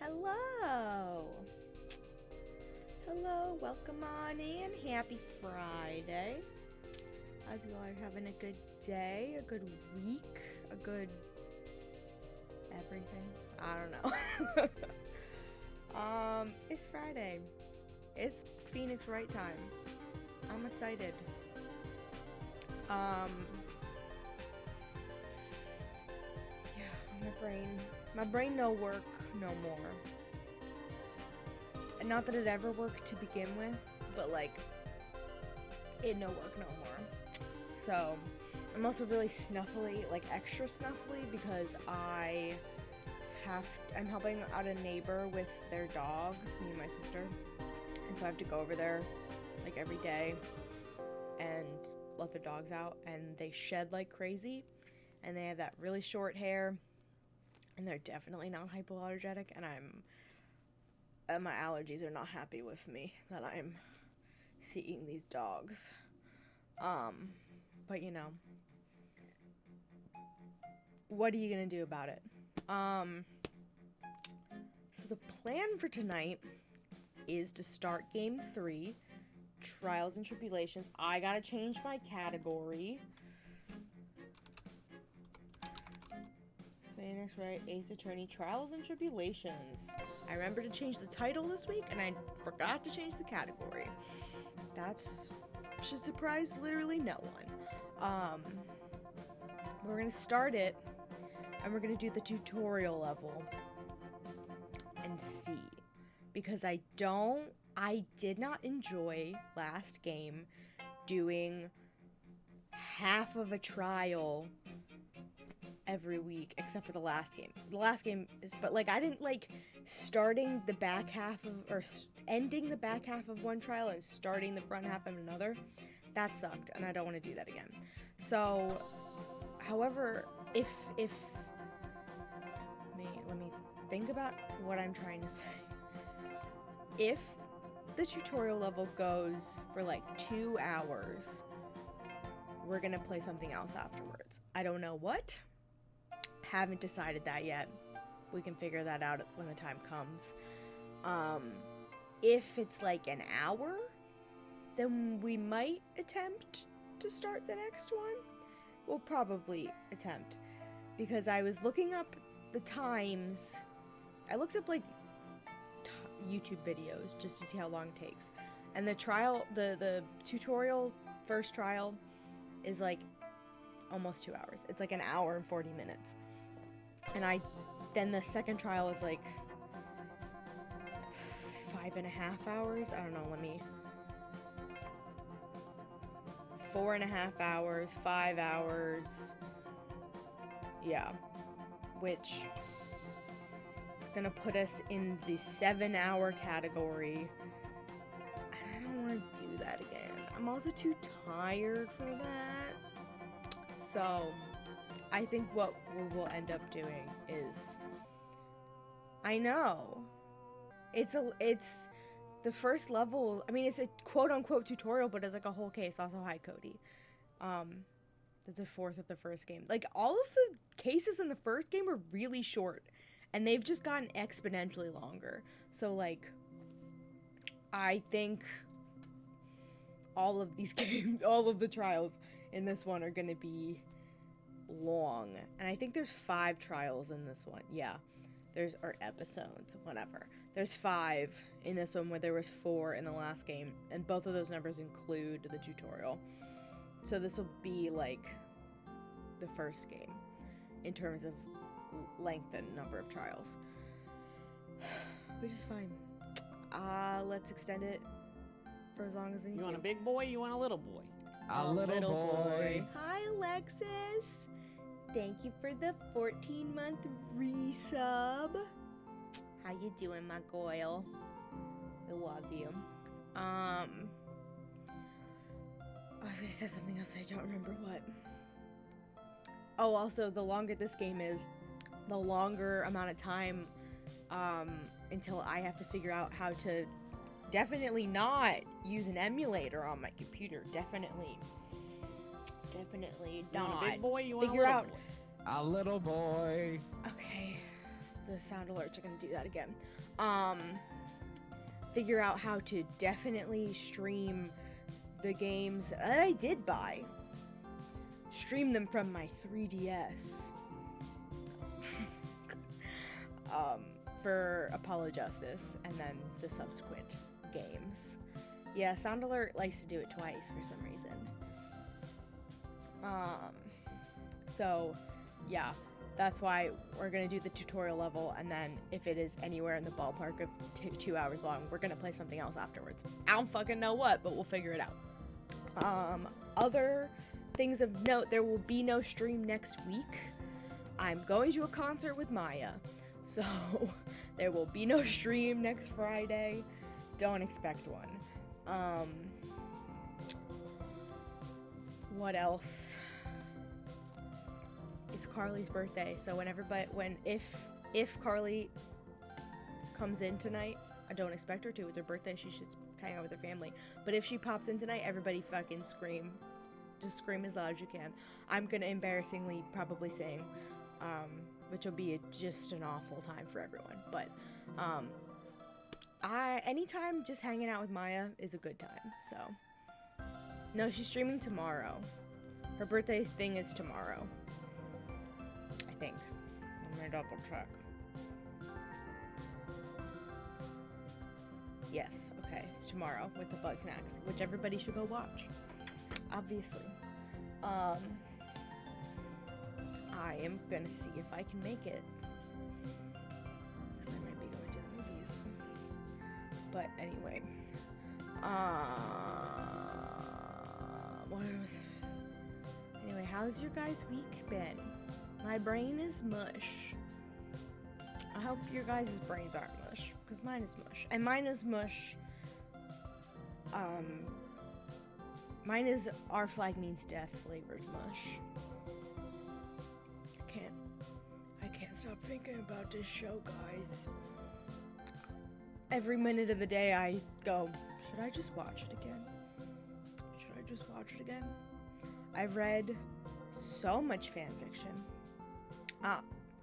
Hello. Hello, welcome on in. Happy Friday. I hope you all are having a good day, a good week, a good everything. I don't know. It's Friday. It's Phoenix Wright time. I'm excited. Yeah, my brain no work no more. And not that it ever worked to begin with, but like, it no work no more. So, I'm also really snuffly, like extra snuffly, because I'm helping out a neighbor with their dogs, me and my sister. And so I have to go over there like every day and let the dogs out, and they shed like crazy, and they have that really short hair, and they're definitely not hypoallergenic, and my allergies are not happy with me that I'm seeing these dogs. But you know, what are you gonna do about it? So the plan for tonight is to start game 3, Trials and Tribulations. I gotta change my category. Phoenix Wright, Ace Attorney, Trials and Tribulations. I remember to change the title this week, and I forgot to change the category. That's should surprise literally no one. We're gonna start it, and we're gonna do the tutorial level and see, because I did not enjoy last game doing half of a trial every week, except for the last game. The last game is, but like I didn't like starting the back half of, or ending the back half of one trial and starting the front half of another. That sucked, and I don't want to do that again. So, however, if let me think about what I'm trying to say. If the tutorial level goes for like 2 hours, we're gonna play something else afterwards. I don't know what. Haven't decided that yet. We can figure that out when the time comes. If it's like an hour, then we might attempt to start the next one. We'll probably attempt, because I was looking up the times. I looked up like YouTube videos just to see how long it takes, and the tutorial first trial is like almost 2 hours. It's like an hour and 40 minutes, and then the second trial is like 5.5 hours. I don't know, 4.5 hours, 5 hours, yeah, which is gonna put us in the 7-hour category. I don't want to do that again. I'm also too tired for that. So I think what we will end up doing is, I know it's the first level. I mean, it's a quote-unquote tutorial, but it's like a whole case. Also, hi, Cody. That's a fourth of the first game. Like, all of the cases in the first game were really short, and they've just gotten exponentially longer. So, like, I think all of these games, all of the trials in this one are going to be long. And I think there's 5 trials in this one. Yeah. Or episodes, whatever. There's 5 in this one, where there was 4 in the last game, and both of those numbers include the tutorial. So this will be like the first game in terms of length and number of trials, which is fine. Let's extend it for as long as they need. You want a big boy? You want a little boy? A little boy. Hi, Alexis. Thank you for the 14-month resub. How you doing, my girl? I love you. I was gonna say something else. I don't remember what. Oh, also, the longer this game is, the longer amount of time until I have to figure out how to definitely not use an emulator on my computer. Definitely You not. want a big boy? You want Figure a little out. boy? A little boy. Okay, the sound alerts are gonna do that again. Figure out how to definitely stream the games that I did buy. Stream them from my 3DS. For Apollo Justice, and then the subsequent games. Yeah, Sound Alert likes to do it twice for some reason. So, yeah, that's why we're gonna do the tutorial level, and then if it is anywhere in the ballpark of 2 hours long, we're gonna play something else afterwards. I don't fucking know what, but we'll figure it out. Other things of note, there will be no stream next week. I'm going to a concert with Maya, so there will be no stream next Friday, don't expect one. What else? It's Carly's birthday, so if Carly comes in tonight, I don't expect her to. It's her birthday. She should hang out with her family. But if she pops in tonight, everybody fucking scream. Just scream as loud as you can. I'm gonna embarrassingly probably sing, which will be just an awful time for everyone. But anytime just hanging out with Maya is a good time. So no, she's streaming tomorrow. Her birthday thing is tomorrow, I think. I'm gonna double check. Yes, okay, it's tomorrow with the Bug Snacks, which everybody should go watch, obviously. I am gonna see if I can make it, because I might be going to the movies. But anyway, anyway, how's your guys' week been? My brain is mush. I hope your guys' brains aren't mush, because mine is mush. And mine is mush. Mine is Our Flag Means Death flavored mush. I can't stop thinking about this show, guys. Every minute of the day I go, should I just watch it again? Should I just watch it again? I've read so much fan fiction.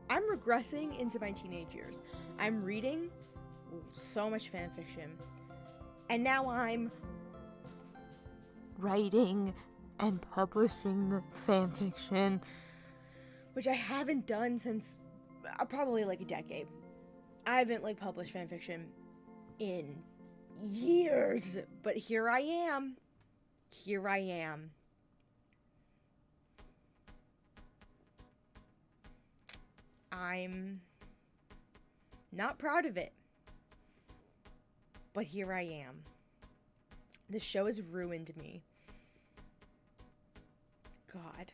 I'm regressing into my teenage years. I'm reading so much fan fiction, and now I'm writing and publishing fan fiction, which I haven't done since probably like a decade. I haven't like published fan fiction in years, but here I am. Here I am. I'm not proud of it, but here I am. The show has ruined me. God.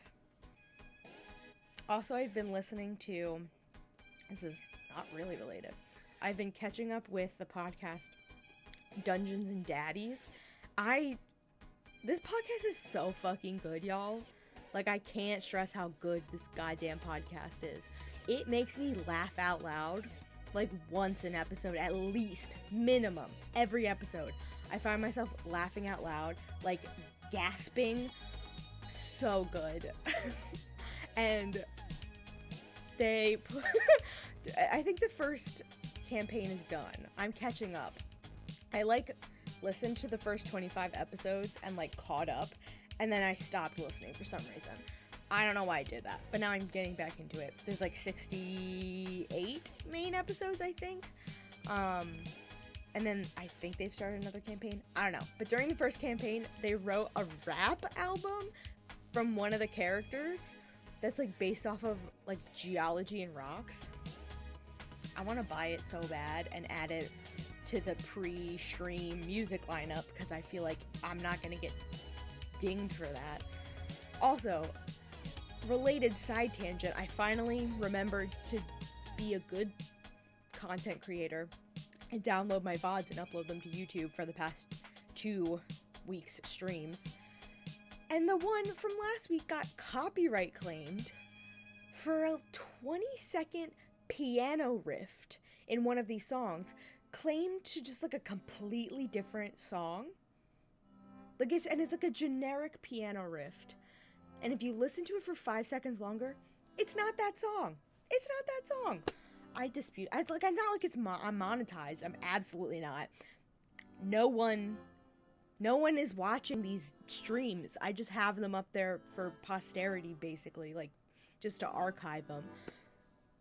Also, I've been listening to, this is not really related, I've been catching up with the podcast Dungeons and Daddies. This podcast is so fucking good, y'all. Like, I can't stress how good this goddamn podcast is. It makes me laugh out loud, like, once an episode, at least, minimum, every episode. I find myself laughing out loud, like, gasping. So good. And I think the first campaign is done. I'm catching up. I, like, listened to the first 25 episodes and, like, caught up, and then I stopped listening for some reason. I don't know why I did that, but now I'm getting back into it. There's like 68 main episodes, I think. And then I think they've started another campaign. I don't know. But during the first campaign, they wrote a rap album from one of the characters that's like based off of like geology and rocks. I want to buy it so bad and add it to the pre-stream music lineup because I feel like I'm not going to get dinged for that. Also, related side tangent, I finally remembered to be a good content creator and download my VODs and upload them to YouTube for the past 2 weeks' streams. And the one from last week got copyright claimed for a 20-second piano riff in one of these songs, claimed to just like a completely different song. Like it's like a generic piano riff. And if you listen to it for 5 seconds longer, it's not that song. It's not that song. I dispute. I'm not like I'm monetized. I'm absolutely not. No one is watching these streams. I just have them up there for posterity, basically, like just to archive them.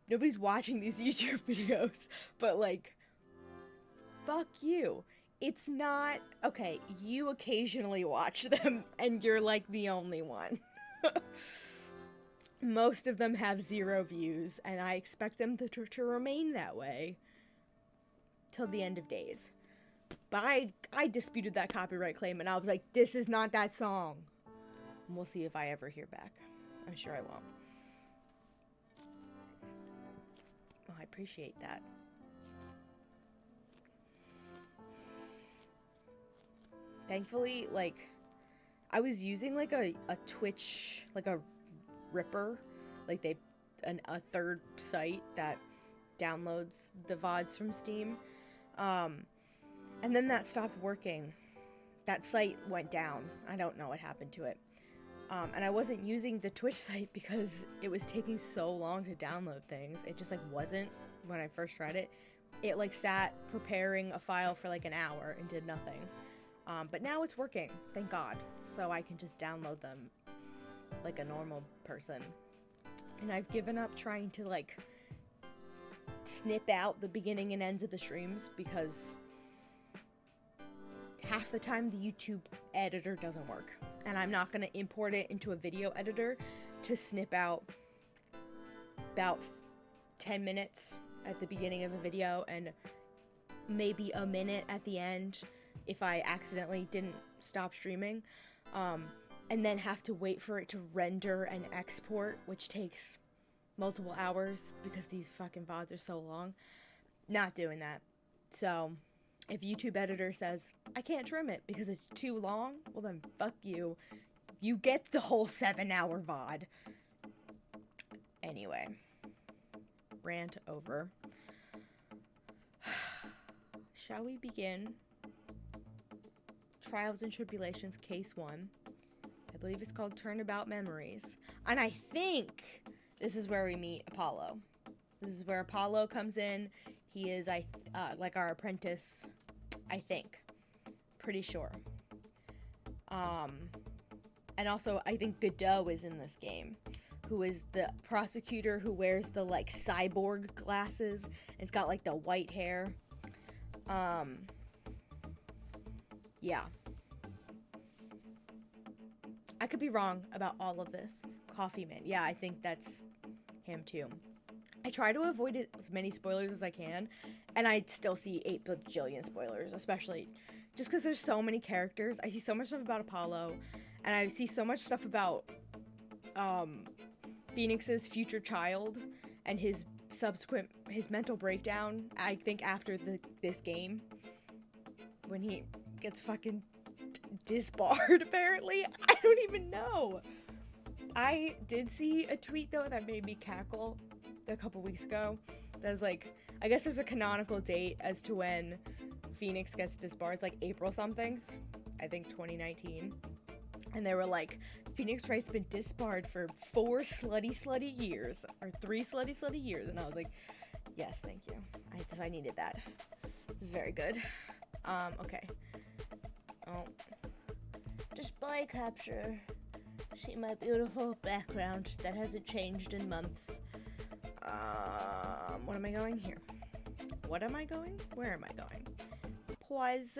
Nobody's watching these YouTube videos, but like, fuck you. It's not okay. You occasionally watch them, and you're like the only one. Most of them have 0 views, and I expect them to remain that way till the end of days. But I disputed that copyright claim, and I was like, this is not that song. And we'll see if I ever hear back. I'm sure I won't. Well, I appreciate that. Thankfully, like, I was using like a Twitch, like a Ripper, like a third site that downloads the VODs from Steam. And then that stopped working. That site went down. I don't know what happened to it. And I wasn't using the Twitch site because it was taking so long to download things. It just like wasn't when I first tried it. It like sat preparing a file for like an hour and did nothing. But now it's working, thank God. So I can just download them like a normal person. And I've given up trying to like snip out the beginning and ends of the streams because half the time the YouTube editor doesn't work. And I'm not going to import it into a video editor to snip out about 10 minutes at the beginning of a video and maybe a minute at the end if I accidentally didn't stop streaming, and then have to wait for it to render and export, which takes multiple hours because these fucking VODs are so long. Not doing that. So if YouTube editor says, I can't trim it because it's too long, well then fuck you. You get the whole 7-hour VOD. Anyway. Rant over. Shall we begin? Trials and Tribulations, Case 1. I believe it's called Turnabout Memories. And I think this is where we meet Apollo. This is where Apollo comes in. He is, like our apprentice, I think. Pretty sure. And also, I think Godot is in this game, who is the prosecutor who wears the, like, cyborg glasses. It's got, like, the white hair. Yeah. I could be wrong about all of this. Coffee Man. Yeah, I think that's him, too. I try to avoid as many spoilers as I can, and I still see 8 bajillion spoilers, especially just because there's so many characters. I see so much stuff about Apollo, and I see so much stuff about Phoenix's future child and his mental breakdown, I think, after this game, when he gets fucking disbarred, apparently. I don't even know. I did see a tweet, though, that made me cackle a couple weeks ago. That was like, I guess there's a canonical date as to when Phoenix gets disbarred. It's like April something. I think 2019. And they were like, Phoenix Wright's been disbarred for 4 slutty years. Or 3 slutty years. And I was like, yes, thank you. I needed that. This is very good. Okay. Oh. Display capture. See my beautiful background that hasn't changed in months. What am I going here? What am I going? Where am I going? Pause.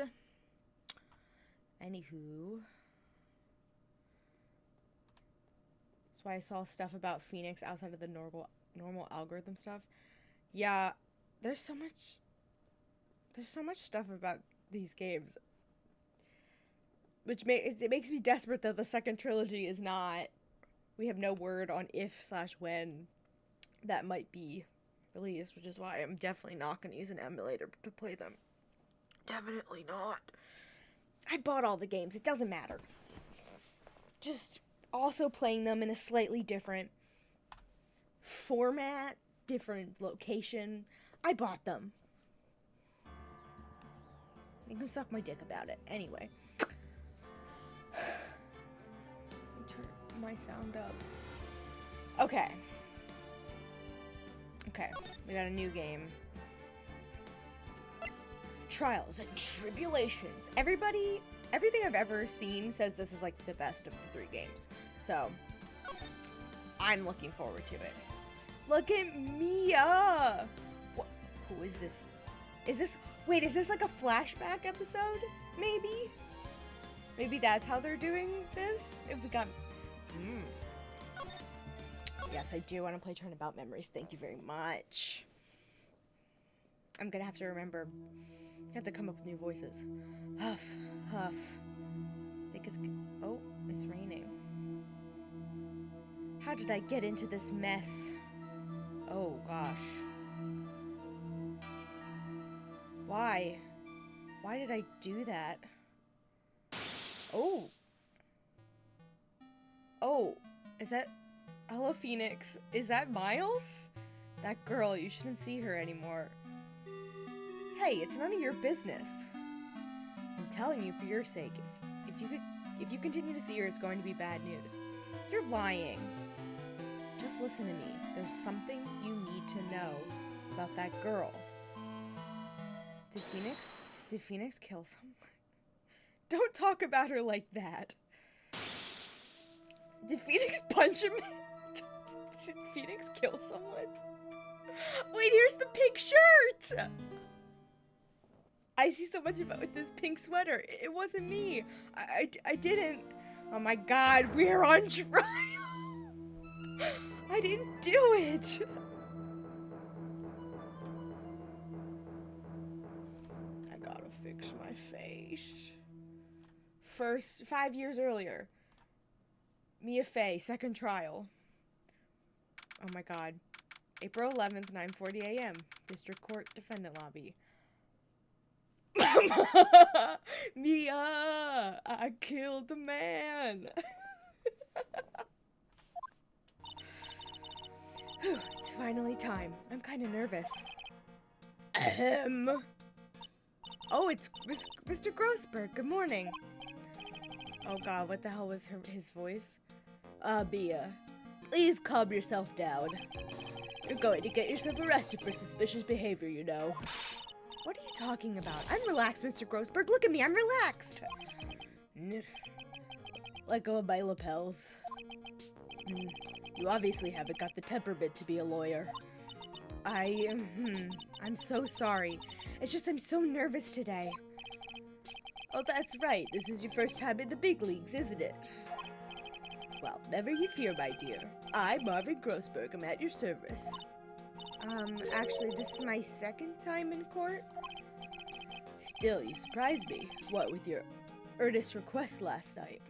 Anywho. That's why I saw stuff about Phoenix outside of the normal algorithm stuff. Yeah, there's so much stuff about these games. Which makes me desperate that the second trilogy is not... We have no word on if/when that might be released, which is why I'm definitely not going to use an emulator to play them. Definitely not. I bought all the games. It doesn't matter. Just also playing them in a slightly different format, different location. I bought them. You can suck my dick about it. Anyway. Turn my sound up. Okay. Okay, we got a new game. Trials and Tribulations. Everything I've ever seen says this is like the best of the 3 games. So, I'm looking forward to it. Look at Mia! Who is this? Wait, is this like a flashback episode? Maybe? Maybe that's how they're doing this? If we got... Yes, I do want to play Turnabout Memories. Thank you very much. I'm gonna have to remember. I have to come up with new voices. Huff, huff. I think it's... Oh, it's raining. How did I get into this mess? Oh, gosh. Why? Why did I do that? Oh. Oh. Is that... Hello, Phoenix. Is that Miles? That girl, you shouldn't see her anymore. Hey, it's none of your business. I'm telling you for your sake. If you continue to see her, it's going to be bad news. You're lying. Just listen to me. There's something you need to know about that girl. Did Phoenix kill someone? Don't talk about her like that. Did Phoenix punch him? Did Phoenix kill someone? Wait, here's the pink shirt! I see so much about with this pink sweater. It wasn't me. I didn't. Oh my god, we're on trial. I didn't do it. I gotta fix my face. First, 5 years earlier. Mia Fey, second trial. Oh my god. April 11th, 9:40 a.m. District Court Defendant Lobby. Mia! I killed the man! It's finally time. I'm kind of nervous. Ahem. Oh, it's Mr. Grossberg. Good morning. Oh god, what the hell was his voice? Mia, please calm yourself down. You're going to get yourself arrested for suspicious behavior, you know. What are you talking about? I'm relaxed, Mr. Grossberg. Look at me, I'm relaxed. Let go of my lapels. You obviously haven't got the temperament to be a lawyer. I'm so sorry. It's just I'm so nervous today. Oh, that's right. This is your first time in the big leagues, isn't it? Well, never you fear, my dear. I, Marvin Grossberg, am at your service. Actually, this is my second time in court. Still, you surprised me. What with your earnest request last night?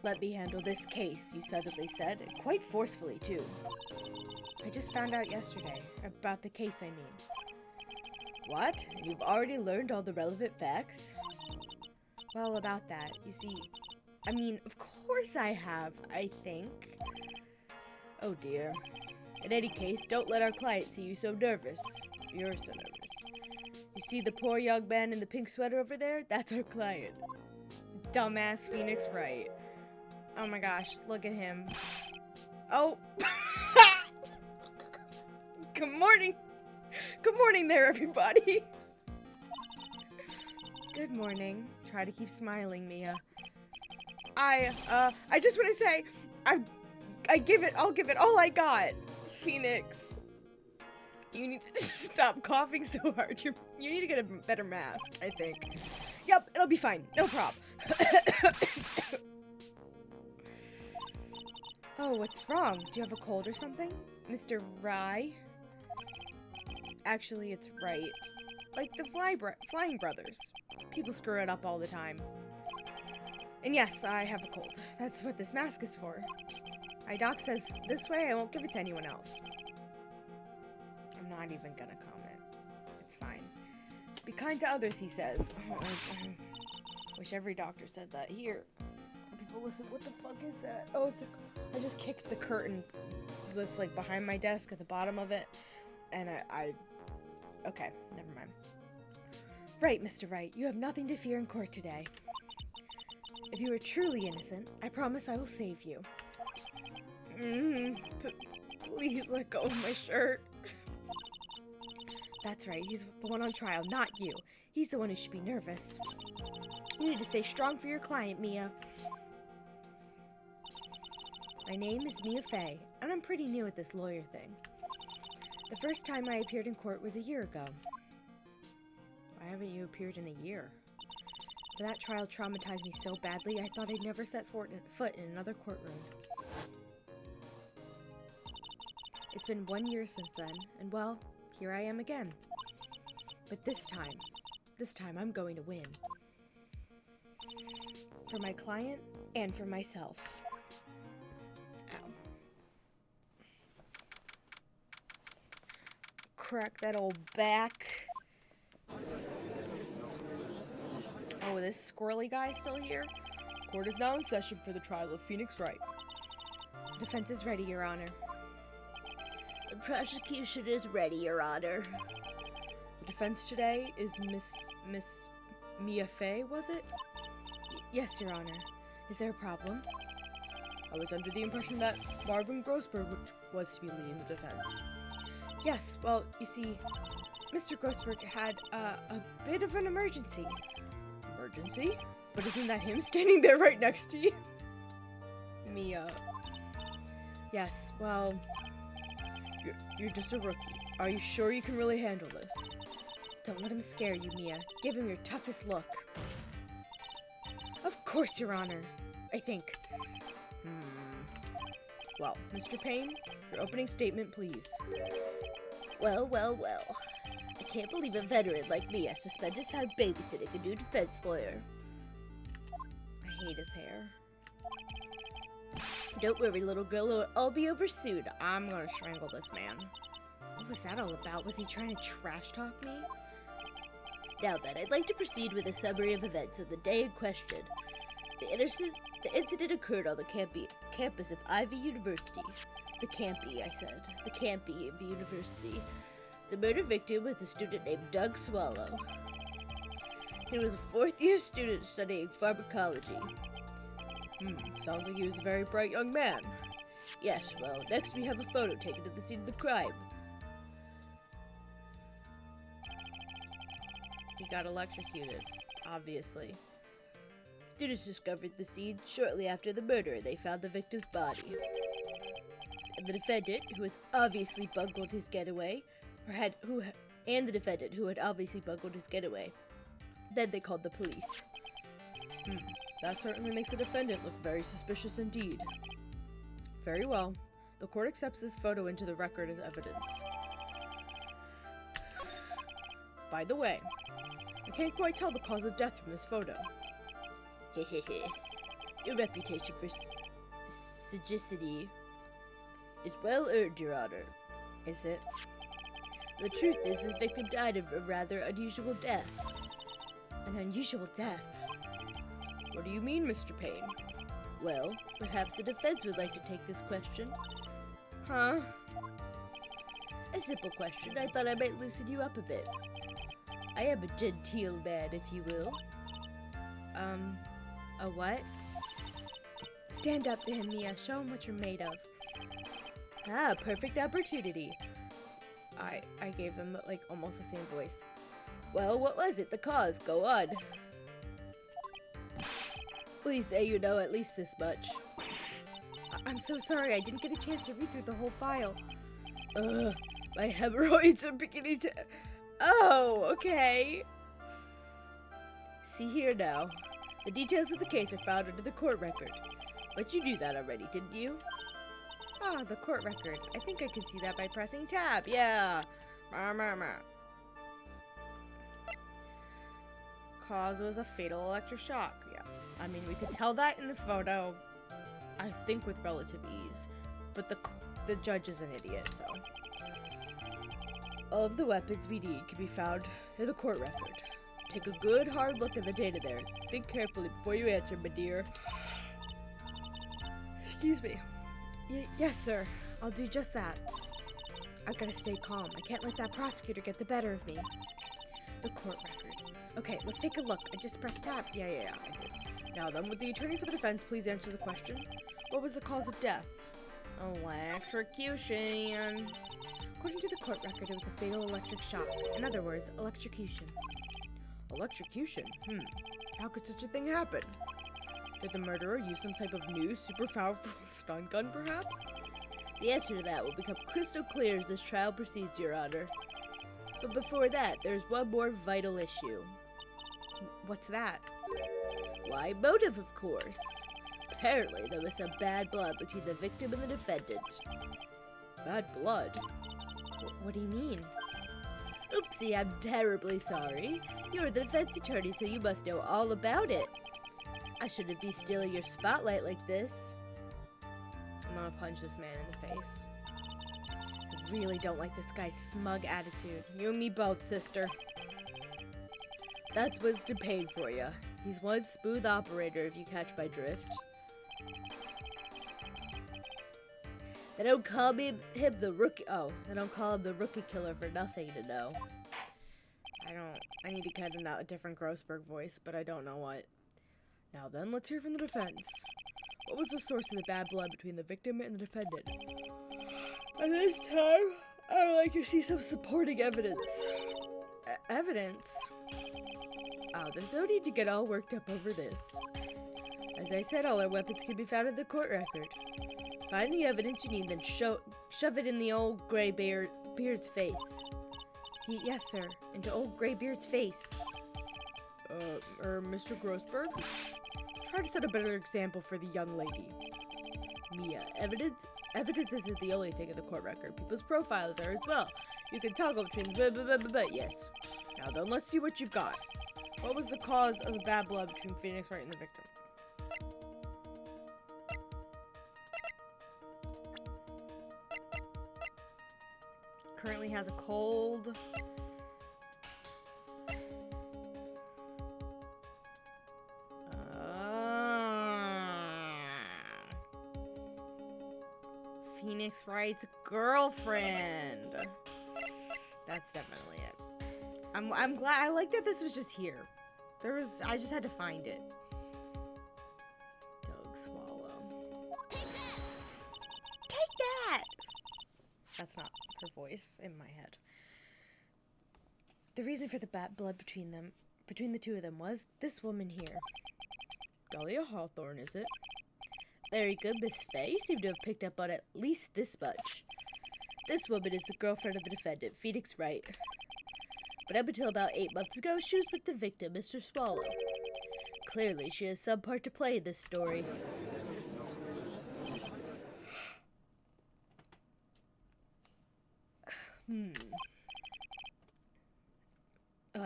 Let me handle this case, you suddenly said, and quite forcefully, too. I just found out yesterday. About the case, I mean. What? You've already learned all the relevant facts? Well, about that, you see, I mean, of course I have, I think. Oh dear. In any case, don't let our client see you so nervous. You're so nervous. You see the poor young man in the pink sweater over there? That's our client. Dumbass Phoenix Wright. Oh my gosh, look at him. Oh! Good morning! Good morning there, everybody! Good morning. Try to keep smiling, Mia. I just want to say, I'll give it all I got. Phoenix, you need to stop coughing so hard. You need to get a better mask, I think. Yep, it'll be fine. No problem. Oh, what's wrong? Do you have a cold or something? Mr. Rye? Actually, it's Wright. Like the Flying Brothers. People screw it up all the time. And yes, I have a cold. That's what this mask is for. My doc says this way I won't give it to anyone else. I'm not even gonna comment. It's fine. Be kind to others, he says. I wish every doctor said that. Here. People listen, what the fuck is that? Oh, it's I just kicked the curtain that's like behind my desk at the bottom of it. And okay, never mind. Right, Mr. Wright, you have nothing to fear in court today. If you are truly innocent, I promise I will save you. Please let go of my shirt. That's right, he's the one on trial, not you. He's the one who should be nervous. You need to stay strong for your client, Mia. My name is Mia Fey, and I'm pretty new at this lawyer thing. The first time I appeared in court was a year ago. Why haven't you appeared in a year? But that trial traumatized me so badly, I thought I'd never set foot in another courtroom. It's been 1 year since then, and well, here I am again. But this time I'm going to win. For my client, and for myself. Ow. Crack that old back. Oh, Oh, this squirrely guy still here? Court is now in session for the trial of Phoenix Wright. Defense is ready, Your Honor. The prosecution is ready, Your Honor. The defense today is Miss Mia Fey, was it? Yes, Your Honor. Is there a problem? I was under the impression that Marvin Grossberg was to be leading the defense. Yes, well, you see, Mr. Grossberg had a bit of an emergency. Emergency? But isn't that him standing there right next to you? Mia. Yes, well, you're just a rookie. Are you sure you can really handle this? Don't let him scare you, Mia. Give him your toughest look. Of course, Your Honor. I think. Well, Mr. Payne, your opening statement, please. Well. I can't believe a veteran like me has to spend his time babysitting a new defense lawyer. I hate his hair. Don't worry, little girl, it'll all be over soon. I'm gonna strangle this man. What was that all about? Was he trying to trash talk me? Now then, I'd like to proceed with a summary of events of the day in question. The incident occurred on the campus of Ivy University. The campy, I said. The campy of University. The murder victim was a student named Doug Swallow. He was a fourth-year student studying pharmacology. Sounds like he was a very bright young man. Yes, well, next we have a photo taken at the scene of the crime. He got electrocuted, obviously. Students discovered the scene shortly after the murder, and they found the victim's body. And the defendant, who has obviously bungled his getaway, and the defendant, who had obviously bungled his getaway. Then they called the police. That certainly makes the defendant look very suspicious indeed. Very well. The court accepts this photo into the record as evidence. By the way, I can't quite tell the cause of death from this photo. Hehehe. Your reputation for sagacity is well earned, Your Honor. Is it? The truth is, this victim died of a rather unusual death. An unusual death? What do you mean, Mr. Payne? Well, perhaps the defense would like to take this question. Huh? A simple question. I thought I might loosen you up a bit. I am a genteel man, if you will. A what? Stand up to him, Mia. Show him what you're made of. Ah, perfect opportunity. I gave them, like, almost the same voice. Well, what was it? The cause? Go on. Please say you know at least this much. I'm so sorry. I didn't get a chance to read through the whole file. Ugh, my hemorrhoids are beginning to... Oh, okay. See here now. The details of the case are found under the court record. But you knew that already, didn't you? Ah, the court record. I think I can see that by pressing tab. Yeah. Cause was a fatal electric shock. Yeah. I mean, we could tell that in the photo, I think with relative ease. But the judge is an idiot, so. All of the weapons we need can be found in the court record. Take a good hard look at the data there. Think carefully before you answer, my dear. Excuse me. Yes, sir. I'll do just that. I've got to stay calm. I can't let that prosecutor get the better of me. The court record. Okay, let's take a look. I just pressed tab. Yeah, I did. Now then, would the attorney for the defense please answer the question? What was the cause of death? Electrocution. According to the court record, it was a fatal electric shock. In other words, electrocution. Electrocution? How could such a thing happen? Did the murderer use some type of new, super powerful stun gun, perhaps? The answer to that will become crystal clear as this trial proceeds, Your Honor. But before that, there's one more vital issue. What's that? Why, motive, of course. Apparently, there was some bad blood between the victim and the defendant. Bad blood? What do you mean? Oopsie, I'm terribly sorry. You're the defense attorney, so you must know all about it. I shouldn't be stealing your spotlight like this. I'm gonna punch this man in the face. I really don't like this guy's smug attitude. You and me both, sister. That's Mr. Payne for you. He's one smooth operator, if you catch my drift. They don't call him the rookie. Oh, they don't call him the rookie killer for nothing to know. I need to get a different Grossberg voice, but I don't know what. Now then, let's hear from the defense. What was the source of the bad blood between the victim and the defendant? At this time, I would like to see some supporting evidence. Evidence? Oh, there's no need to get all worked up over this. As I said, all our weapons can be found in the court record. Find the evidence you need, then shove it in the old Greybeard's face. Yes, sir. Into old Greybeard's face. Mr. Grossberg? Try to set a better example for the young lady. Mia, evidence isn't the only thing in the court record. People's profiles are as well. You can toggle between yes. Now then, let's see what you've got. What was the cause of the bad blood between Phoenix Wright and the victim? Currently has a cold. Phoenix Wright's girlfriend. That's definitely it. I'm glad. I like that this was just here. I just had to find it. Doug Swallow. Take that! That's not her voice in my head. The reason for the bad blood between the two of them was this woman here. Dahlia Hawthorne, is it? Very good, Miss Faye. You seem to have picked up on at least this much. This woman is the girlfriend of the defendant, Phoenix Wright. But up until about 8 months ago, she was with the victim, Mr. Swallow. Clearly, she has some part to play in this story.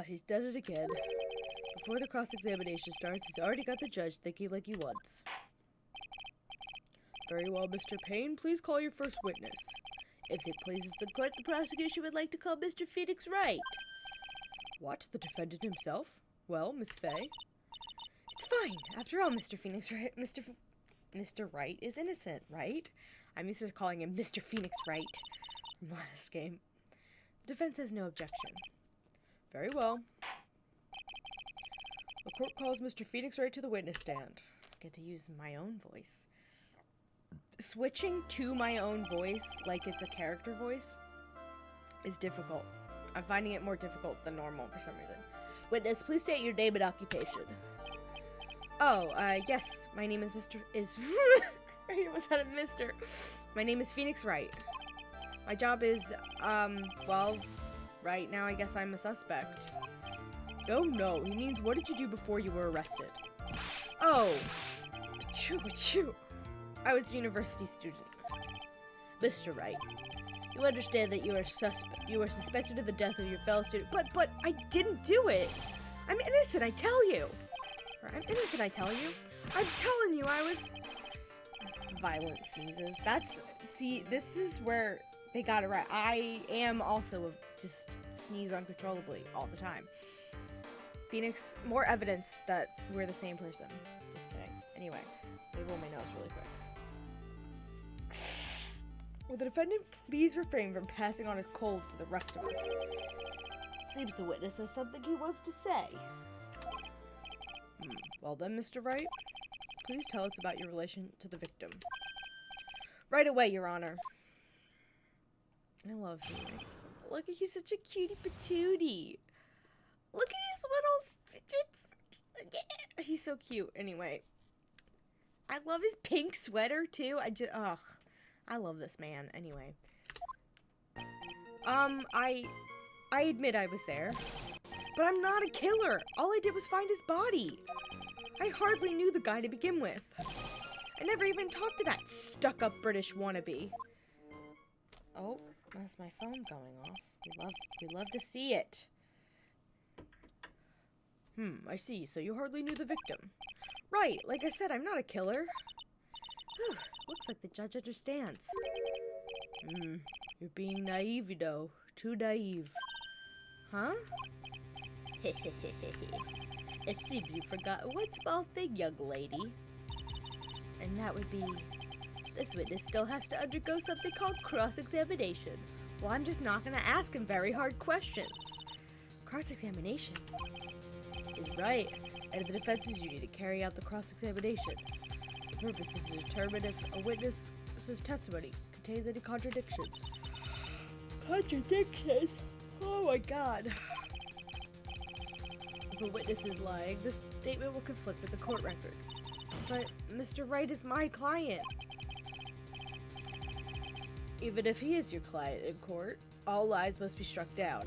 He's done it again. Before the cross-examination starts, he's already got the judge thinking like he wants. Very well, Mr. Payne. Please call your first witness. If it pleases the court, the prosecution would like to call Mr. Phoenix Wright. What? The defendant himself? Well, Miss Faye? It's fine. After all, Mr. Phoenix Wright, Mr. Wright is innocent, right? I'm used to calling him Mr. Phoenix Wright from the last game. The defense has no objection. Very well. The court calls Mr. Phoenix Wright to the witness stand. I get to use my own voice. Switching to my own voice, like it's a character voice, is difficult. I'm finding it more difficult than normal for some reason. Witness, please state your name and occupation. Oh, yes. My name is was that a Mr.? My name is Phoenix Wright. My job is, well, right now I guess I'm a suspect. Oh no, he means what did you do before you were arrested? Oh, achoo. I was a university student. Mr. Wright, you understand that you are suspected of the death of your fellow student. But I didn't do it. I'm innocent, I tell you. I'm innocent, I tell you. I'm telling you, I was... Violent sneezes. See, this is where they got it right. I am also just sneeze uncontrollably all the time. Phoenix, more evidence that we're the same person. Just kidding. Anyway, let me blow my nose really quick. Will the defendant please refrain from passing on his cold to the rest of us? Seems the witness has something he wants to say. Well then, Mr. Wright, please tell us about your relation to the victim. Right away, Your Honor. I love Phoenix. Look, he's such a cutie patootie. Look at his little... He's so cute. Anyway. I love his pink sweater, too. I love this man. Anyway. I admit I was there. But I'm not a killer. All I did was find his body. I hardly knew the guy to begin with. I never even talked to that stuck-up British wannabe. Oh, that's my phone going off. We love to see it. I see. So you hardly knew the victim. Right, like I said, I'm not a killer. Whew, looks like the judge understands. You're being naive, you know. Too naive. Huh? It seems you forgot one small thing, young lady. And that would be, this witness still has to undergo something called cross-examination. Well, I'm just not gonna ask him very hard questions. Cross-examination? Is right. And the defense's duty to carry out the cross-examination. The purpose is to determine if a witness's testimony contains any contradictions. Contradictions? Oh my god. If a witness is lying, the statement will conflict with the court record. But Mr. Wright is my client. Even if he is your client in court, all lies must be struck down.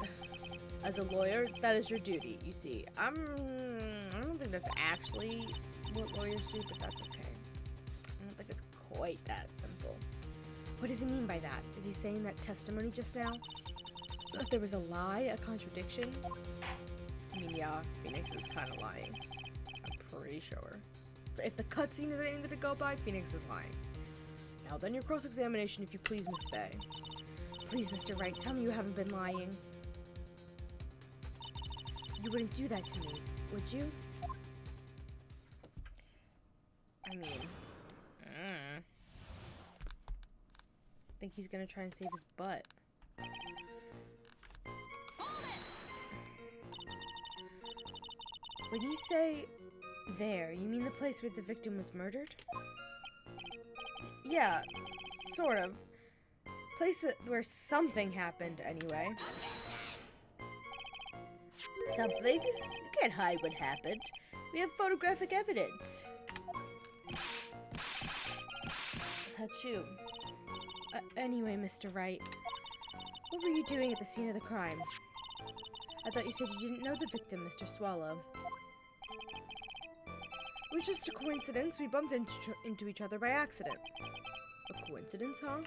As a lawyer, that is your duty, you see. I don't think that's actually what lawyers do, but that's okay. I don't think it's quite that simple. What does he mean by that? Is he saying that testimony just now? That there was a lie, a contradiction? I mean, yeah, Phoenix is kind of lying. I'm pretty sure. If the cutscene is anything to go by, Phoenix is lying. Now then your cross-examination, if you please, Miss Faye. Please, Mr. Wright, tell me you haven't been lying. You wouldn't do that to me, would you? I mean, I think he's gonna try and save his butt. When you say there, you mean the place where the victim was murdered? Yeah, sort of. Place where something happened, anyway. Something? You can't hide what happened. We have photographic evidence. That's you. Anyway, Mr. Wright, what were you doing at the scene of the crime? I thought you said you didn't know the victim, Mr. Swallow. It was just a coincidence. We bumped into each other by accident. A coincidence, huh?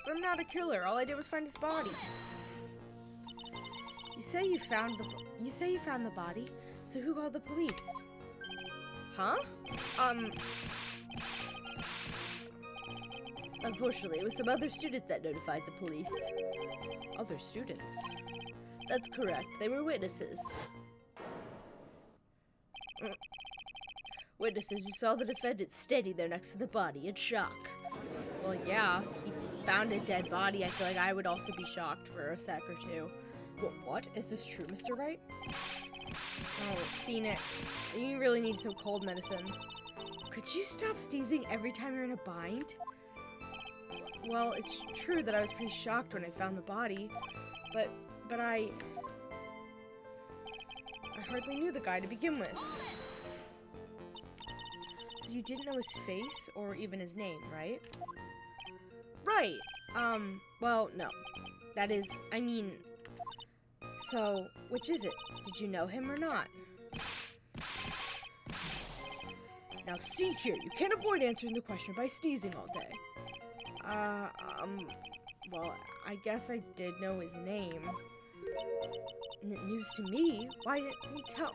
But I'm not a killer. All I did was find his body. You say you found the body. So who called the police? Huh? Unfortunately, it was some other students that notified the police. Other students? That's correct. They were witnesses. Witnesses who saw the defendant standing there next to the body in shock. Well, yeah. He found a dead body. I feel like I would also be shocked for a sec or two. What? Is this true, Mr. Wright? Oh, Phoenix. You really need some cold medicine. Could you stop sneezing every time you're in a bind? Well, it's true that I was pretty shocked when I found the body, but I hardly knew the guy to begin with. So you didn't know his face or even his name, right? Right. Well, no. That is, I mean, so which is it? Did you know him or not? Now see here, you can't avoid answering the question by sneezing all day. Well, I guess I did know his name. News to me? Why didn't he tell?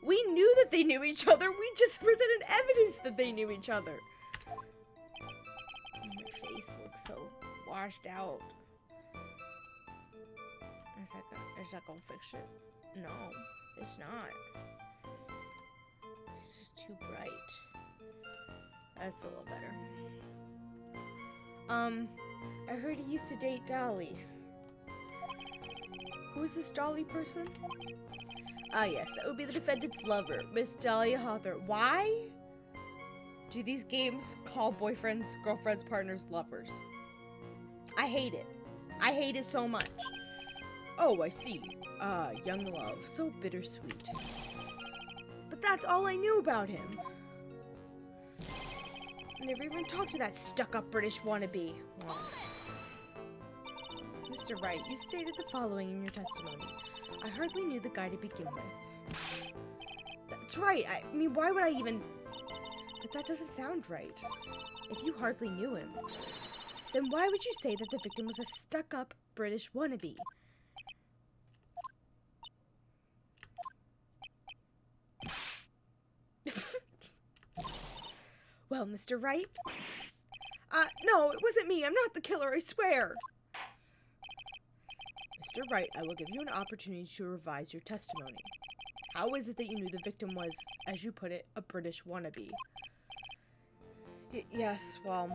We knew that they knew each other. We just presented evidence that they knew each other. My face looks so washed out. Is that gonna fix it? No, it's not. It's just too bright. That's a little better. I heard he used to date Dolly. Who's this Dolly person? Ah, yes, that would be the defendant's lover, Miss Dahlia Hawthorne. Why do these games call boyfriends, girlfriends, partners, lovers? I hate it. I hate it so much. Oh, I see. Young love. So bittersweet. But that's all I knew about him. I never even talked to that stuck-up British wannabe. Well, Mr. Wright, you stated the following in your testimony. I hardly knew the guy to begin with. That's right. I mean, why would I even... But that doesn't sound right. If you hardly knew him, then why would you say that the victim was a stuck-up British wannabe? Well, Mr. Wright? No, it wasn't me. I'm not the killer, I swear. Mr. Wright, I will give you an opportunity to revise your testimony. How is it that you knew the victim was, as you put it, a British wannabe? Yes, well,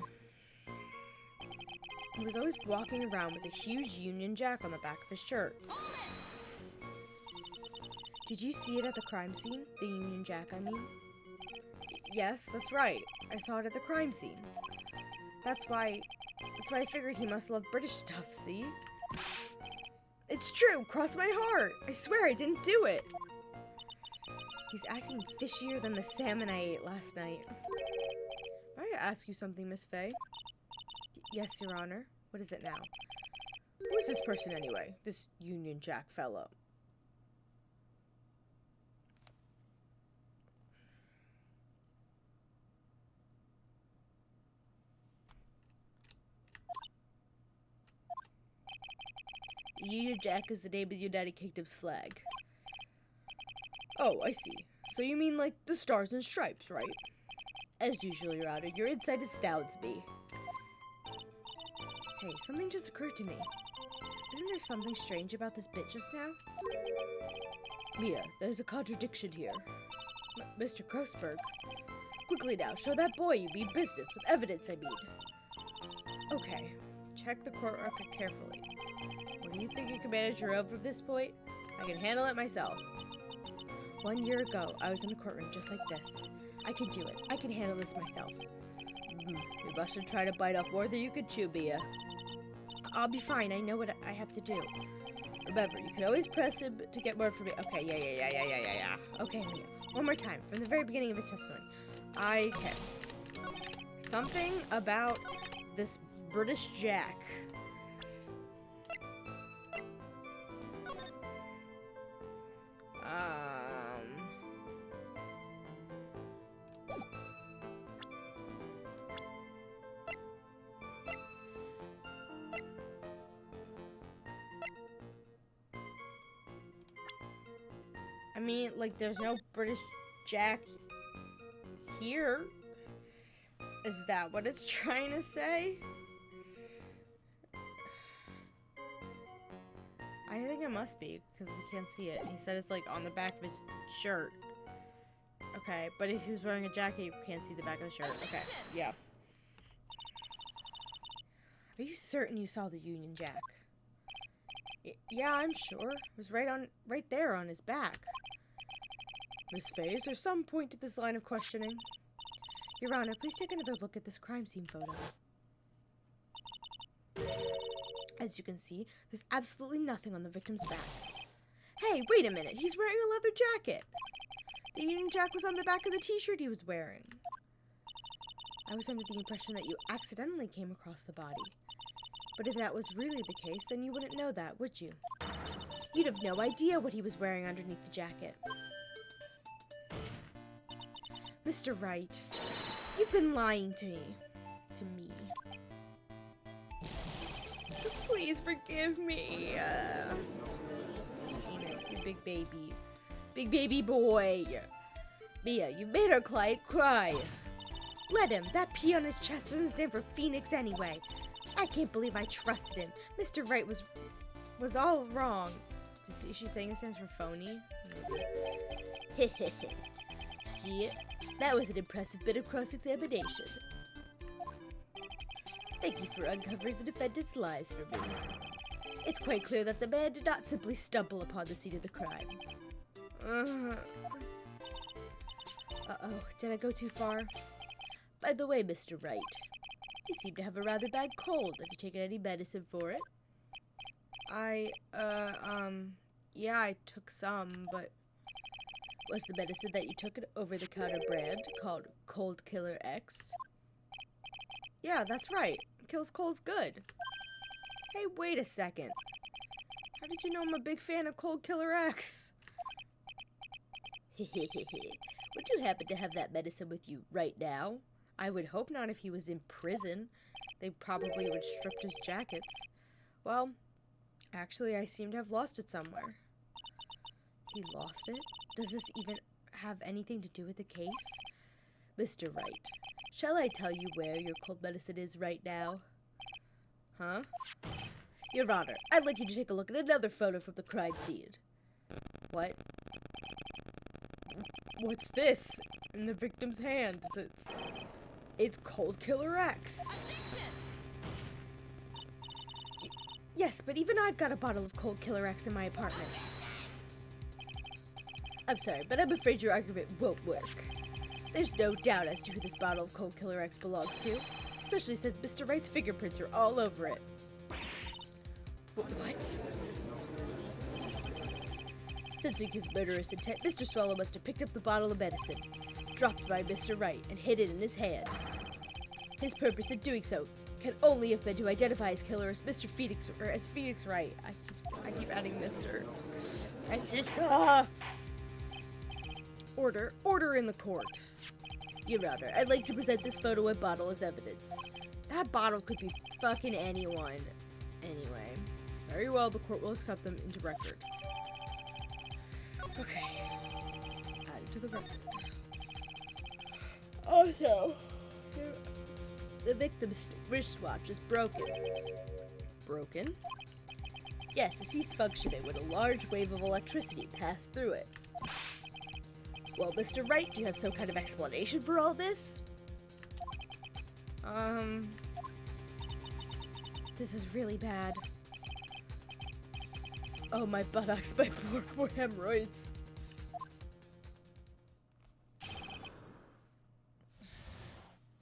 he was always walking around with a huge Union Jack on the back of his shirt. Did you see it at the crime scene? The Union Jack, I mean? Yes, that's right. I saw it at the crime scene. That's why I figured he must love British stuff, see? It's true, cross my heart. I swear I didn't do it. He's acting fishier than the salmon I ate last night. May I ask you something, Miss Fay? Yes, Your Honor. What is it now? Who is this person anyway? This Union Jack fellow? The Union Jack is the name of the United Kingdom's flag. Oh, I see. So you mean like the stars and stripes, right? As usual, Your Honor, your insight astounds me. Hey, something just occurred to me. Isn't there something strange about this bit just now? Mia, there's a contradiction here. Mr. Grossberg. Quickly now, show that boy you mean business, with evidence, I mean. Okay, check the court record carefully. What do you think you can manage your own from this point? I can handle it myself. 1 year ago, I was in a courtroom just like this. I can do it. I can handle this myself. You mustn't try to bite off more than you can chew, Mia. I'll be fine. I know what I have to do. Remember, you can always press him to get more information. Okay, yeah. Okay, Mia. One more time, from the very beginning of his testimony. I can. Something about this British Jack. I mean, like, there's no British Jack here. Is that what it's trying to say? I think it must be, because we can't see it. He said it's, like, on the back of his shirt. Okay, but if he was wearing a jacket, you can't see the back of the shirt. Okay, yeah. Are you certain you saw the Union Jack? Yeah, I'm sure. It was right there on his back. Miss Fay, is there some point to this line of questioning? Your Honor, please take another look at this crime scene photo. As you can see, there's absolutely nothing on the victim's back. Hey, wait a minute. He's wearing a leather jacket. The Union Jack was on the back of the t-shirt he was wearing. I was under the impression that you accidentally came across the body. But if that was really the case, then you wouldn't know that, would you? You'd have no idea what he was wearing underneath the jacket. Mr. Wright, you've been lying to me. Please forgive me. Enos, you big baby. Big baby boy. Mia, you made our client cry. Let him. That P on his chest doesn't stand for Phoenix anyway. I can't believe I trusted him. Mr. Wright was all wrong. Is she saying it stands for phony? See? That was an impressive bit of cross-examination. Thank you for uncovering the defendant's lies for me. It's quite clear that the man did not simply stumble upon the scene of the crime. Uh-oh, did I go too far? By the way, Mr. Wright, you seem to have a rather bad cold. Have you taken any medicine for it? Yeah, I took some, but... Was the medicine that you took an over-the-counter brand called Cold Killer X? Yeah, that's right. Kills colds good. Hey, wait a second. How did you know I'm a big fan of Cold Killer X? Would you happen to have that medicine with you right now? I would hope not if he was in prison. They probably would strip his jackets. Well, actually, I seem to have lost it somewhere. He lost it? Does this even have anything to do with the case? Mr. Wright, shall I tell you where your cold medicine is right now? Huh? Your Honor, I'd like you to take a look at another photo from the crime scene. What? What's this? In the victim's hand. It's Cold Killer X. Yes, but even I've got a bottle of Cold Killer X in my apartment. I'm sorry, but I'm afraid your argument won't work. There's no doubt as to who this bottle of Cold Killer X belongs to, especially since Mr. Wright's fingerprints are all over it. What? Sensing his murderous intent, Mr. Swallow must have picked up the bottle of medicine, dropped by Mr. Wright, and hid it in his hand. His purpose in doing so can only have been to identify his killer as Phoenix Wright. I keep adding Mr. Francisco! Order in the court. Your Honor, I'd like to present this photo and bottle as evidence. That bottle could be fucking anyone. Anyway, very well, the court will accept them into record. Okay, add to the record. Also, the victim's wristwatch is broken. Broken? Yes, it ceased functioning when a large wave of electricity passed through it. Well, Mr. Wright, do you have some kind of explanation for all this? This is really bad. Oh, my buttocks, my poor hemorrhoids.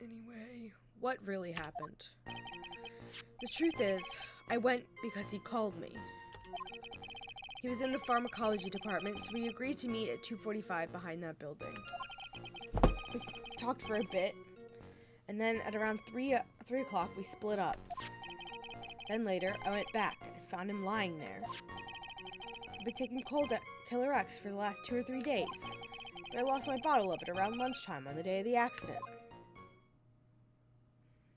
Anyway, what really happened? The truth is, I went because he called me. He was in the pharmacology department, so we agreed to meet at 2:45 behind that building. We talked for a bit, and then at around 3 o'clock we split up. Then later, I went back and found him lying there. I've been taking Cold Killer X for the last 2 or 3 days, but I lost my bottle of it around lunchtime on the day of the accident.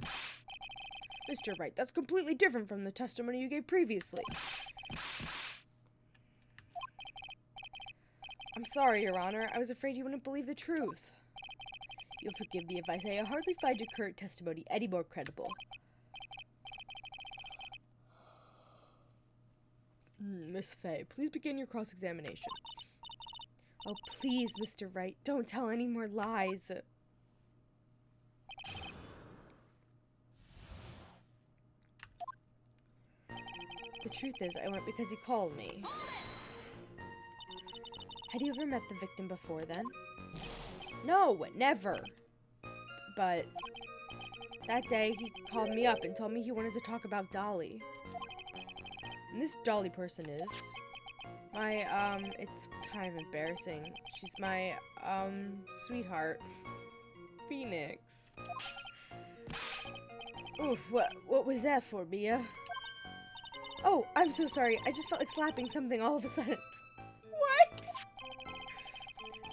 Mr. Wright, that's completely different from the testimony you gave previously. I'm sorry, Your Honor. I was afraid you wouldn't believe the truth. You'll forgive me if I say I hardly find your current testimony any more credible. Miss Fay, please begin your cross-examination. Oh, please, Mr. Wright, don't tell any more lies. The truth is, I went because he called me. Had you ever met the victim before then? No, never. But that day, he called me up and told me he wanted to talk about Dolly. And this Dolly person is my, it's kind of embarrassing. She's my, sweetheart, Phoenix. Oof, what was that for, Mia? Oh, I'm so sorry. I just felt like slapping something all of a sudden. What?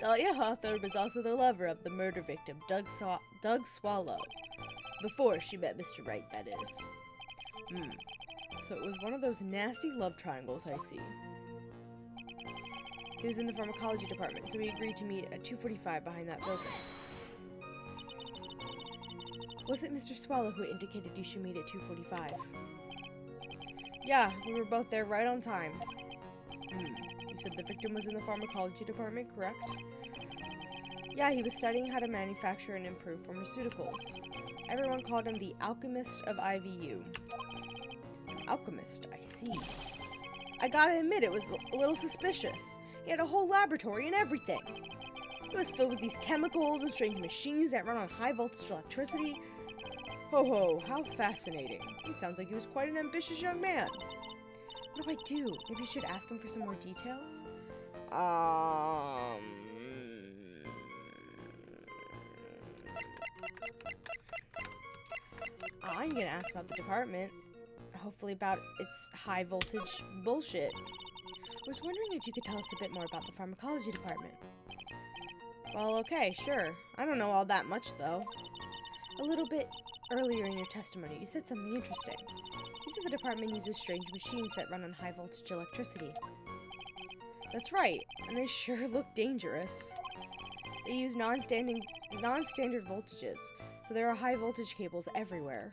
Dahlia Hawthorne was also the lover of the murder victim, Doug Swallow. Before she met Mr. Wright, that is. So it was one of those nasty love triangles I see. He was in the pharmacology department, so we agreed to meet at 2:45 behind that building. Was it Mr. Swallow who indicated you should meet at 2:45? Yeah, we were both there right on time. You said the victim was in the pharmacology department, correct? Yeah, he was studying how to manufacture and improve pharmaceuticals. Everyone called him the alchemist of IVU. Alchemist, I see. I gotta admit, it was a little suspicious. He had a whole laboratory and everything. It was filled with these chemicals and strange machines that run on high voltage electricity. Ho ho, how fascinating. He sounds like he was quite an ambitious young man. What do I do? Maybe I should ask him for some more details? I'm gonna ask about the department. Hopefully about its high voltage bullshit. I was wondering if you could tell us a bit more about the pharmacology department. Well, okay, sure. I don't know all that much, though. A little bit earlier in your testimony, you said something interesting. You said the department uses strange machines that run on high voltage electricity. That's right, and they sure look dangerous. They use non-standard voltages, so there are high voltage cables everywhere.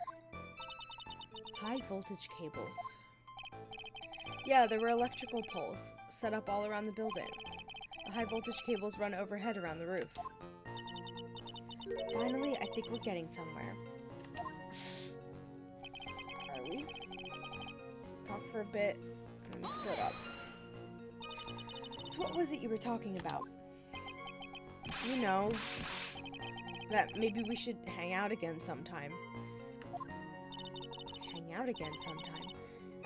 High voltage cables. Yeah, there were electrical poles set up all around the building. The high voltage cables run overhead around the roof. Finally, I think we're getting somewhere. Are we? Talk for a bit, and then split up. So what was it you were talking about? You know, that maybe we should hang out again sometime. Hang out again sometime?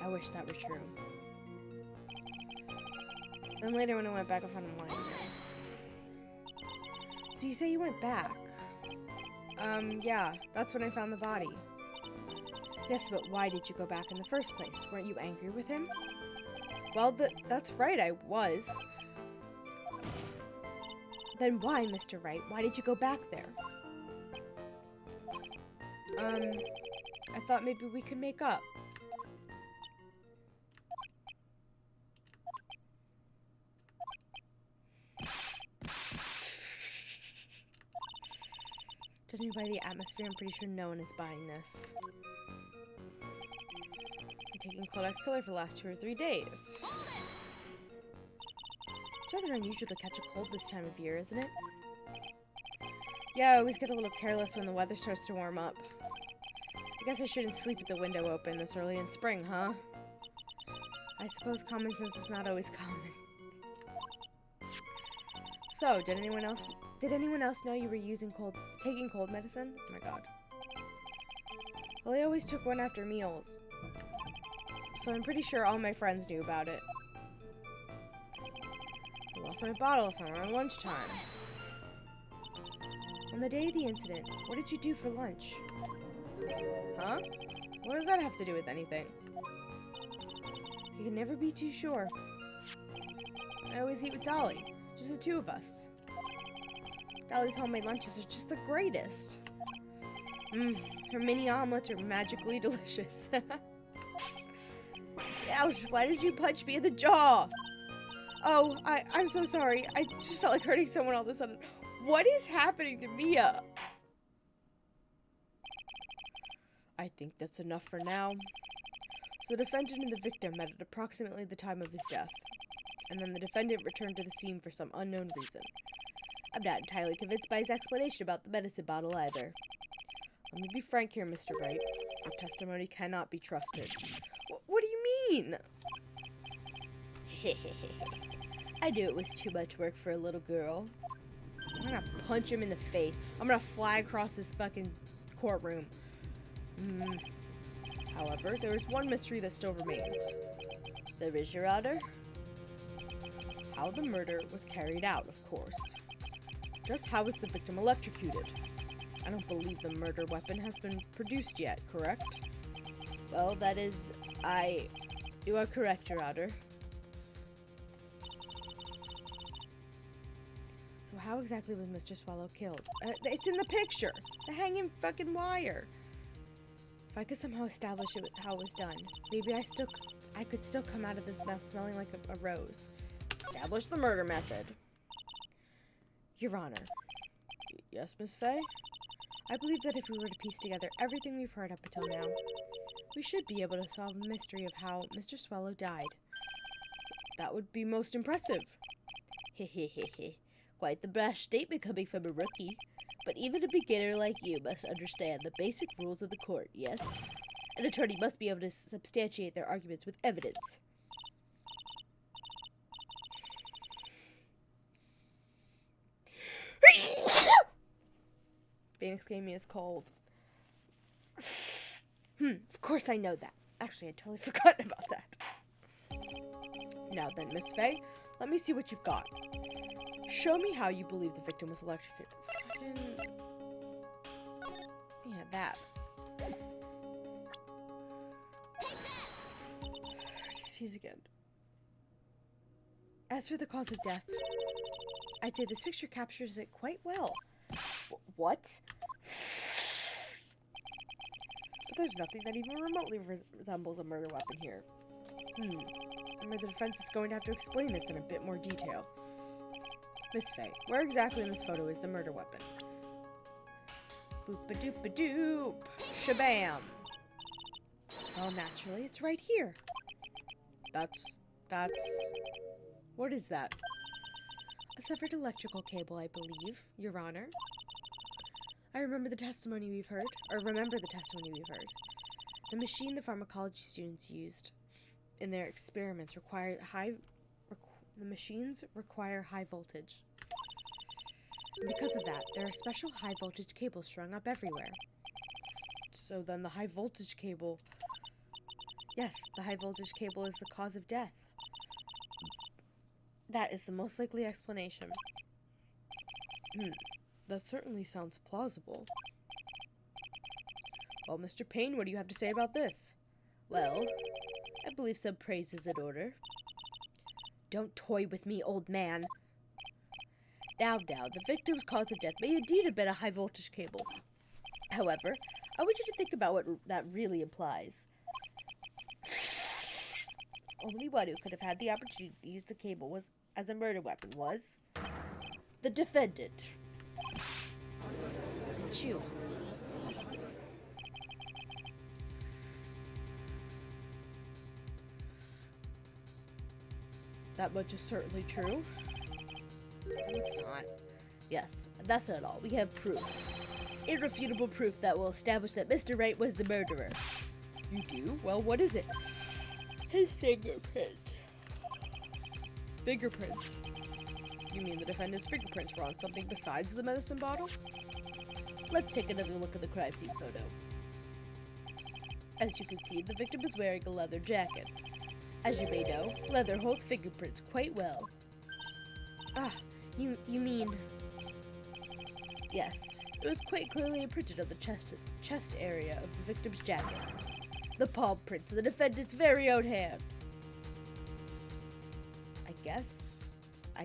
I wish that were true. Then later when I went back, I found him lying there. So you say you went back? Yeah, that's when I found the body. Yes, but why did you go back in the first place? Weren't you angry with him? Well, that's right, I was. Then why, Mr. Wright? Why did you go back there? I thought maybe we could make up. Judging by the atmosphere, I'm pretty sure no one is buying this. I'm taking Codex Killer for the last 2 or 3 days. It's rather unusual to catch a cold this time of year, isn't it? Yeah, I always get a little careless when the weather starts to warm up. I guess I shouldn't sleep with the window open this early in spring, huh? I suppose common sense is not always common. So, did anyone else know you were taking cold medicine? Oh my god. Well, I always took one after meals. So I'm pretty sure all my friends knew about it. I lost my bottle somewhere around lunchtime. On the day of the incident, what did you do for lunch? Huh? What does that have to do with anything? You can never be too sure. I always eat with Dolly. Just the 2 of us. Dolly's homemade lunches are just the greatest. Her mini omelets are magically delicious. Ouch, why did you punch me in the jaw? Oh, I'm so sorry. I just felt like hurting someone all of a sudden. What is happening to Mia? I think that's enough for now. So the defendant and the victim met at approximately the time of his death. And then the defendant returned to the scene for some unknown reason. I'm not entirely convinced by his explanation about the medicine bottle either. Let me be frank here, Mr. Wright. Your testimony cannot be trusted. What do you mean? I knew it was too much work for a little girl. I'm gonna punch him in the face. I'm gonna fly across this fucking courtroom. However, there is one mystery that still remains. There is, Your Honor. How the murder was carried out, of course. Just how was the victim electrocuted? I don't believe the murder weapon has been produced yet, correct? Well, that is... You are correct, Your Honor. So how exactly was Mr. Swallow killed? It's in the picture! The hanging fucking wire! If I could somehow establish how it was done, maybe I could still come out of this mess smelling like a rose. Establish the murder method. Your Honor. Yes, Miss Faye? I believe that if we were to piece together everything we've heard up until now, we should be able to solve the mystery of how Mr. Swallow died. That would be most impressive. Hehehehe. Quite the brash statement coming from a rookie. But even a beginner like you must understand the basic rules of the court, yes? An attorney must be able to substantiate their arguments with evidence. Phoenix gave me his cold. Of course I know that. Actually, I totally forgot about that. Now then, Miss Faye, let me see what you've got. Show me how you believe the victim was electrocuted. Fucking... Yeah, that. Seize again. As for the cause of death, I'd say this picture captures it quite well. What? But there's nothing that even remotely resembles a murder weapon here. I'm afraid the defense is going to have to explain this in a bit more detail. Miss Faye, where exactly in this photo is the murder weapon? Boop-a-doop-a-doop! Shabam! Well, naturally, it's right here. That's... What is that? A severed electrical cable, I believe, Your Honor. I remember the testimony we've heard. The machine the pharmacology students used in their experiments the machines require high voltage. And because of that, there are special high voltage cables strung up everywhere. So then the high voltage cable... Yes, the high voltage cable is the cause of death. That is the most likely explanation. That certainly sounds plausible. Well, Mr. Payne, what do you have to say about this? Well, I believe some praise is in order. Don't toy with me, old man. Now, the victim's cause of death may indeed have been a high voltage cable. However, I want you to think about what that really implies. Only one who could have had the opportunity to use the cable as a murder weapon was the defendant. Chew. That much is certainly true. It's not. Yes, that's not all. We have proof. Irrefutable proof that will establish that Mr. Wright was the murderer. You do? Well, what is it? His fingerprints. Fingerprints? You mean the defendant's fingerprints were on something besides the medicine bottle? Let's take another look at the crime scene photo. As you can see, the victim is wearing a leather jacket. As you may know, leather holds fingerprints quite well. Ah, you mean... Yes, it was quite clearly imprinted on the chest area of the victim's jacket. The palm prints of the defendant's very own hand. I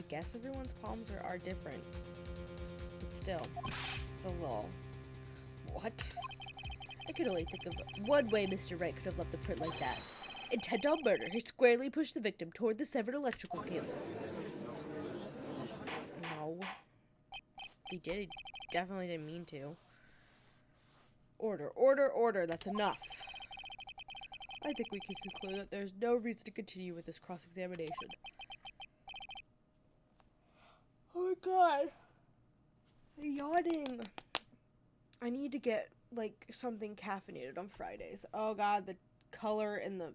guess everyone's palms are different. But still, it's a little... What? I can only think of one way Mr. Wright could have left the print like that. Intent on murder, he squarely pushed the victim toward the severed electrical cable. No. He did. He definitely didn't mean to. Order. That's enough. I think we can conclude that there's no reason to continue with this cross-examination. Oh my god. I'm yawning. I need to get, like, something caffeinated on Fridays. Oh god, the color in the...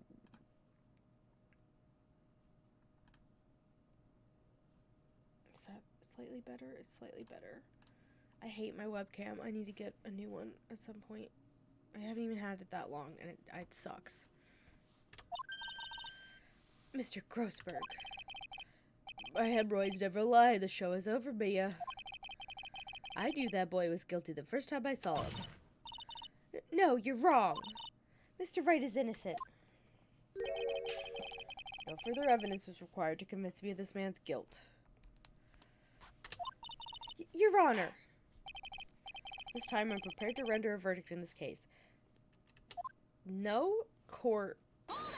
Is that slightly better? It's slightly better. I hate my webcam. I need to get a new one at some point. I haven't even had it that long, and it sucks. Mr. Grossberg. My hemorrhoids never lie. The show is over, Mia. I knew that boy was guilty the first time I saw him. No, you're wrong. Mr. Wright is innocent. No further evidence is required to convince me of this man's guilt. Your Honor. This time I'm prepared to render a verdict in this case. No court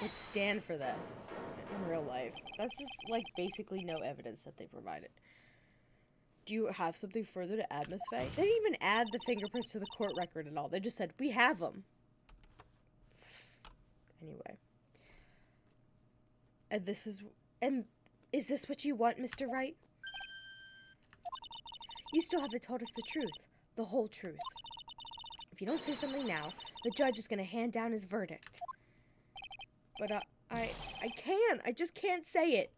would stand for this in real life. That's just, like, basically no evidence that they provided. Do you have something further to add, Miss Faye? They didn't even add the fingerprints to the court record and all. They just said, we have them. Anyway. And is this what you want, Mr. Wright? You still haven't told us the truth. The whole truth. If you don't say something now, the judge is going to hand down his verdict. But I can't. I just can't say it.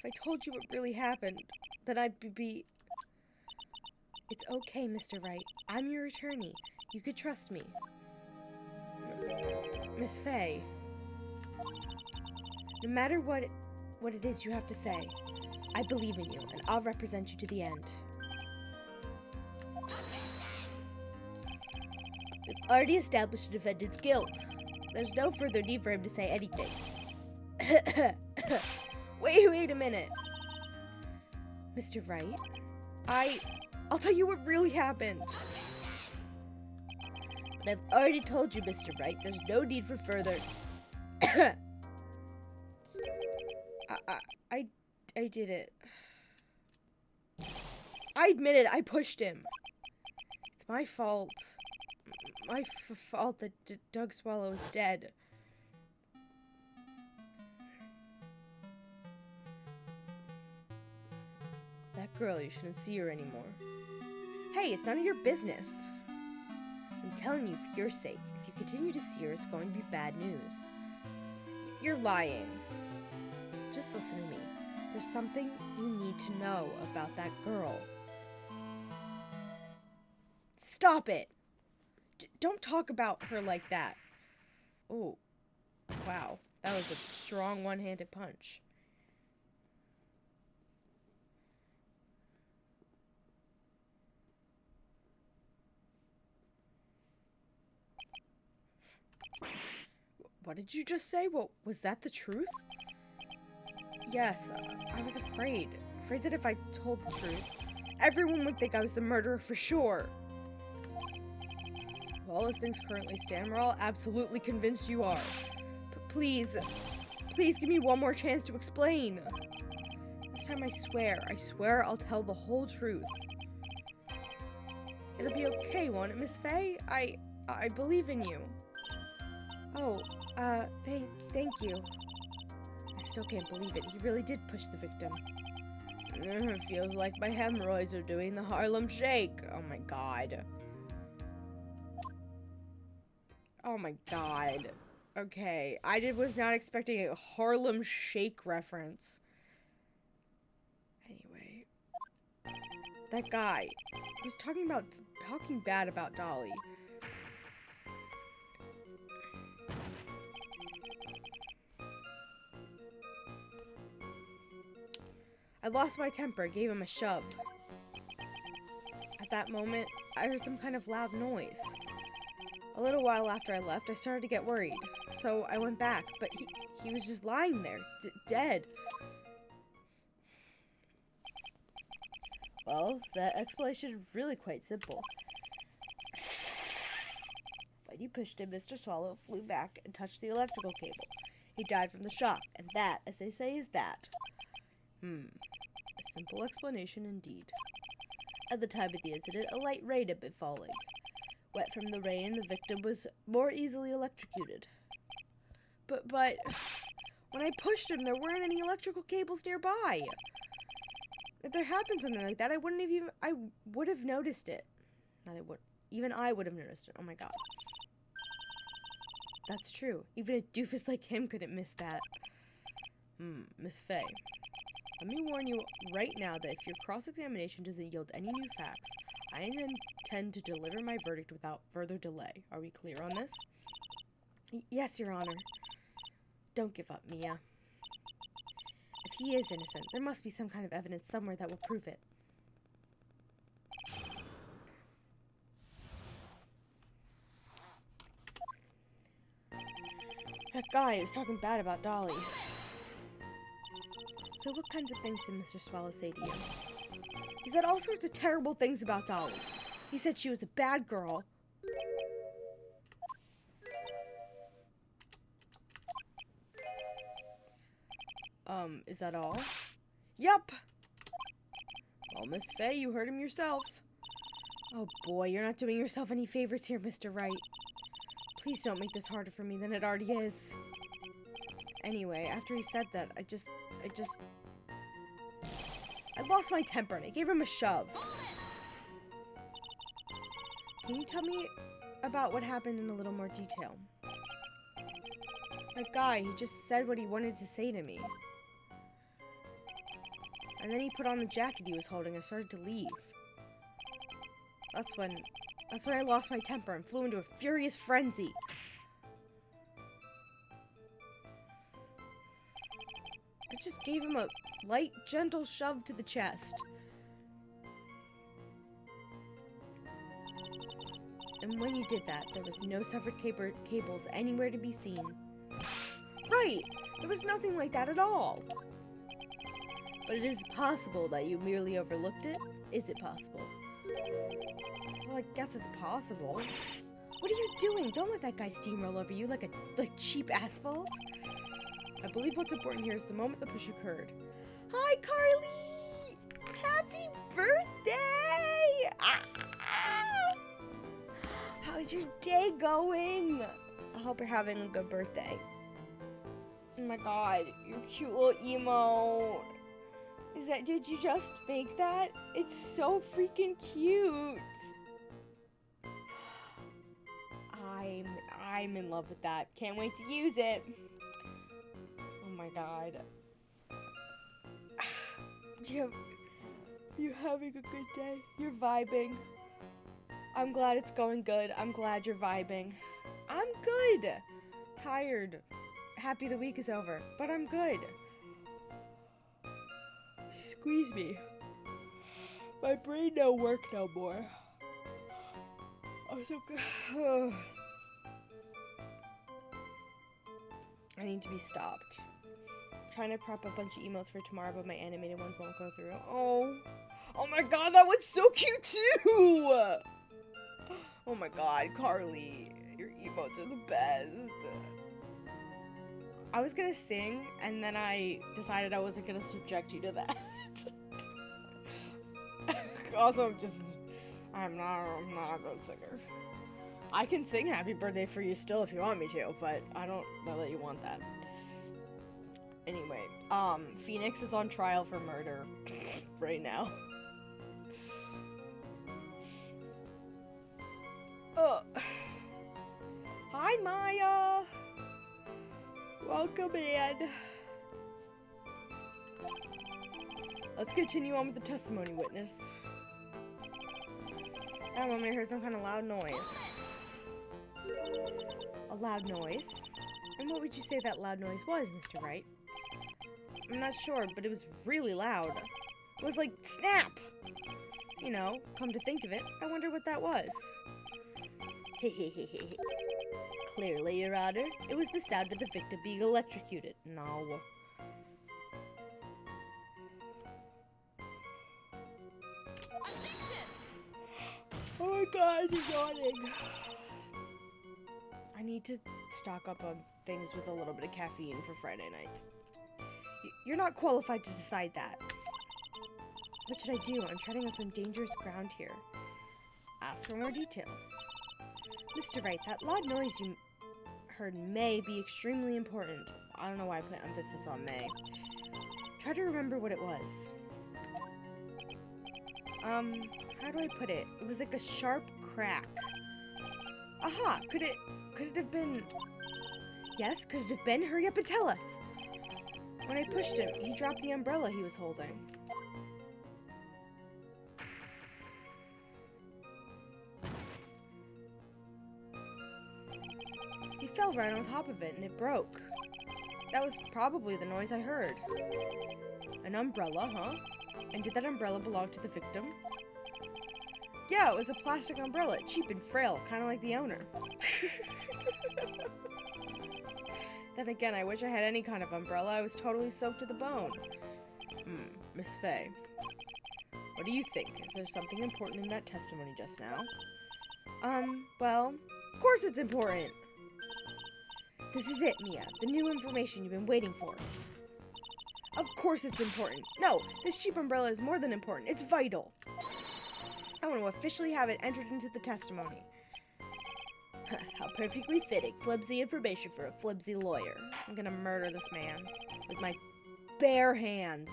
If I told you what really happened, then I'd be... It's okay, Mr. Wright. I'm your attorney. You could trust me. Miss Faye. No matter what it is you have to say, I believe in you, and I'll represent you to the end. We've already established the defendant's guilt. There's no further need for him to say anything. Wait a minute. Mr. Wright, I'll tell you what really happened. But I've already told you, Mr. Wright, there's no need for further... I did it. I admit it, I pushed him. It's my fault. My fault that Doug Swallow is dead. that girl, you shouldn't see her anymore. Hey, it's none of your business. I'm telling you for your sake. If you continue to see her, it's going to be bad news. You're lying. Just listen to me. There's something you need to know about that girl. Stop it! Don't talk about her like that. Oh, wow. That was a strong one-handed punch. What did you just say? What, was that the truth? Yes, I was afraid. Afraid that if I told the truth, everyone would think I was the murderer for sure. Well, as things currently stand, we're all absolutely convinced you are. Please give me one more chance to explain. This time I swear I'll tell the whole truth. It'll be okay, won't it, Miss Faye? I believe in you. Oh, thank you. I still can't believe it. He really did push the victim. Feels like my hemorrhoids are doing the Harlem Shake. Oh my god. Oh my god. Okay, was not expecting a Harlem Shake reference. Anyway. That guy. He was talking bad about Dolly. I lost my temper, gave him a shove. At that moment, I heard some kind of loud noise. A little while after I left, I started to get worried, so I went back, but he was just lying there, dead. Well, that explanation is really quite simple. When you pushed him, Mr. Swallow flew back and touched the electrical cable. He died from the shock, and that, as they say, is that. A simple explanation indeed. At the time of the incident, a light rain had been falling. Wet from the rain, the victim was more easily electrocuted. But, when I pushed him, there weren't any electrical cables nearby. If there happened something like that, I would have noticed it. Even I would have noticed it. Oh my god. That's true. Even a doofus like him couldn't miss that. Miss Faye. Let me warn you right now that if your cross-examination doesn't yield any new facts, I intend to deliver my verdict without further delay. Are we clear on this? Yes, Your Honor. Don't give up, Mia. If he is innocent, there must be some kind of evidence somewhere that will prove it. That guy was talking bad about Dolly. So what kinds of things did Mr. Swallow say to you? He said all sorts of terrible things about Dolly. He said she was a bad girl. Is that all? Yup! Well, Miss Faye, you heard him yourself. Oh boy, you're not doing yourself any favors here, Mr. Wright. Please don't make this harder for me than it already is. Anyway, after he said that, I lost my temper and I gave him a shove. Can you tell me about what happened in a little more detail? That guy, he just said what he wanted to say to me. And then he put on the jacket he was holding and started to leave. That's when I lost my temper and flew into a furious frenzy. I just gave him a light, gentle shove to the chest. And when you did that, there was no severed cables anywhere to be seen. Right! There was nothing like that at all! But it is possible that you merely overlooked it? Is it possible? Well, I guess it's possible. What are you doing? Don't let that guy steamroll over you like cheap asphalt. I believe what's important here is the moment the push occurred. Hi, Carly! Happy birthday! How's your day going? I hope you're having a good birthday. Oh my god, your cute little emote. Did you just make that? It's so freaking cute. I'm in love with that. Can't wait to use it. Oh my god. You're having a good day. You're vibing. I'm glad it's going good. I'm glad you're vibing. I'm good. Tired. Happy the week is over, but I'm good. Squeeze me. My brain don't work no more. I'm so good. I need to be stopped. Trying to prep a bunch of emails for tomorrow, but my animated ones won't go through. Oh my god, that one's so cute too! Oh my god, Carly, your emotes are the best. I was gonna sing, and then I decided I wasn't gonna subject you to that. Also, I'm not a good singer. I can sing Happy Birthday for You still if you want me to, but I don't know that you want that. Anyway, Phoenix is on trial for murder right now. Hi, Maya! Welcome in. Let's continue on with the testimony, witness. That moment I heard some kind of loud noise. A loud noise? And what would you say that loud noise was, Mr. Wright? I'm not sure, but it was really loud. It was like, snap! You know, come to think of it, I wonder what that was. Hehehehe. Clearly, Your Honor, it was the sound of the victim being electrocuted. No. Oh my god, you're yawning. I need to stock up on things with a little bit of caffeine for Friday nights. You're not qualified to decide that. What should I do? I'm treading on some dangerous ground here. Ask for more details. Mr. Wright, that loud noise you heard may be extremely important. I don't know why I put emphasis on may. Try to remember what it was. How do I put it? It was like a sharp crack. Aha! Could it have been... Yes, could it have been? Hurry up and tell us! When I pushed him, he dropped the umbrella he was holding. He fell right on top of it and it broke. That was probably the noise I heard. An umbrella, huh? And did that umbrella belong to the victim? Yeah, it was a plastic umbrella, cheap and frail, kind of like the owner. Then again, I wish I had any kind of umbrella. I was totally soaked to the bone. Miss Faye. What do you think? Is there something important in that testimony just now? Well, of course it's important. This is it, Mia. The new information you've been waiting for. Of course it's important. No, this cheap umbrella is more than important. It's vital. I want to officially have it entered into the testimony. How perfectly fitting. Flimsy information for a flimsy lawyer. I'm gonna murder this man with my bare hands.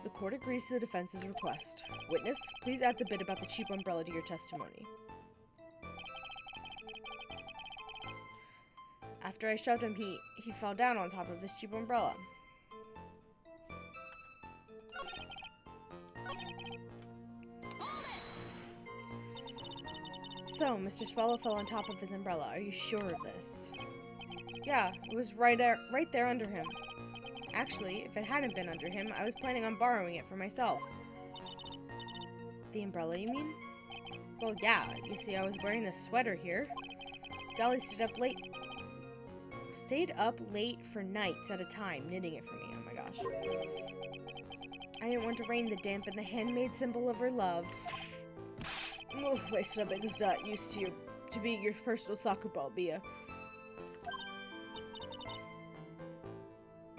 The court agrees to the defense's request. Witness, please add the bit about the cheap umbrella to your testimony. After I shoved him, he fell down on top of his cheap umbrella. So, Mr. Swallow fell on top of his umbrella. Are you sure of this? Yeah, it was right there under him. Actually, if it hadn't been under him, I was planning on borrowing it for myself. The umbrella, you mean? Well, yeah. You see, I was wearing this sweater here. Dolly stayed up late for nights at a time, knitting it for me. Oh my gosh. I didn't want to rain the damp and the handmade symbol of her love. Oh, my stomach is not used to being your personal soccer ball, Mia.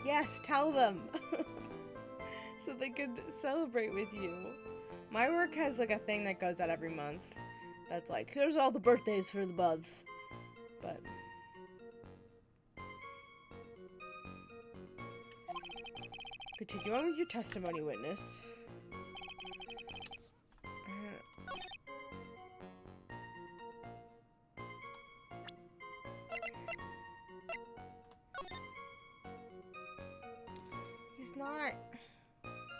Yes, tell them! So they could celebrate with you. My work has like a thing that goes out every month. That's like, here's all the birthdays for the month. But... Continue on with your testimony, witness.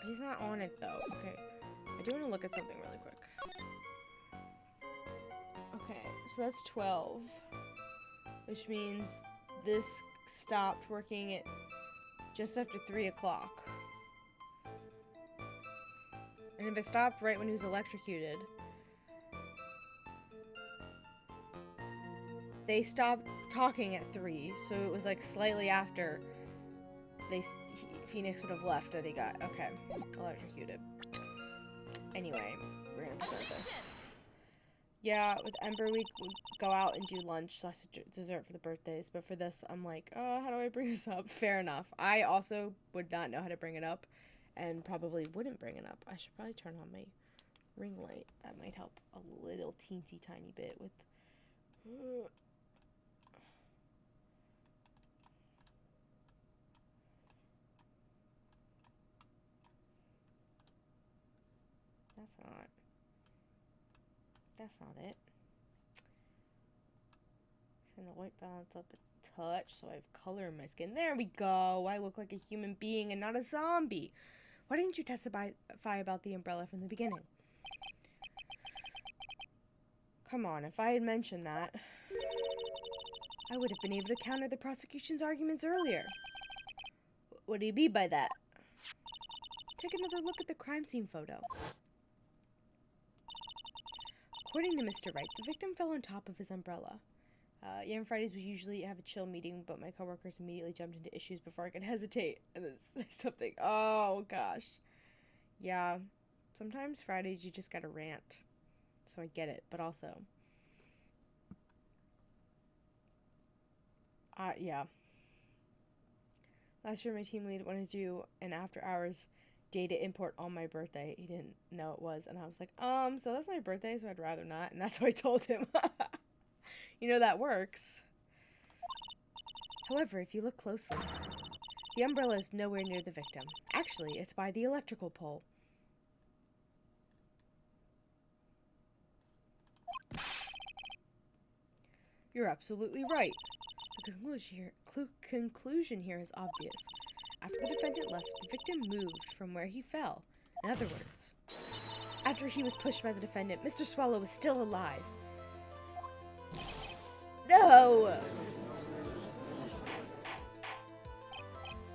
He's not on it though. Okay. I do want to look at something really quick. Okay, so that's 12. Which means this stopped working at just after 3 o'clock. And if it stopped right when he was electrocuted, they stopped talking at 3, so it was like slightly after Phoenix would have left that he got, okay, electrocuted. Anyway, we're gonna present this. Yeah, with Ember, we go out and do lunch / dessert for the birthdays, but for this, I'm like, oh, how do I bring this up? Fair enough. I also would not know how to bring it up, and probably wouldn't bring it up. I should probably turn on my ring light. That might help a little teensy tiny bit with... That's not it. Turn the white balance up a touch so I have color in my skin. There we go. I look like a human being and not a zombie. Why didn't you testify about the umbrella from the beginning? Come on, if I had mentioned that, I would have been able to counter the prosecution's arguments earlier. What do you mean by that? Take another look at the crime scene photo. According to Mr. Wright, the victim fell on top of his umbrella. On Fridays we usually have a chill meeting, but my coworkers immediately jumped into issues before I could hesitate and then say something. Oh, gosh. Yeah, sometimes Fridays you just gotta rant. So I get it, but also... yeah. Last year my team lead wanted to do an after-hours data import on my birthday. He didn't know it was, and I was like, so that's my birthday, so I'd rather not, and that's what I told him. You know, that works. However, if you look closely, the umbrella is nowhere near the victim. Actually, it's by the electrical pole. You're absolutely right. The conclusion here is obvious. After the defendant left, the victim moved from where he fell. In other words, after he was pushed by the defendant, Mr. Swallow was still alive. No!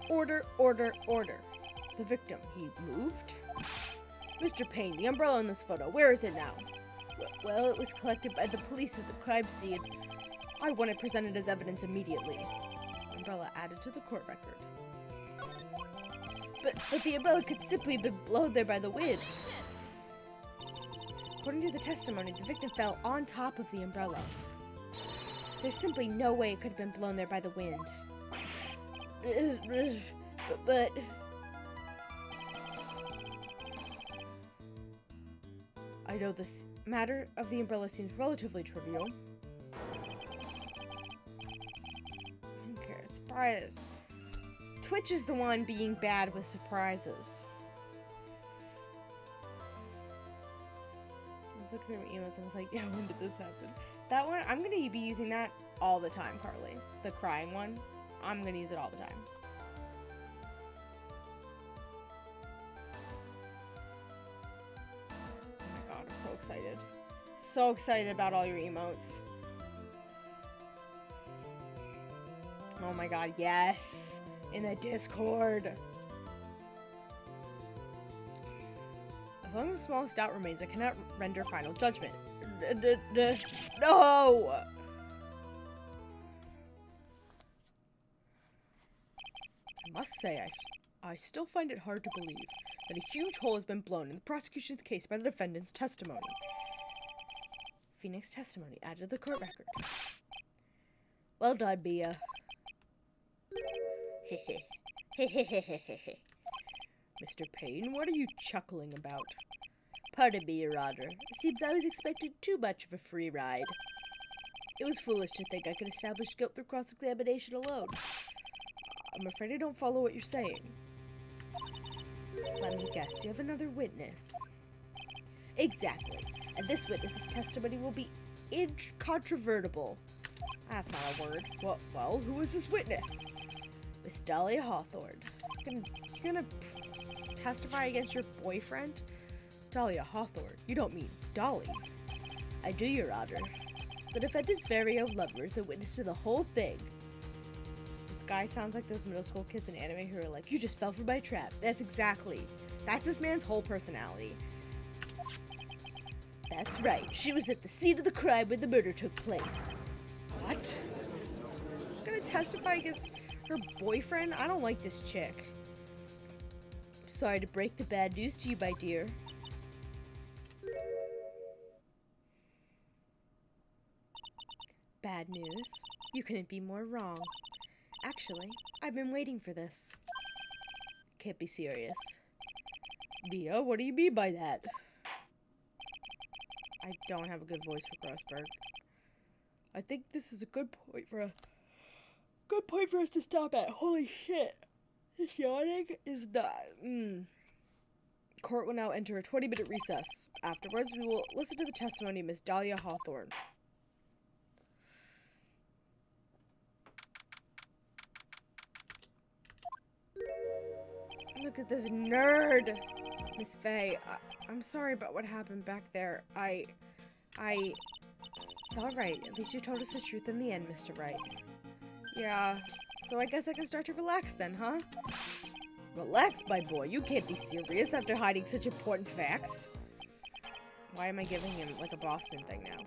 Order, order, order. The victim, he moved? Mr. Payne, the umbrella in this photo, where is it now? Well, it was collected by the police at the crime scene. I want it presented as evidence immediately. Umbrella added to the court record. But the umbrella could simply have been blown there by the wind. According to the testimony, the victim fell on top of the umbrella. There's simply no way it could have been blown there by the wind. But... I know this matter of the umbrella seems relatively trivial. Who cares? Surprise. Twitch is the one being bad with surprises. I was looking through my emails and I was like, yeah, when did this happen? That one, I'm going to be using that all the time, Carly. The crying one. I'm going to use it all the time. Oh my god, I'm so excited. So excited about all your emotes. Oh my god, yes! In the Discord! As long as the smallest doubt remains, I cannot render final judgment. No! I must say, I still find it hard to believe that a huge hole has been blown in the prosecution's case by the defendant's testimony. Phoenix testimony added to the court record. Well done, Mia. Mr. Payne, what are you chuckling about? Pardon me, Your Honor. It seems I was expecting too much of a free ride. It was foolish to think I could establish guilt through cross-examination alone. I'm afraid I don't follow what you're saying. Let me guess, you have another witness. Exactly. And this witness's testimony will be incontrovertible. That's not a word. Well, who is this witness? Miss Dahlia Hawthorne. You're gonna testify against your boyfriend? Dahlia Hawthorne. You don't mean Dolly. I do, Your Honor. The defendant's very own lover is a witness to the whole thing. This guy sounds like those middle school kids in anime who are like, you just fell for my trap. That's this man's whole personality. That's right. She was at the scene of the crime when the murder took place. What? She's gonna testify against her boyfriend? I don't like this chick. Sorry to break the bad news to you, my dear. Bad news? You couldn't be more wrong. Actually, I've been waiting for this. Can't be serious. Mia, what do you mean by that? I don't have a good voice for Grossberg. I think this is a good point for us to stop at. Holy shit. This yawning is not... Court will now enter a 20-minute recess. Afterwards, we will listen to the testimony of Miss Dahlia Hawthorne. Look at this nerd! Miss Faye, I'm sorry about what happened back there. It's alright. At least you told us the truth in the end, Mr. Wright. Yeah, so I guess I can start to relax then, huh? Relax, my boy. You can't be serious after hiding such important facts. Why am I giving him, like, a Boston thing now?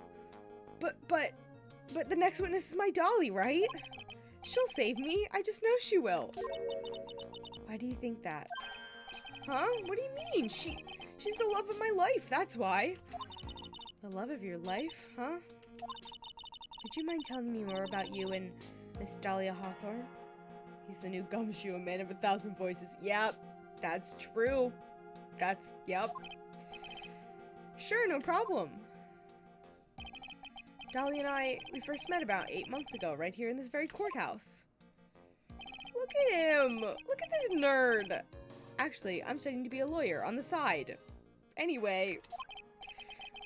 But the next witness is my Dolly, right? She'll save me. I just know she will. Why do you think that? Huh? What do you mean? She's the love of my life, that's why. The love of your life, huh? Would you mind telling me more about you and Miss Dahlia Hawthorne? He's the new gumshoe, a man of 1,000 voices. Yep, that's true. Yep. Sure, no problem. Dahlia and we first met about 8 months ago, right here in this very courthouse. Look at him! Look at this nerd! Actually, I'm studying to be a lawyer on the side. Anyway,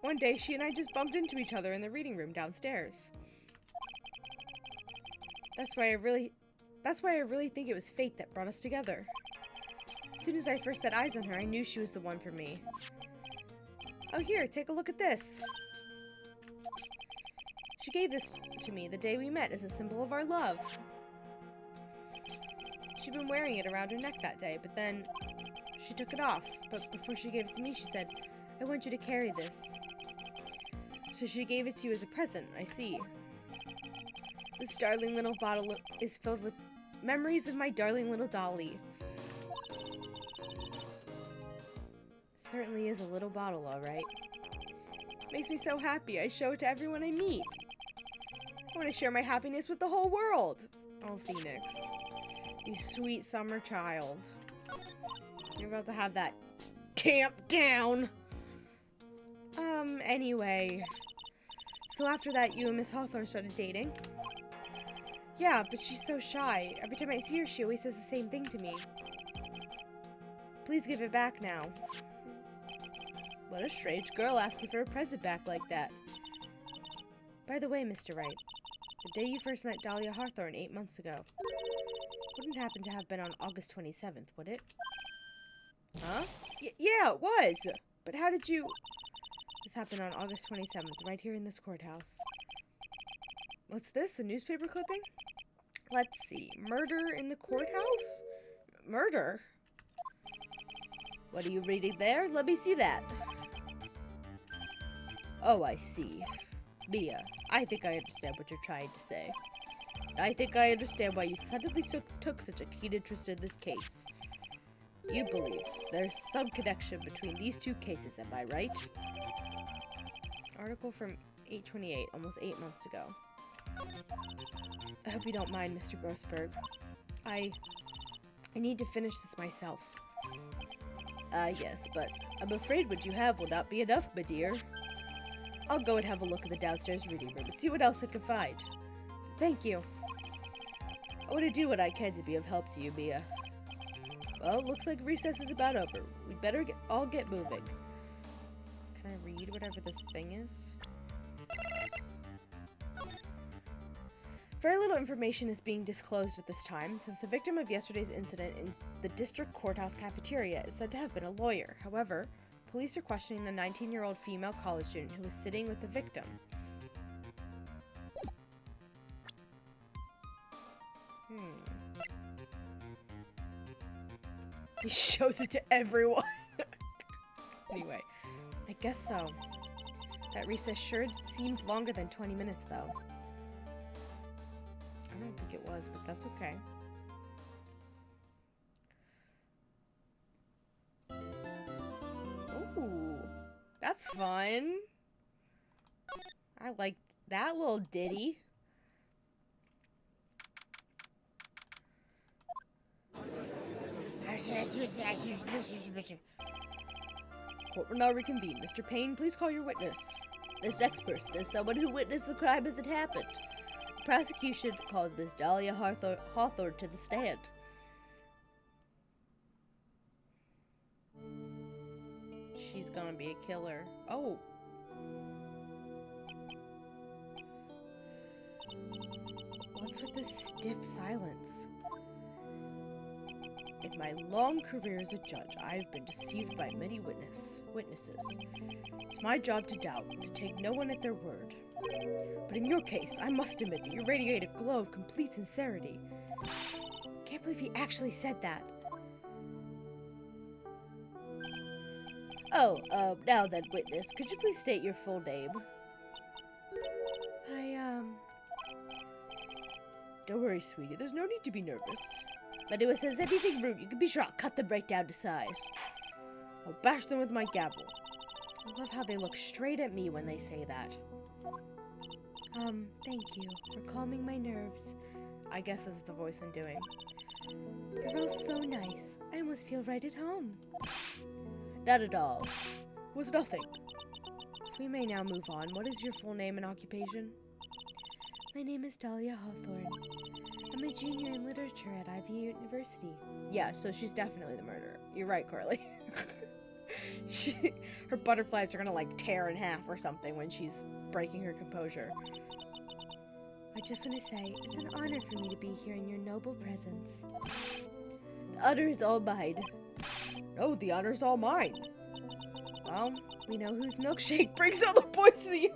one day she and I just bumped into each other in the reading room downstairs. That's why I really think it was fate that brought us together. As soon as I first set eyes on her, I knew she was the one for me. Oh, here, take a look at this. She gave this to me the day we met as a symbol of our love. She'd been wearing it around her neck that day, but then she took it off. But before she gave it to me, she said, I want you to carry this. So she gave it to you as a present, I see. This darling little bottle is filled with memories of my darling little Dolly. Certainly is a little bottle, all right. Makes me so happy. I show it to everyone I meet. I want to share my happiness with the whole world. Oh, Phoenix. You sweet summer child. You're about to have that tamped down. Anyway. So after that, you and Miss Hawthorne started dating? Yeah, but she's so shy. Every time I see her, she always says the same thing to me. Please give it back now. What a strange girl asking for a present back like that. By the way, Mr. Wright, the day you first met Dahlia Hawthorne 8 months ago wouldn't happen to have been on August 27th, would it? Huh? Yeah, it was! But how did you... This happened on August 27th, right here in this courthouse. What's this, a newspaper clipping? Let's see, murder in the courthouse? Murder? What are you reading there? Let me see that. Oh, I see. Mia, I think I understand what you're trying to say. I think I understand why you suddenly took such a keen interest in this case. You believe there's some connection between these two cases, am I right? Article from 828, almost 8 months ago. I hope you don't mind, Mr. Grossberg. I need to finish this myself. Yes, but I'm afraid what you have will not be enough, my dear. I'll go and have a look at the downstairs reading room and see what else I can find. Thank you. I want to do what I can to be of help to you, Mia. Well, looks like recess is about over. We'd better all get moving. Can I read whatever this thing is? Very little information is being disclosed at this time, since the victim of yesterday's incident in the district courthouse cafeteria is said to have been a lawyer. However, police are questioning the 19-year-old female college student who was sitting with the victim. He shows it to everyone. Anyway, I guess so. That recess sure seemed longer than 20 minutes, though. I don't think it was, but that's okay. Ooh, that's fun. I like that little ditty. Court will now reconvene. Mr. Payne, please call your witness. This next person is someone who witnessed the crime as it happened. The prosecution calls Miss Dahlia Hawthorne to the stand. She's gonna be a killer. Oh. What's with this stiff silence? In my long career as a judge, I have been deceived by many witnesses. It's my job to doubt, to take no one at their word. But in your case, I must admit that you radiate a glow of complete sincerity. Can't believe he actually said that. Oh, now then, witness, could you please state your full name? Don't worry, sweetie. There's no need to be nervous. If anyone says anything rude, you can be sure I'll cut them right down to size. I'll bash them with my gavel. I love how they look straight at me when they say that. Thank you for calming my nerves. I guess this is the voice I'm doing. You're all so nice. I almost feel right at home. Not at all. It was nothing. If we may now move on, what is your full name and occupation? My name is Dahlia Hawthorne. I'm a junior in literature at Ivy University. Yeah, so she's definitely the murderer. You're right, Carly. Her butterflies are gonna like tear in half or something when she's breaking her composure. I just want to say, it's an honor for me to be here in your noble presence. The honor is all mine. No, the honor's all mine. Well, we know whose milkshake brings all the boys to the...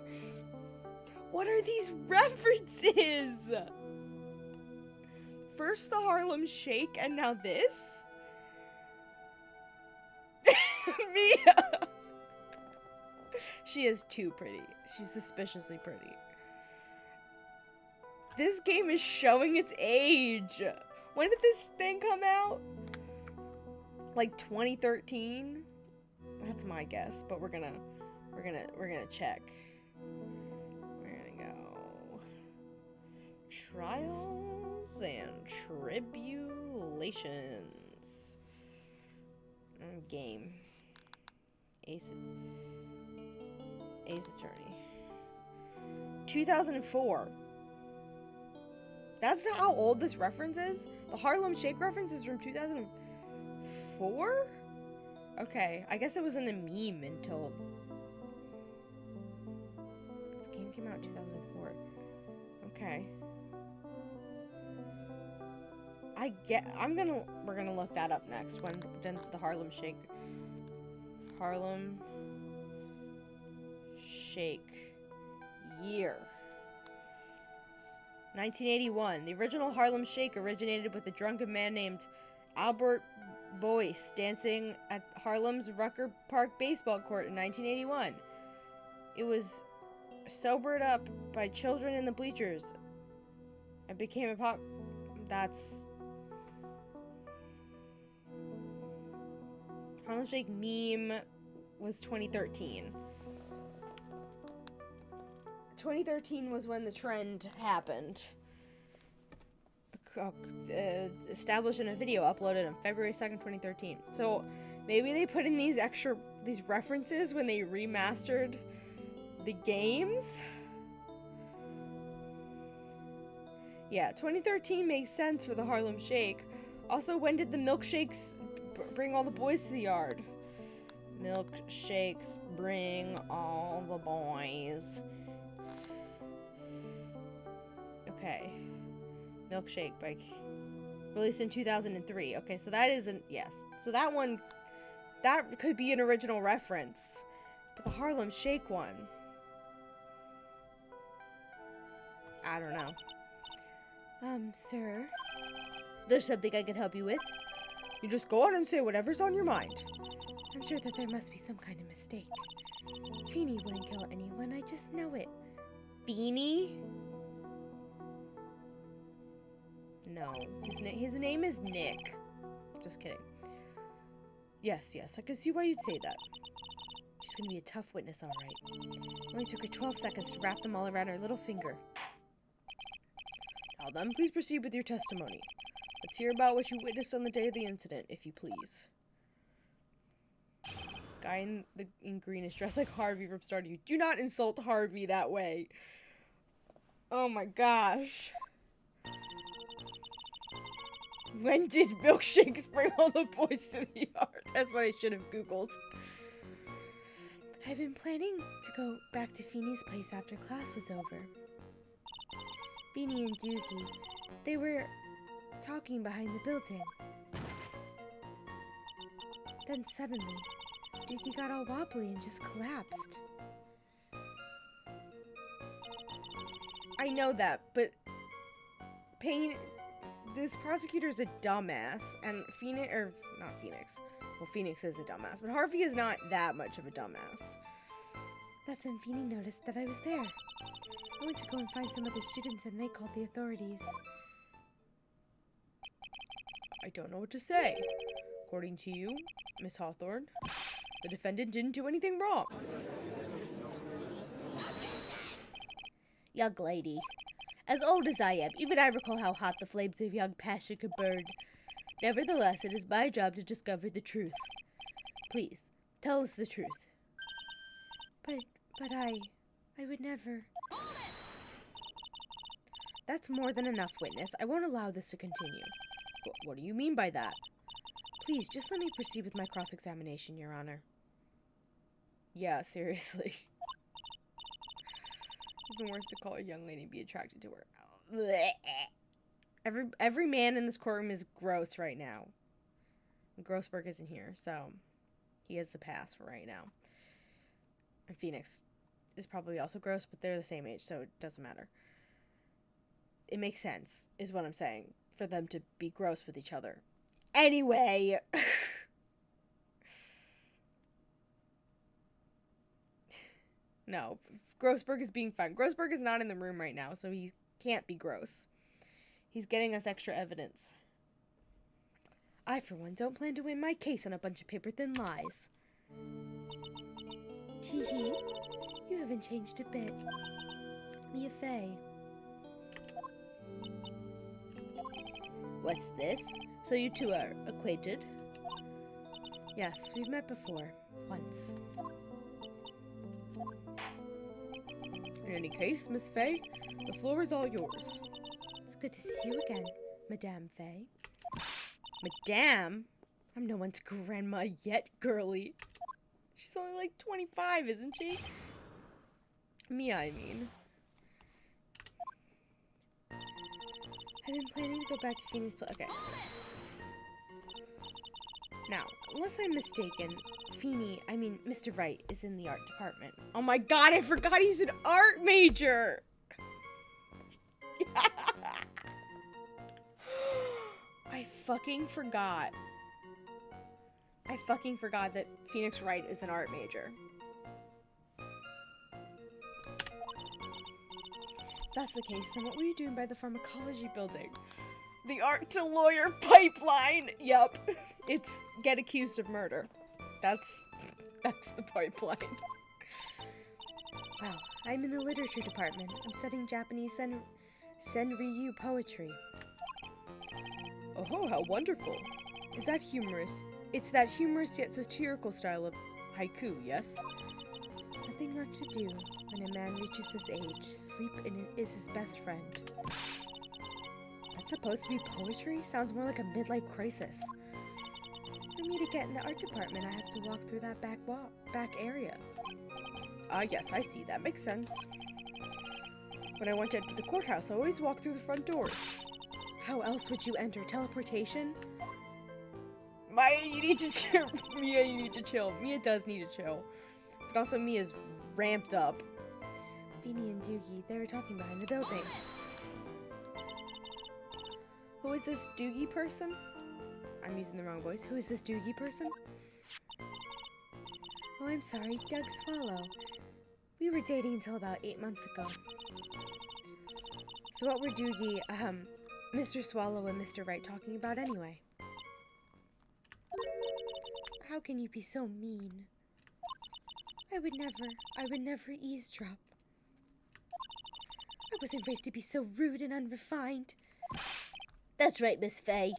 What are these references? First the Harlem Shake, and now this? Mia! She is too pretty. She's suspiciously pretty. This game is showing its age. When did this thing come out? Like 2013? That's my guess, but we're gonna check. We're gonna go Trials and Tribulations. Game. Ace Attorney. 2004. That's how old this reference is? The Harlem Shake reference is from 2004? Okay, I guess it wasn't a meme until... This game came out in 2004. Okay. We're gonna look that up next when done the Harlem Shake year. 1981. The original Harlem Shake originated with a drunken man named Albert Boyce dancing at Harlem's Rucker Park baseball court in 1981. It was sobered up by children in the bleachers and became a pop... That's... Harlem Shake meme was 2013. 2013 was when the trend happened. Established in a video uploaded on February 2nd, 2013. So maybe they put in these references when they remastered the games? Yeah, 2013 makes sense for the Harlem Shake. Also, when did the milkshakes bring all the boys to the yard. Milkshakes, bring all the boys. Okay. Milkshake by released in 2003. Okay, so that isn't, yes. So that one, that could be an original reference. But the Harlem Shake one, I don't know. Sir? There's something I can help you with? You just go on and say whatever's on your mind. I'm sure that there must be some kind of mistake. Feeny wouldn't kill anyone, I just know it. Beanie? No. His name is Nick. Just kidding. Yes, I can see why you'd say that. She's gonna be a tough witness, alright. Only took her 12 seconds to wrap them all around her little finger. Now then, please proceed with your testimony. Let's hear about what you witnessed on the day of the incident, if you please. Guy in green is dressed like Harvey from Stardew. Do not insult Harvey that way. Oh my gosh. When did Milkshakes bring all the boys to the yard? That's what I should have Googled. I've been planning to go back to Feeny's place after class was over. Feeny and Doogie, they were talking behind the building. Then suddenly, Doogie got all wobbly and just collapsed. I know that, but this prosecutor's a dumbass, and Phoenix is a dumbass, but Harvey is not that much of a dumbass. That's when Feeny noticed that I was there. I went to go and find some other students and they called the authorities. I don't know what to say. According to you, Miss Hawthorne, the defendant didn't do anything wrong. Young lady, as old as I am, even I recall how hot the flames of young passion could burn. Nevertheless, it is my job to discover the truth. Please, tell us the truth. But I would never. That's more than enough, witness. I won't allow this to continue. What do you mean by that? Please, just let me proceed with my cross-examination, Your Honor. Yeah, seriously. Even worse to call a young lady and be attracted to her. Every man in this courtroom is gross right now. Grossberg isn't here, so he has the pass for right now. And Phoenix is probably also gross, but they're the same age, so it doesn't matter. It makes sense, is what I'm saying, for them to be gross with each other. Anyway. No, Grossberg is being fine. Grossberg is not in the room right now, so he can't be gross. He's getting us extra evidence. I, for one, don't plan to win my case on a bunch of paper-thin lies. Tee-hee, you haven't changed a bit. Mia Fey. What's this? So you two are acquainted? Yes, we've met before. Once. In any case, Miss Fey, the floor is all yours. It's good to see you again, Madame Fey. Madame? I'm no one's grandma yet, girly. She's only like 25, isn't she? Mia, I mean. I've been planning to go back to Phoenix place. Okay. Now, unless I'm mistaken, Mr. Wright is in the art department. Oh my god, I forgot he's an art major! I fucking forgot that Phoenix Wright is an art major. If that's the case, then what were you doing by the pharmacology building? The art to lawyer pipeline! Yup. It's get accused of murder. That's the pipeline. Well, I'm in the literature department. I'm studying Japanese Senryu poetry. Oh, how wonderful. Is that humorous? It's that humorous yet satirical style of haiku, yes? Nothing left to do when a man reaches this age. Sleep is his best friend. That's supposed to be poetry? Sounds more like a midlife crisis. I me to get in the art department, I have to walk through that back area. Yes, I see. That makes sense. When I want to enter the courthouse, I always walk through the front doors. How else would you enter? Teleportation? Maya, you need to chill. Mia, you need to chill. Mia does need to chill. But also, Mia's ramped up. Beanie and Doogie, they were talking behind the building. Who is this Doogie person? I'm using the wrong voice. Who is this Doogie person? Oh, I'm sorry, Doug Swallow. We were dating until about 8 months ago. So what were Doogie, Mr. Swallow and Mr. Wright talking about anyway? How can you be so mean? I would never eavesdrop. I wasn't raised to be so rude and unrefined. That's right, Miss Faye.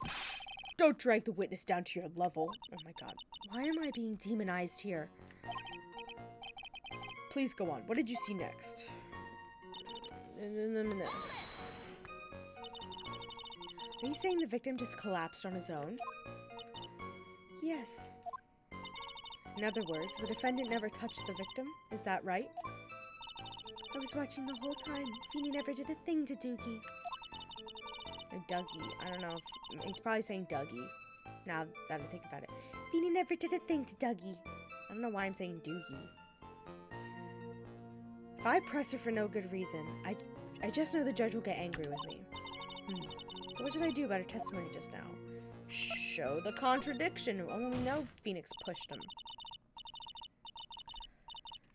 Don't drag the witness down to your level. Oh my god. Why am I being demonized here? Please go on. What did you see next? Are you saying the victim just collapsed on his own? Yes. In other words, the defendant never touched the victim. Is that right? I was watching the whole time. Feeny never did a thing to Doogie. Or Dougie. I don't know if... He's probably saying Dougie. Now that I think about it. Feeny never did a thing to Dougie. I don't know why I'm saying Doogie. If I press her for no good reason, I just know the judge will get angry with me. So what should I do about her testimony just now? Show the contradiction. Well, we know Phoenix pushed him.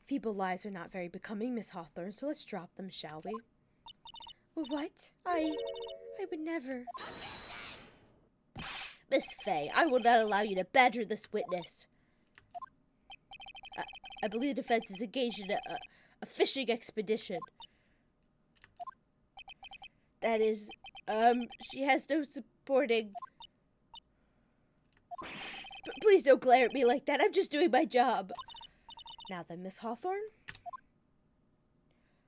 Feeble lies are not very becoming, Miss Hawthorne, so let's drop them, shall we? Well, what? I would never. Miss Faye, I will not allow you to badger this witness. I believe the defense is engaged in a fishing expedition. That is, she has no supporting... Please don't glare at me like that. I'm just doing my job. Now then, Miss Hawthorne?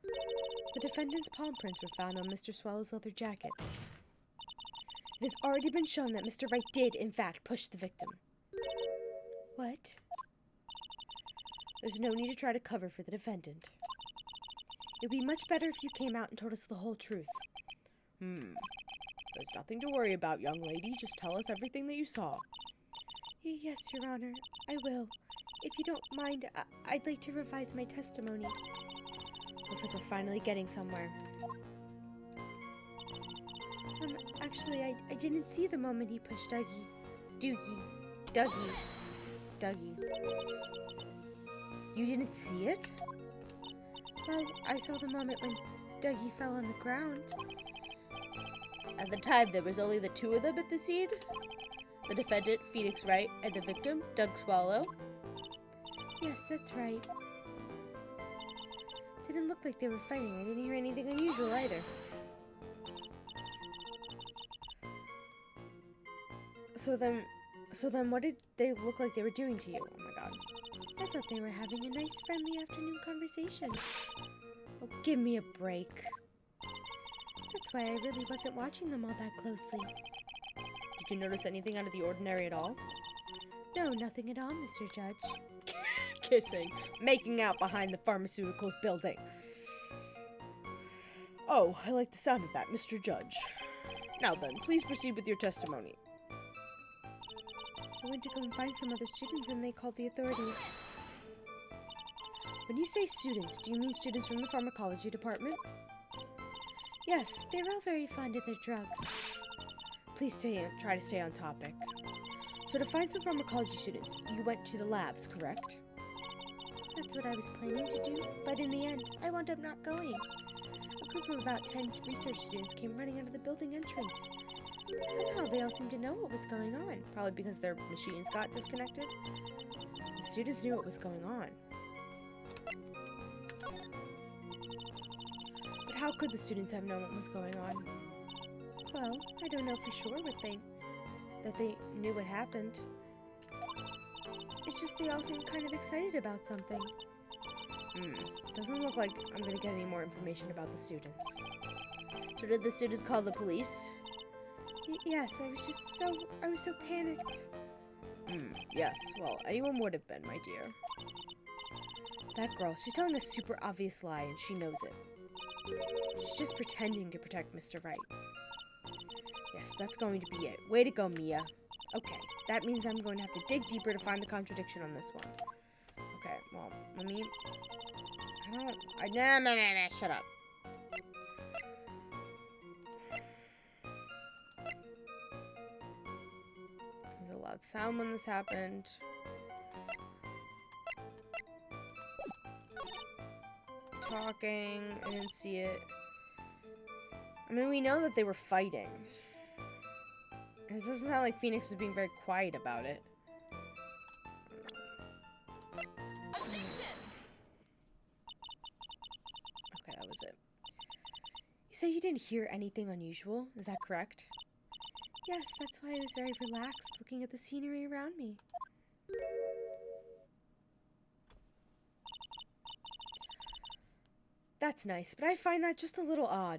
The defendant's palm prints were found on Mr. Swallow's leather jacket. It has already been shown that Mr. Wright did, in fact, push the victim. What? There's no need to try to cover for the defendant. It would be much better if you came out and told us the whole truth. There's nothing to worry about, young lady. Just tell us everything that you saw. Yes, Your Honor, I will. If you don't mind, I'd like to revise my testimony. Looks like we're finally getting somewhere. Actually, I didn't see the moment he pushed Dougie. You didn't see it? Well, I saw the moment when Dougie fell on the ground. At the time, there was only the two of them at the scene. The defendant, Phoenix Wright, and the victim, Doug Swallow. Yes, that's right. Didn't look like they were fighting. I didn't hear anything unusual either. So then what did they look like they were doing to you? Oh my god. I thought they were having a nice, friendly afternoon conversation. Oh, give me a break. That's why I really wasn't watching them all that closely. Did you notice anything out of the ordinary at all? No, nothing at all, Mr. Judge. Kissing. Making out behind the pharmaceuticals building. Oh, I like the sound of that, Mr. Judge. Now then, please proceed with your testimony. I went to go and find some other students and they called the authorities. When you say students, do you mean students from the pharmacology department? Yes, they were all very fond of their drugs. Please try to stay on topic. So to find some pharmacology students, you went to the labs, correct? That's what I was planning to do, but in the end, I wound up not going. A group of about 10 research students came running out of the building entrance. Somehow they all seemed to know what was going on. Probably because their machines got disconnected. The students knew what was going on. But how could the students have known what was going on? Well, I don't know for sure that they knew what happened. It's just they all seemed kind of excited about something. Doesn't look like I'm gonna get any more information about the students. So did the students call the police? Yes, I was so panicked. Yes, well, anyone would have been, my dear. That girl, she's telling a super obvious lie and she knows it. She's just pretending to protect Mr. Wright. Yes, that's going to be it. Way to go, Mia. Okay, that means I'm going to have to dig deeper to find the contradiction on this one. Okay, well, shut up. There's a loud sound when this happened. Talking, I didn't see it. I mean, we know that they were fighting. It doesn't sound like Phoenix was being very quiet about it. Okay, that was it. You say you didn't hear anything unusual, is that correct? Yes, that's why I was very relaxed looking at the scenery around me. That's nice, but I find that just a little odd.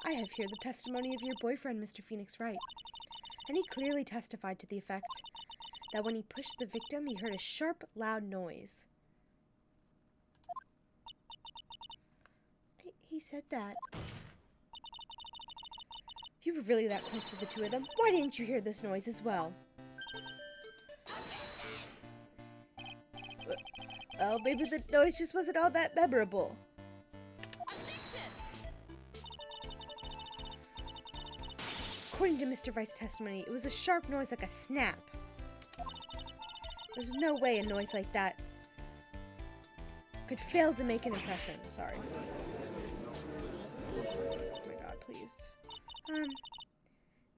I have here the testimony of your boyfriend, Mr. Phoenix Wright, and he clearly testified to the effect that when he pushed the victim, he heard a sharp, loud noise. He said that. If you were really that close to the two of them, why didn't you hear this noise as well? Well, maybe the noise just wasn't all that memorable. According to Mr. Wright's testimony, it was a sharp noise like a snap. There's no way a noise like that could fail to make an impression. Sorry. Oh my god, please.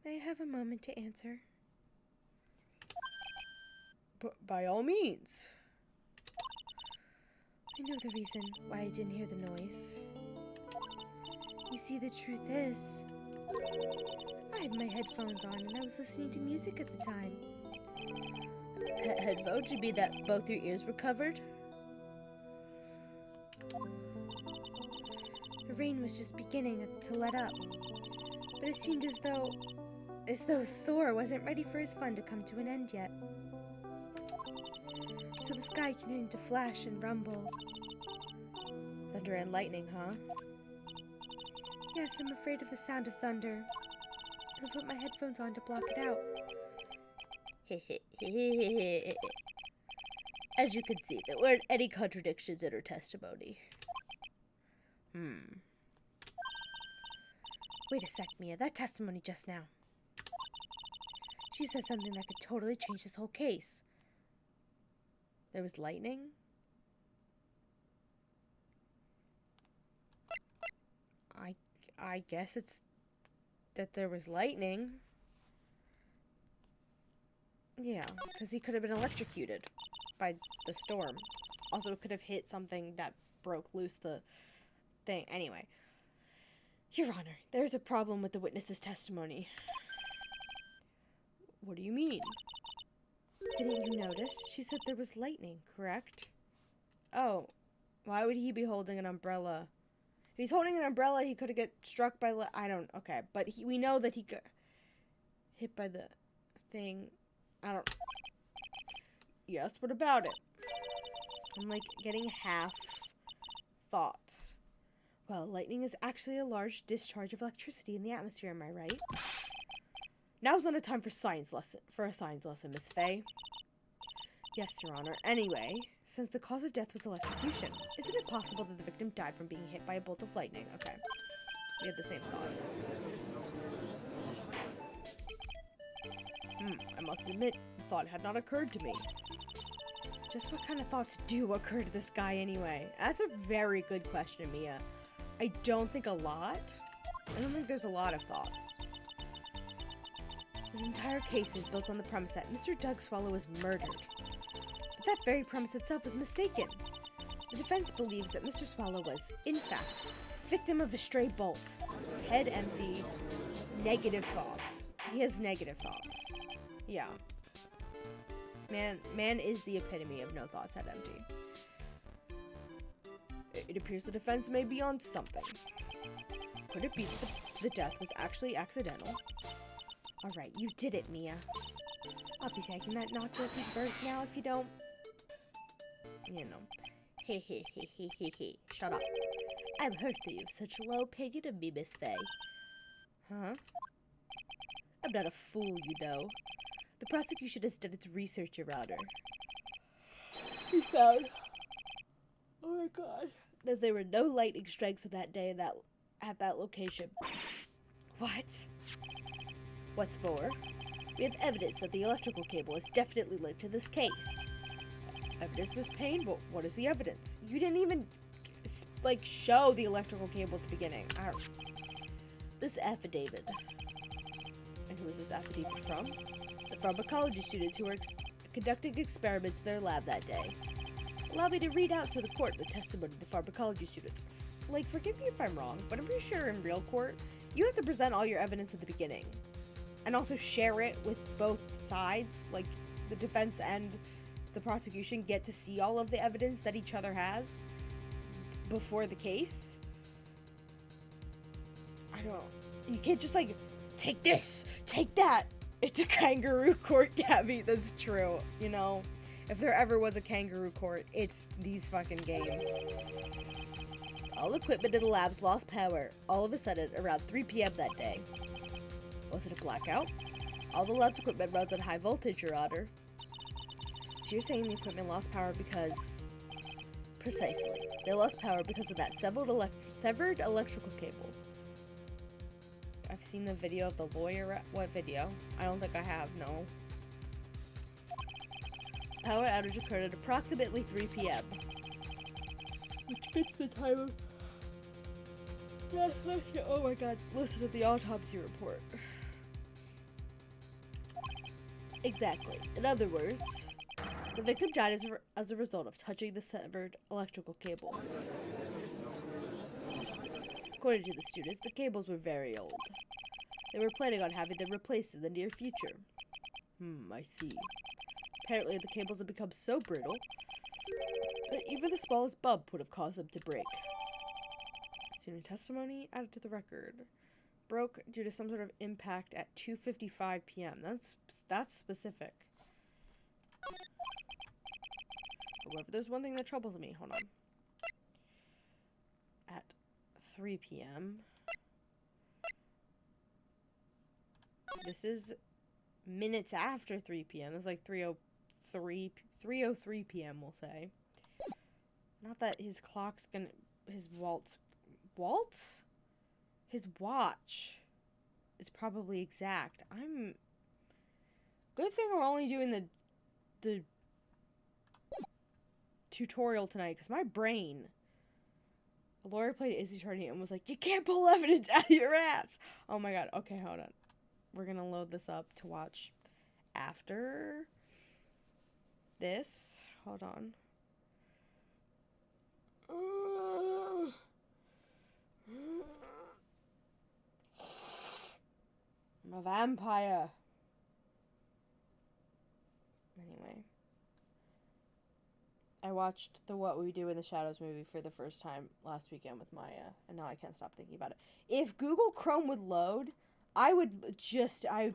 May I have a moment to answer? By all means. I know the reason why I didn't hear the noise. You see, the truth is, I had my headphones on and I was listening to music at the time. Headphones? You mean that both your ears were covered? The rain was just beginning to let up, but it seemed as though Thor wasn't ready for his fun to come to an end yet. So the sky continued to flash and rumble. Thunder and lightning, huh? Yes, I'm afraid of the sound of thunder. I'll put my headphones on to block it out. As you can see, there weren't any contradictions in her testimony. Wait a sec, Mia. That testimony just now. She said something that could totally change this whole case. There was lightning? I guess it's that there was lightning. Yeah, because he could have been electrocuted by the storm. Also, it could have hit something that broke loose the thing. Anyway. Your Honor, there's a problem with the witness's testimony. What do you mean? Didn't you notice? She said there was lightning, correct? Oh, why would he be holding an umbrella? If he's holding an umbrella, he could have get struck by... okay, but we know that he got hit by the thing. I don't... Yes, what about it? I'm, like, getting half thoughts. Well, lightning is actually a large discharge of electricity in the atmosphere, am I right? Now's not a time for a science lesson, Miss Faye. Yes, Your Honor. Anyway, since the cause of death was electrocution, isn't it possible that the victim died from being hit by a bolt of lightning? Okay. We had the same thought. I must admit, the thought had not occurred to me. Just what kind of thoughts do occur to this guy anyway? That's a very good question, Mia. I don't think a lot. I don't think there's a lot of thoughts. This entire case is built on the premise that Mr. Doug Swallow was murdered. But that very premise itself is mistaken. The defense believes that Mr. Swallow was, in fact, victim of a stray bolt. Head empty, negative thoughts. He has negative thoughts. Yeah. Man is the epitome of no thoughts head empty. It appears the defense may be onto something. Could it be that the death was actually accidental? Alright, you did it, Mia. I'll be taking that not guilty verdict now if you don't. You know. Hey, hey, hey, hey, hey, hey. Shut up. I'm hurt that you have such a low opinion of me, Miss Faye. Huh? I'm not a fool, you know. The prosecution has done its research, Your Honor. We found... Oh my god. That there were no lightning strikes on that day at that location. What? What's more, we have evidence that the electrical cable is definitely linked to this case. Evidence, Miss Payne? But what is the evidence? You didn't even, like, show the electrical cable at the beginning. This affidavit. And who is this affidavit from? The pharmacology students who were conducting experiments in their lab that day. Allow me to read out to the court the testimony of the pharmacology students. Like, forgive me if I'm wrong, but I'm pretty sure in real court, you have to present all your evidence at the beginning. And also share it with both sides, like, the defense and the prosecution get to see all of the evidence that each other has before the case. I don't... You can't just, like, take this, take that. It's a kangaroo court, Gabby. That's true, you know? If there ever was a kangaroo court, it's these fucking games. All equipment in the labs lost power all of a sudden around 3 p.m. that day. Was it a blackout? All the lab's equipment runs on high voltage, Your Honor. So you're saying the equipment lost power because... Precisely. They lost power because of that severed electrical cable. I've seen the video of the lawyer. What video? I don't think I have, no. Power outage occurred at approximately 3 p.m. Which fits the time of... Oh my god, listen to the autopsy report. Exactly. In other words, the victim died as a result of touching the severed electrical cable. According to the students, the cables were very old. They were planning on having them replaced in the near future. I see. Apparently, the cables had become so brittle that even the smallest bump would have caused them to break. Student testimony added to the record. Broke due to some sort of impact at 2:55 p.m. That's specific. However, there's one thing that troubles me. Hold on. At 3 p.m. This is minutes after 3 p.m. It's like 3:03 p.m. we'll say. Not that his clock's gonna... His His watch is probably exact. Good thing we're only doing the tutorial tonight, because my brain... The lawyer played Izzy Charlie and was like, you can't pull evidence out of your ass! Oh my god, okay, hold on. We're gonna load this up to watch after this. Hold on. I'm a vampire. Anyway. I watched the What We Do in the Shadows movie for the first time last weekend with Maya, and now I can't stop thinking about it. If Google Chrome would load, I would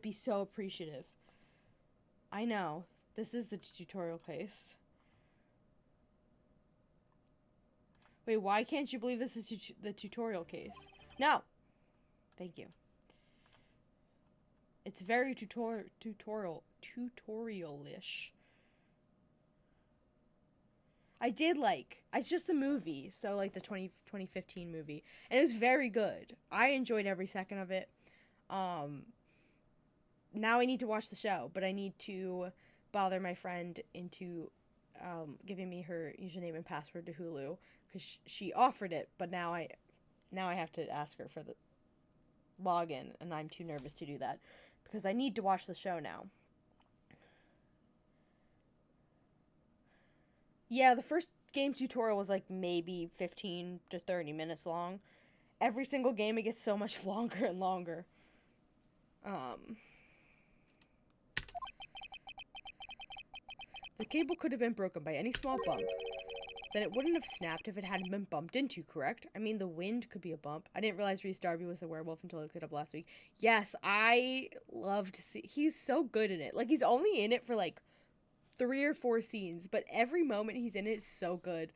be so appreciative. I know. This is the tutorial case. Wait, why can't you believe this is the tutorial case? No! Thank you. It's very tutorial-ish. It's just the movie, so like the 2015 movie, and it was very good. I enjoyed every second of it. Now I need to watch the show, but I need to bother my friend into giving me her username and password to Hulu, because she offered it, but now I have to ask her for the login, and I'm too nervous to do that, because I need to watch the show now. Yeah, the first game tutorial was like maybe 15 to 30 minutes long. Every single game it gets so much longer and longer. The cable could have been broken by any small bump. then it wouldn't have snapped if it hadn't been bumped into, correct? I mean, the wind could be a bump. I didn't realize Reese Darby was a werewolf until I looked it up last week. Yes, I love to see... He's so good in it. Like, he's only in it for, like, 3 or 4 scenes, but every moment he's in it is so good.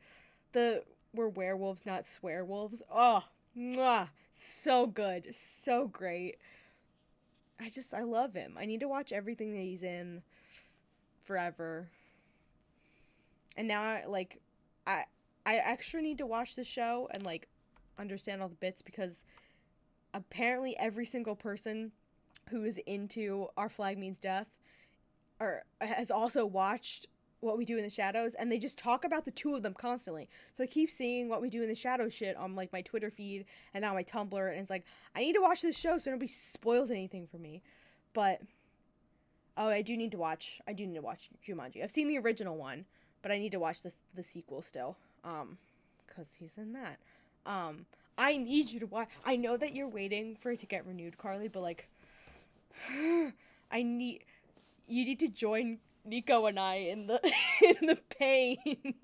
We're werewolves, not swearwolves. Oh, mwah, so good. So great. I love him. I need to watch everything that he's in forever. And now, I extra need to watch the show and, like, understand all the bits, because apparently every single person who is into Our Flag Means Death has also watched What We Do in the Shadows, and they just talk about the two of them constantly. So I keep seeing What We Do in the Shadows shit on, like, my Twitter feed and now my Tumblr, and it's like, I need to watch this show so nobody spoils anything for me. But, I do need to watch Jumanji. I've seen the original one, but I need to watch the sequel still, because he's in that. I need you to watch. I know that you're waiting for it to get renewed, Carly, but, like, you need to join Nico and I in the pain.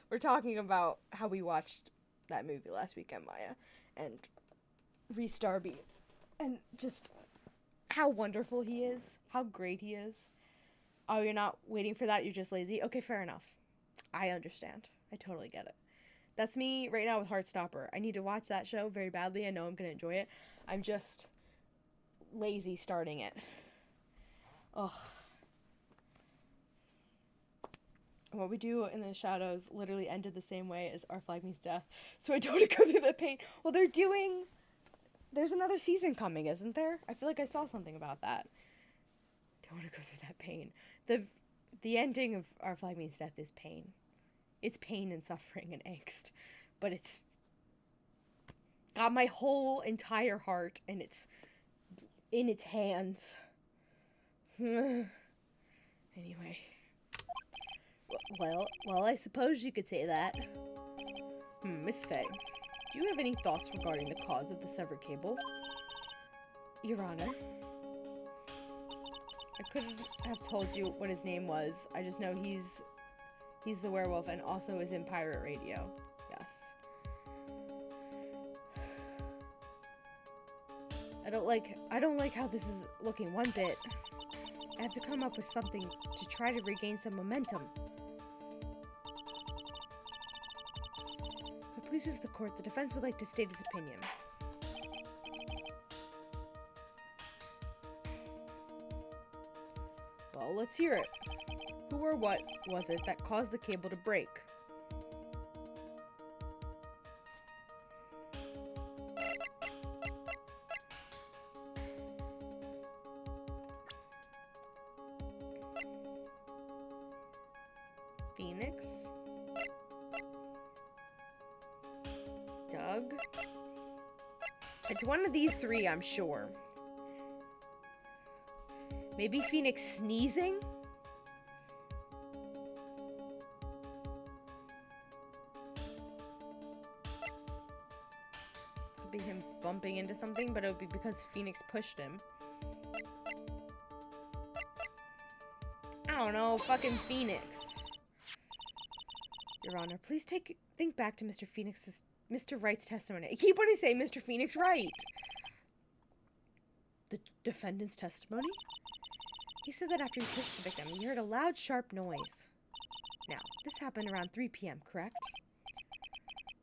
We're talking about how we watched that movie last weekend, Maya, and Reese Darby, and just how wonderful he is, how great he is. Oh, you're not waiting for that? You're just lazy? Okay, fair enough. I understand. I totally get it. That's me right now with Heartstopper. I need to watch that show very badly. I know I'm going to enjoy it. I'm just lazy starting it. Ugh. What We Do in the Shadows literally ended the same way as Our Flag Means Death. So I don't want to go through the pain. Well, there's another season coming, isn't there? I feel like I saw something about that. Don't want to go through that pain. The ending of Our Flag Means Death is pain. It's pain and suffering and angst. But it's got my whole entire heart, and it's in its hands. Anyway. Well, I suppose you could say that. Miss Faye, do you have any thoughts regarding the cause of the severed cable? Your Honor, I couldn't have told you what his name was. I just know he's the werewolf and also is in pirate radio. Yes. I don't like how this is looking one bit. I have to come up with something to try to regain some momentum. If it pleases the court, the defense would like to state its opinion. Well, let's hear it. Who or what was it that caused the cable to break? Phoenix? Doug? It's one of these three, I'm sure. Maybe Phoenix sneezing? Could be him bumping into something, but it would be because Phoenix pushed him. I don't know, fucking Phoenix. Your Honor, please think back to Mr. Wright's testimony. I keep wanting to say Mr. Phoenix Wright. The defendant's testimony? He said that after he pushed the victim, he heard a loud, sharp noise. Now, this happened around 3 p.m., correct?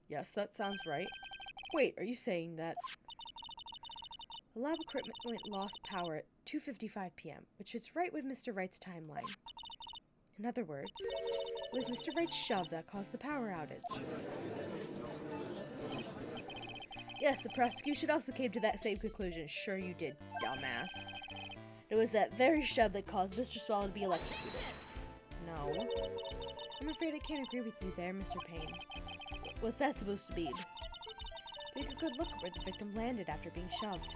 Yes, that sounds right. Wait, are you saying that the lab equipment lost power at 2:55 p.m., which is right with Mr. Wright's timeline? In other words, it was Mr. Wright's shove that caused the power outage. Yes, the prosecution also came to that same conclusion. Sure you did, dumbass. It was that very shove that caused Mr. Swallow to be electrocuted. No. I'm afraid I can't agree with you there, Mr. Payne. What's that supposed to mean? Take a good look at where the victim landed after being shoved.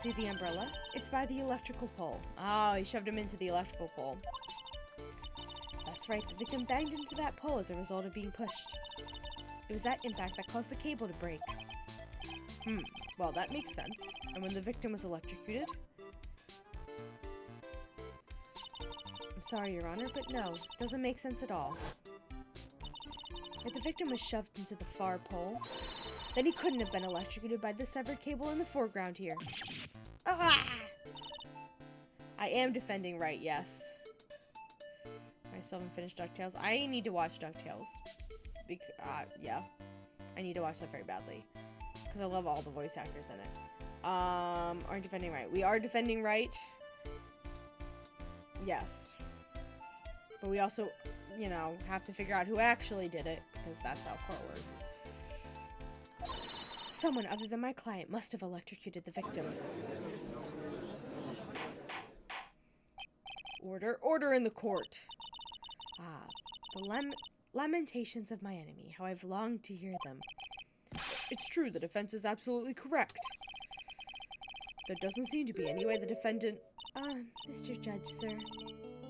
See the umbrella? It's by the electrical pole. Oh, he shoved him into the electrical pole. That's right, the victim banged into that pole as a result of being pushed. It was that impact that caused the cable to break. Well, that makes sense. And when the victim was electrocuted? I'm sorry, Your Honor, but no, doesn't make sense at all. If the victim was shoved into the far pole, then he couldn't have been electrocuted by the severed cable in the foreground here. Ah! I am defending Wright, yes. I still haven't finished DuckTales. I need to watch DuckTales. Yeah. I need to watch that very badly. Because I love all the voice actors in it. Aren't defending Wright. We are defending Wright. Yes. But we also, you know, have to figure out who actually did it. Because that's how court works. Someone other than my client must have electrocuted the victim. Order in the court. The lamentations of my enemy, how I've longed to hear them. It's true, the defense is absolutely correct. There doesn't seem to be any way the defendant... Mr. Judge, sir,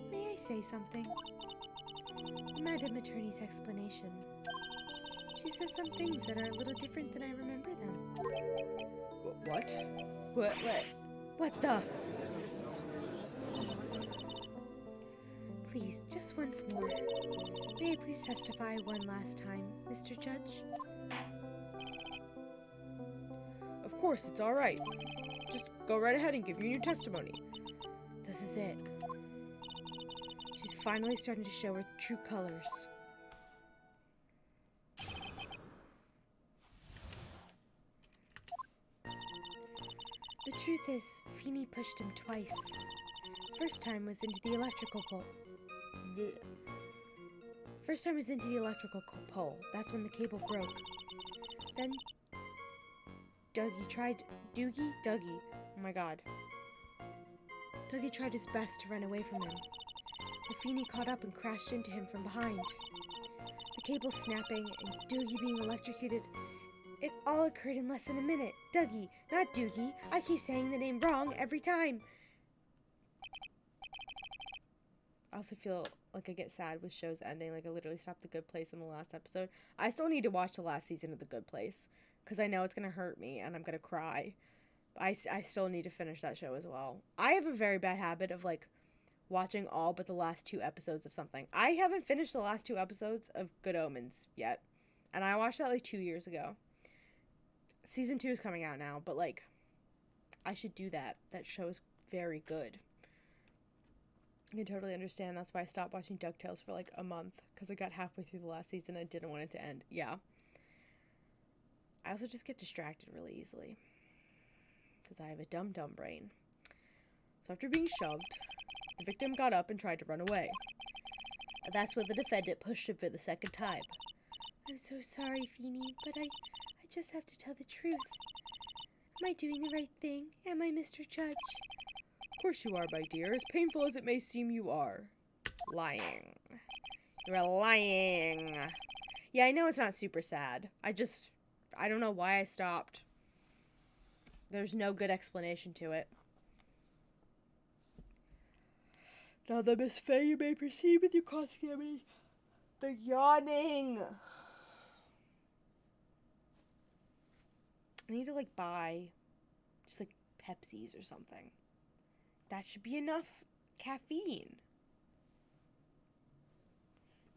may I say something? Madam Attorney's explanation. She says some things that are a little different than I remember them. What? What the... Please, just once more. May I please testify one last time, Mr. Judge? Of course, it's alright. Just go right ahead and give your new testimony. This is it. She's finally starting to show her true colors. The truth is, Feeney pushed him twice. First time was into the electrical pole. First time was into the electrical pole. That's when the cable broke. Then Dougie? Oh my god. Dougie tried his best to run away from him. The Feeney caught up and crashed into him from behind. The cable snapping and Dougie being electrocuted. It all occurred in less than a minute. Dougie, not Dougie. I keep saying the name wrong every time. I also feel like I get sad with shows ending. Like I literally stopped The Good Place in the last episode. I still need to watch the last season of The Good Place. Because I know it's going to hurt me and I'm going to cry. I still need to finish that show as well. I have a very bad habit of like watching all but the last 2 episodes of something. I haven't finished the last 2 episodes of Good Omens yet. And I watched that like 2 years ago. Season 2 is coming out now. But like, I should do that. That show is very good. I can totally understand. That's why I stopped watching DuckTales for like a month. Because I got halfway through the last season and I didn't want it to end. Yeah. I also just get distracted really easily. Because I have a dumb brain. So after being shoved, the victim got up and tried to run away. And that's when the defendant pushed him for the second time. I'm so sorry, Feeney, but I just have to tell the truth. Am I doing the right thing? Am I, Mr. Judge? Of course you are, my dear. As painful as it may seem, you are. Lying. You're lying. Yeah, I know it's not super sad. I don't know why I stopped. There's no good explanation to it. Now then, Miss Faye, you may proceed with your cross-examination. The yawning. I need to, like, buy just, like, Pepsis or something. That should be enough caffeine.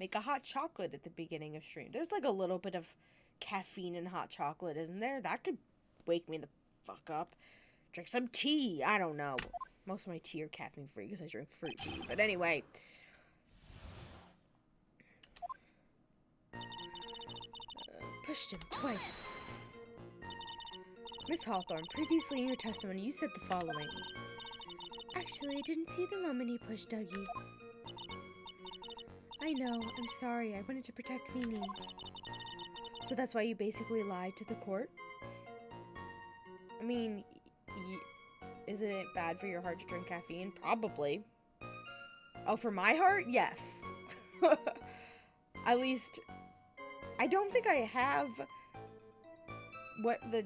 Make a hot chocolate at the beginning of stream. There's, like, a little bit of caffeine in hot chocolate, isn't there? That could wake me the fuck up. Drink some tea. I don't know. Most of my tea are caffeine free because I drink fruit tea. But anyway. Pushed him twice. Miss Hawthorne, previously in your testimony, you said the following. Actually, I didn't see the moment he pushed Dougie. I know. I'm sorry. I wanted to protect Feeney. So that's why you basically lied to the court? I mean, isn't it bad for your heart to drink caffeine? Probably. Oh, for my heart? Yes. At least, I don't think I have what the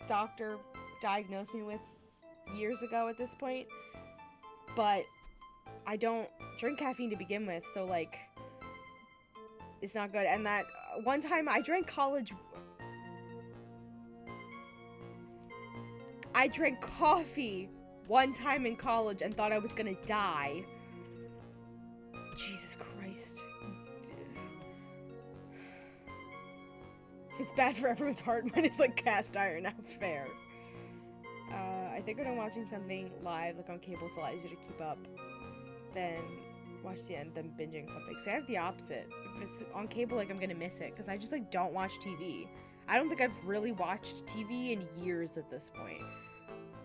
doctor diagnosed me with years ago at this point. But I don't drink caffeine to begin with, so, like, it's not good. And that one time I drank coffee one time in college and thought I was gonna die. Jesus Christ. It's bad for everyone's heart when it's like cast iron. Not fair. I think when I'm watching something live, like on cable, so allows you to keep up, then watch the end, then binging something. So I have the opposite. If it's on cable, like I'm gonna miss it because I just like don't watch TV. I don't think I've really watched TV in years at this point,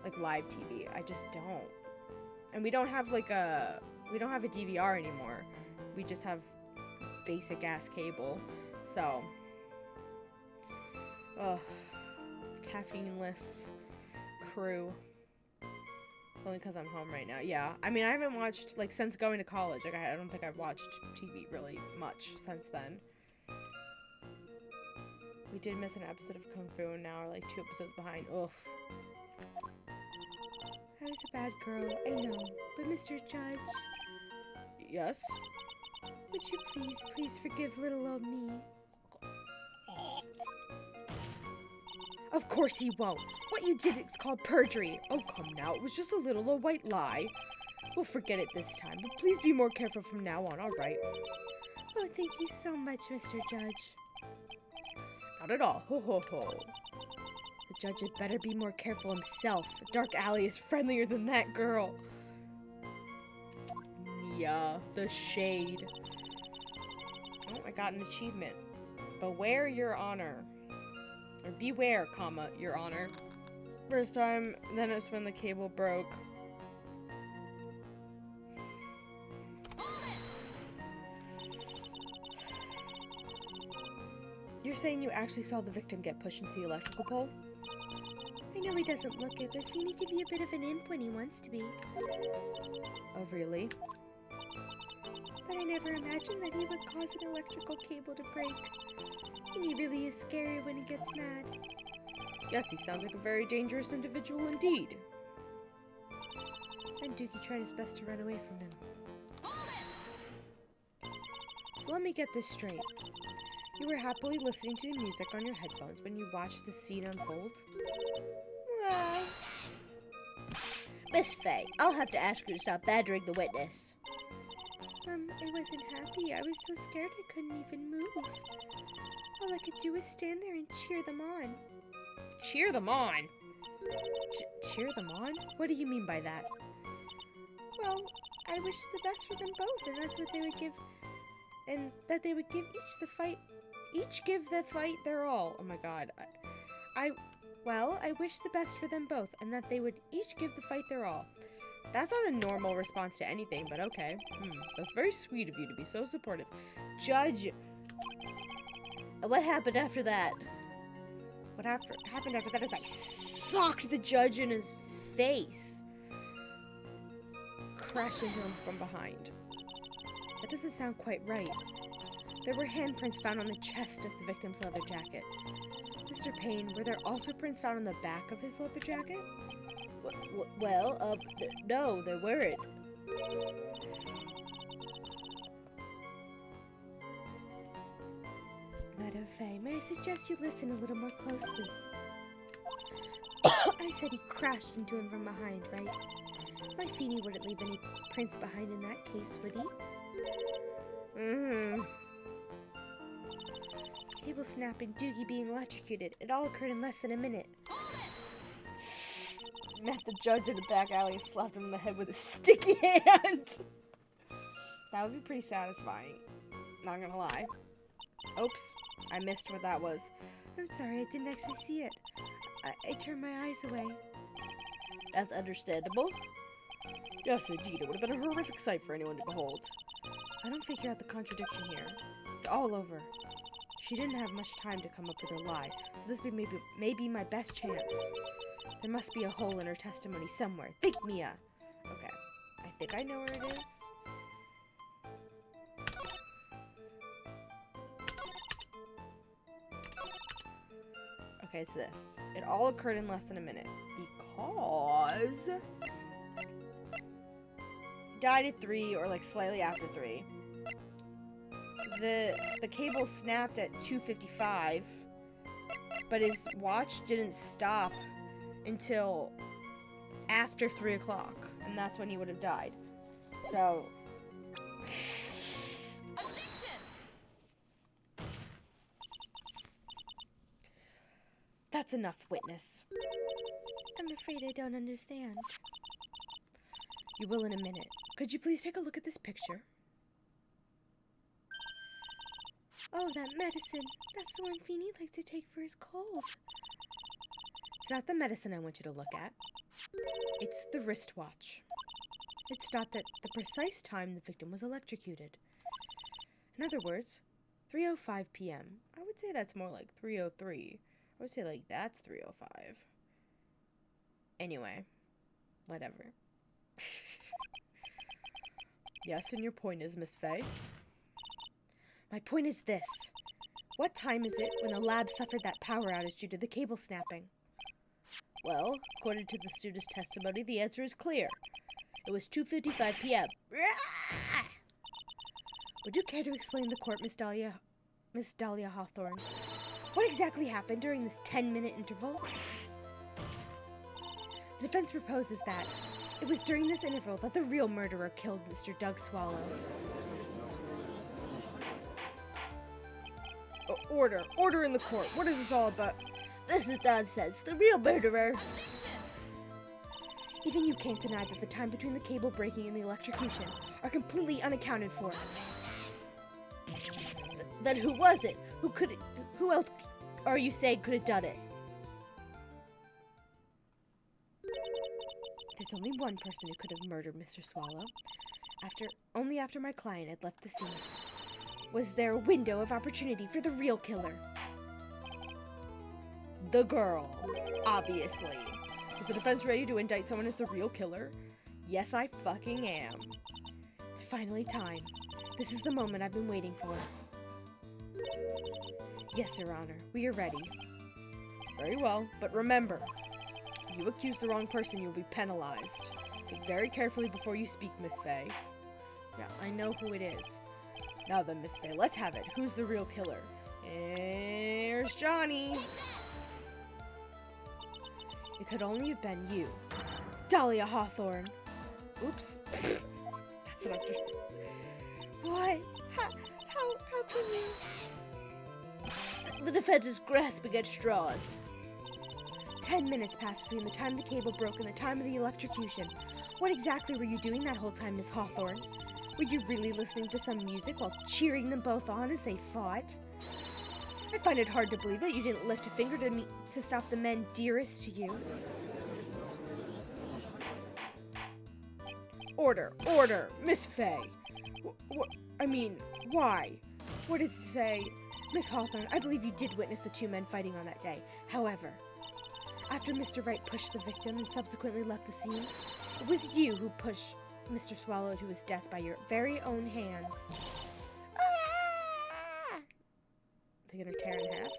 like live TV. I just don't. And we don't have a DVR anymore. We just have basic ass cable. So, caffeineless crew. It's only because I'm home right now. Yeah, I mean, I haven't watched, like, since going to college. Like, I don't think I've watched TV really much since then. We did miss an episode of Kung Fu, and now we're, like, 2 episodes behind. Ugh. I was a bad girl, I know. But Mr. Judge, Yes? would you please forgive little old me? Of course he won't. What you did is called perjury. Oh, come now. It was just a little old white lie. We'll forget it this time, but please be more careful from now on, all right? Oh, thank you so much, Mr. Judge. Not at all. Ho, ho, ho. The judge had better be more careful himself. Dark Alley is friendlier than that girl. Yeah, the shade. Oh, I got an achievement. Beware your honor. Or beware, comma, your honor. First time, then it's when the cable broke. You're saying you actually saw the victim get pushed into the electrical pole? I know he doesn't look it, but Feeny can be a bit of an imp when he wants to be. Oh, really? But I never imagined that he would cause an electrical cable to break. And he really is scary when he gets mad. Yes, he sounds like a very dangerous individual indeed. And Dookie tried his best to run away from him. So let me get this straight. You were happily listening to the music on your headphones when you watched the scene unfold? Well, Miss Faye, I'll have to ask you to stop badgering the witness. I wasn't happy. I was so scared I couldn't even move. All I could do was stand there and cheer them on. Cheer them on? Cheer them on? What do you mean by that? Well, I wished the best for them both, and that's what they would give. And that they would give Each give the fight their all. Oh my god. I wish the best for them both, and that they would each give the fight their all. That's not a normal response to anything, but okay. That's very sweet of you to be so supportive. Judge! What happened after that? What happened after that is I socked the judge in his face. Crashed into him from behind. That doesn't sound quite right. There were handprints found on the chest of the victim's leather jacket. Mr. Payne, were there also prints found on the back of his leather jacket? Well, no, there weren't. Madame Faye, may I suggest you listen a little more closely? I said he crashed into him from behind, right? My Feeny wouldn't leave any prints behind in that case, would he? Cable snap and Doogie being electrocuted. It all occurred in less than a minute. Met the judge in the back alley and slapped him in the head with a sticky hand. That would be pretty satisfying. Not gonna lie. Oops, I missed what that was. I'm sorry, I didn't actually see it. I turned my eyes away. That's understandable. Yes, indeed, it would have been a horrific sight for anyone to behold. I don't figure out the contradiction here. It's all over. She didn't have much time to come up with her lie, so this may be my best chance. There must be a hole in her testimony somewhere. Think, Mia! Okay, I think I know where it is. Okay, it's this. It all occurred in less than a minute. Because... died at 3 or like slightly after 3. The cable snapped at 2:55, but his watch didn't stop until after 3 o'clock, and that's when he would have died. So That's enough, witness. I'm afraid I don't understand. You will in a minute. Could you please take a look at this picture? Oh, that medicine. That's the one Feeny likes to take for his cold. It's not the medicine I want you to look at. It's the wristwatch. It stopped at the precise time the victim was electrocuted. In other words, 3:05 p.m. I would say that's more like 3:03. I would say like that's 3:05. Anyway, whatever. Yes, and your point is, Miss Faye? My point is this. What time is it when the lab suffered that power outage due to the cable snapping? Well, according to the student's testimony, the answer is clear. It was 2:55 p.m. Would you care to explain the court, Miss Dahlia Hawthorne? What exactly happened during this 10-minute interval? The defense proposes that it was during this interval that the real murderer killed Mr. Doug Swallow. Order in the court. What is this all about? This is nonsense. The real murderer. Even you can't deny that the time between the cable breaking and the electrocution are completely unaccounted for. Then who was it? Who else are you saying could have done it? There's only one person who could have murdered Mr. Swallow. Only after my client had left the scene. Was there a window of opportunity for the real killer? The girl, obviously. Is the defense ready to indict someone as the real killer? Yes, I fucking am. It's finally time. This is the moment I've been waiting for. Yes, Your Honor, we are ready. Very well, but remember, if you accuse the wrong person, you'll be penalized. Think very carefully before you speak, Miss Faye. Yeah, I know who it is. Now then, Miss Faye, let's have it. Who's the real killer? Here's Johnny. It could only have been you, Dahlia Hawthorne. Oops. That's what I'm just... What? How can you... The defense is grasping at straws. 10 minutes passed between the time the cable broke and the time of the electrocution. What exactly were you doing that whole time, Miss Hawthorne? Were you really listening to some music while cheering them both on as they fought? I find it hard to believe that you didn't lift a finger to stop the men dearest to you. Order, Miss Faye. Why? What does it say? Miss Hawthorne, I believe you did witness the two men fighting on that day. However, after Mr. Wright pushed the victim and subsequently left the scene, it was you who pushed Mr. Swallow to his death by your very own hands. Ah! They're gonna tear in half.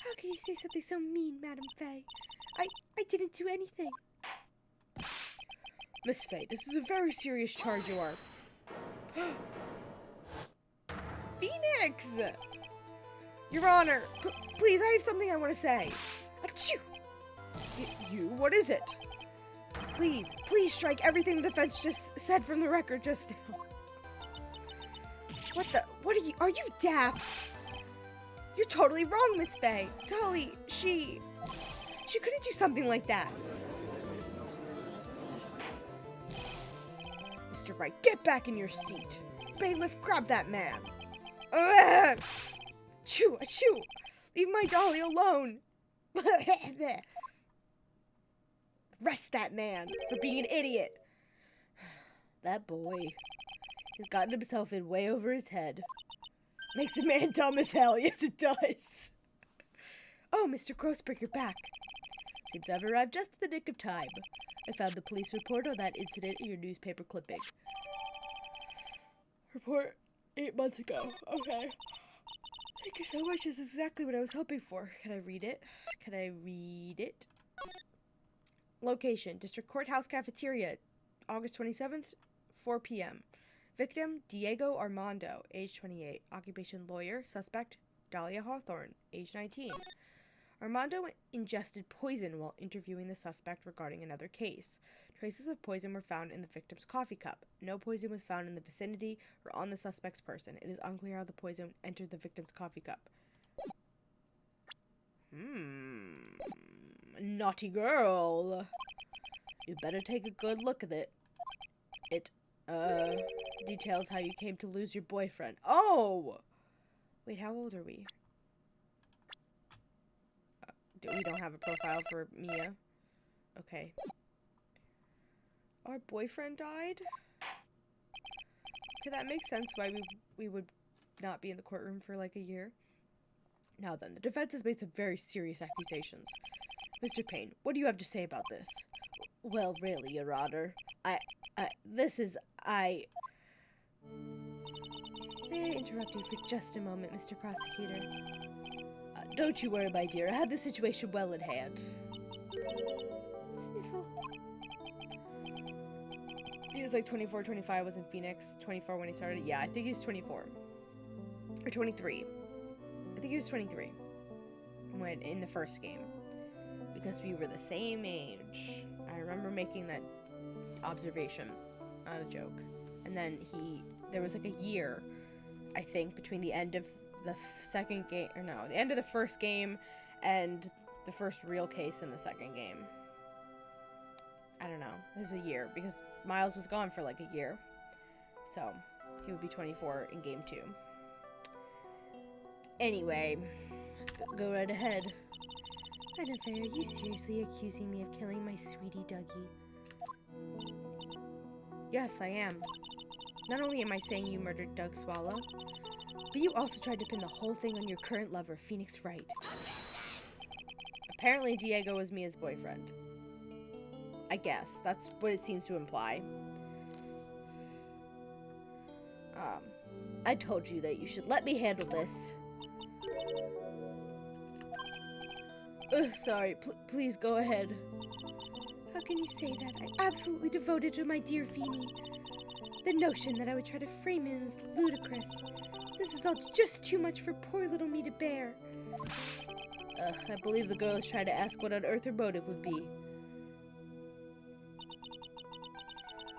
How can you say something so mean, Madam Faye? I didn't do anything. Miss Faye, this is a very serious charge you are. Phoenix! Your Honor, please, I have something I want to say. Achoo! You? What is it? Please strike everything the defense just said from the record just now. What are you daft? You're totally wrong, Miss Faye. Dolly, she couldn't do something like that. Mr. Wright, get back in your seat. Bailiff, grab that man. Achoo! Leave my Dolly alone. Arrest that man for being an idiot. That boy. He's gotten himself in way over his head. Makes a man dumb as hell. Yes, it does. Oh, Mr. Grossberg, you're back. Seems I've arrived just in the nick of time. I found the police report on that incident in your newspaper clipping. Report 8 months ago. Okay. Thank you so much. This is exactly what I was hoping for. Can I read it? Location, District Courthouse Cafeteria, August 27th, 4 p.m. Victim, Diego Armando, age 28. Occupation, lawyer. Suspect, Dahlia Hawthorne, age 19. Armando ingested poison while interviewing the suspect regarding another case. Traces of poison were found in the victim's coffee cup. No poison was found in the vicinity or on the suspect's person. It is unclear how the poison entered the victim's coffee cup. Naughty girl. You better take a good look at it. It, Details how you came to lose your boyfriend. Oh! Wait, how old are we? We don't have a profile for Mia. Okay. Our boyfriend died? Okay, that makes sense why we would not be in the courtroom for like a year. Now then, the defense has made some very serious accusations. Mr. Payne, what do you have to say about this? well, really, Your Honor. May I interrupt you for just a moment, Mr. Prosecutor? Don't you worry, my dear. I have the situation well in hand. Sniffle. He was like 24, 25, was in Phoenix. 24 when he started. Yeah, I think he was 24. Or 23. I think he was 23. When in the first game. Because we were the same age. I remember making that observation. Not a joke. And then there was like a year, I think, between the end of the second game, or no, the end of the first game and the first real case in the second game. I don't know. It was a year because Miles was gone for like a year. So he would be 24 in game 2. Anyway, Go right ahead. Madam Faye, are you seriously accusing me of killing my sweetie Dougie? yes, I am. Not only am I saying you murdered Doug Swallow, but you also tried to pin the whole thing on your current lover, Phoenix Wright. Apparently, Diego was Mia's boyfriend. I guess. That's what it seems to imply. I told you that you should let me handle this. Sorry, please go ahead. How can you say that? I'm absolutely devoted to my dear Feeny. The notion that I would try to frame him is ludicrous. This is all just too much for poor little me to bear. I believe the girl is trying to ask what on earth her motive would be.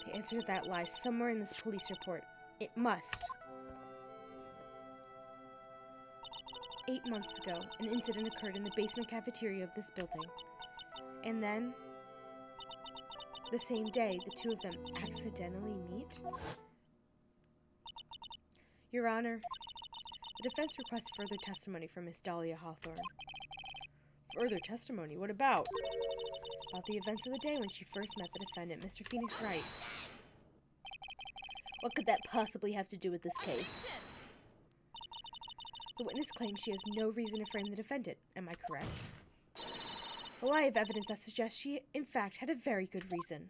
The answer to that lies somewhere in this police report. It must. 8 months ago, an incident occurred in the basement cafeteria of this building. And then, the same day, the two of them accidentally meet? Your Honor, the defense requests further testimony from Miss Dahlia Hawthorne. Further testimony? What about? About the events of the day when she first met the defendant, Mr. Phoenix Wright. What could that possibly have to do with this case? The witness claims she has no reason to frame the defendant. Am I correct? Well, I have evidence that suggests she, in fact, had a very good reason.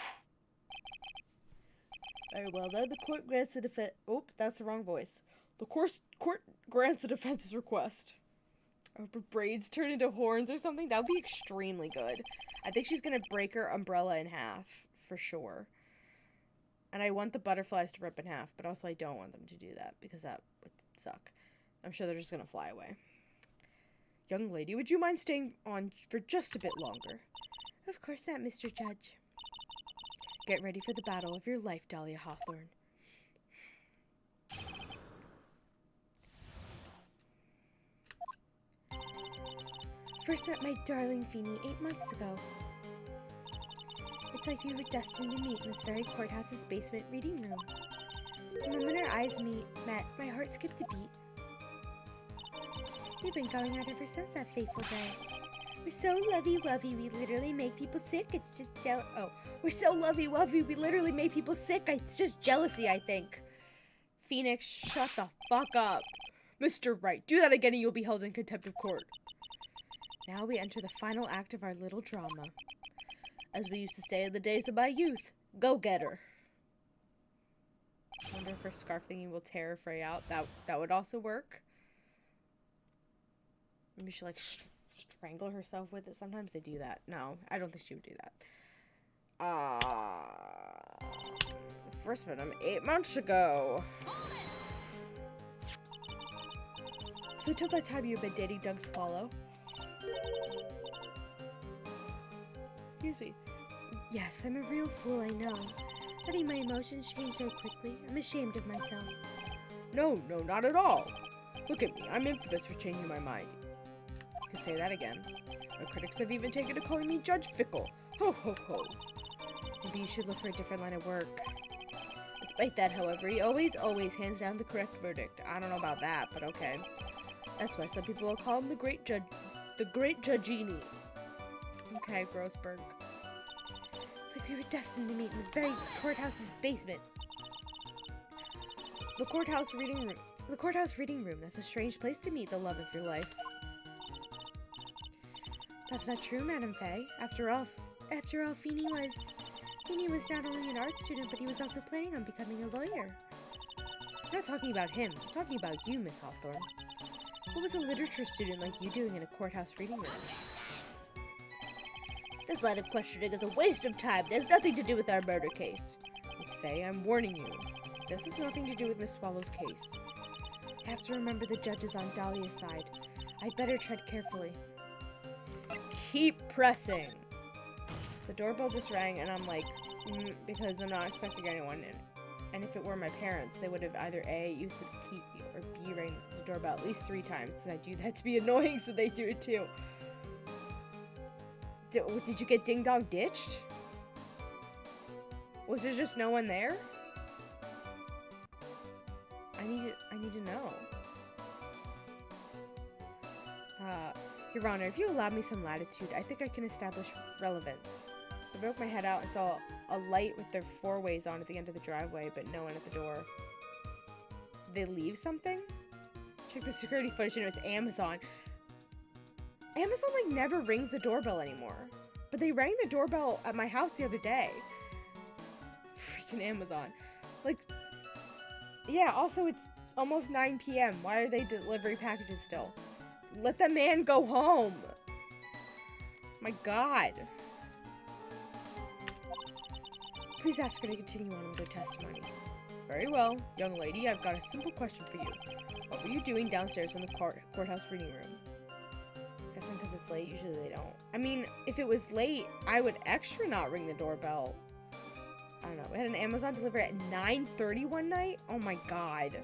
Very well, then the court grants the defense. Oh, that's the wrong voice. The court grants the defense's request. Or her braids turn into horns or something? That would be extremely good. I think she's going to break her umbrella in half, for sure. And I want the butterflies to rip in half, but also I don't want them to do that, because that would suck. I'm sure they're just going to fly away. Young lady, would you mind staying on for just a bit longer? Of course not, Mr. Judge. Get ready for the battle of your life, Dahlia Hawthorne. First met my darling Feeny 8 months ago. It's like we were destined to meet in this very courthouse's basement reading room. The moment our eyes met, my heart skipped a beat. We've been going out ever since that fateful day. We're so lovey-wovey, we literally make people sick. It's just We're so lovey-wovey, we literally made people sick. It's just jealousy, I think. Phoenix, shut the fuck up. Mr. Wright, do that again and you'll be held in contempt of court. Now we enter the final act of our little drama. As we used to say in the days of my youth, go get her. I wonder if her scarf thingy will tear her fray out. That would also work. Maybe she'll like strangle herself with it. Sometimes they do that. No, I don't think she would do that. First met him 8 months ago. So till that time you've been dating Doug Swallow? Excuse me. Yes, I'm a real fool, I know. Letting my emotions change so quickly, I'm ashamed of myself. No, not at all. Look at me, I'm infamous for changing my mind. To say that again. My critics have even taken to calling me Judge Fickle. Ho ho ho. Maybe you should look for a different line of work. Despite that, however, he always hands down the correct verdict. I don't know about that, but okay. That's why some people will call him the Great Judgini. Okay, Grossberg. It's like we were destined to meet in the very courthouse's basement. The courthouse reading room. That's a strange place to meet the love of your life. That's not true, Madame Faye. After all, Feeney was not only an art student, but he was also planning on becoming a lawyer. I'm not talking about him. I'm talking about you, Miss Hawthorne. What was a literature student like you doing in a courthouse reading room? This line of questioning is a waste of time. It has nothing to do with our murder case. Miss Faye, I'm warning you. This has nothing to do with Miss Swallow's case. I have to remember the judge is on Dahlia's side. I'd better tread carefully. Keep pressing. The doorbell just rang, and I'm like, because I'm not expecting anyone. And if it were my parents, they would have either A, used the key, or B, rang the doorbell at least 3 times, because I do that to be annoying, so they do it too. Did you get Ding Dong ditched? Was there just no one there? I need to know. Your Honor, if you allow me some latitude, I think I can establish relevance. I broke my head out and saw a light with their 4 ways on at the end of the driveway, but no one at the door. Did they leave something? Check the security footage and it was Amazon. Amazon, like, never rings the doorbell anymore. But they rang the doorbell at my house the other day. Freaking Amazon. Like, yeah, also it's almost 9 p.m. Why are they delivering packages still? Let the man go home. My God. Please ask her to continue on with her testimony. Very well, young lady, I've got a simple question for you. What were you doing downstairs in the courthouse reading room? Guessing because it's late, usually they don't. I mean, if it was late, I would extra not ring the doorbell. I don't know. We had an Amazon delivery at 9:30 one night? Oh my God.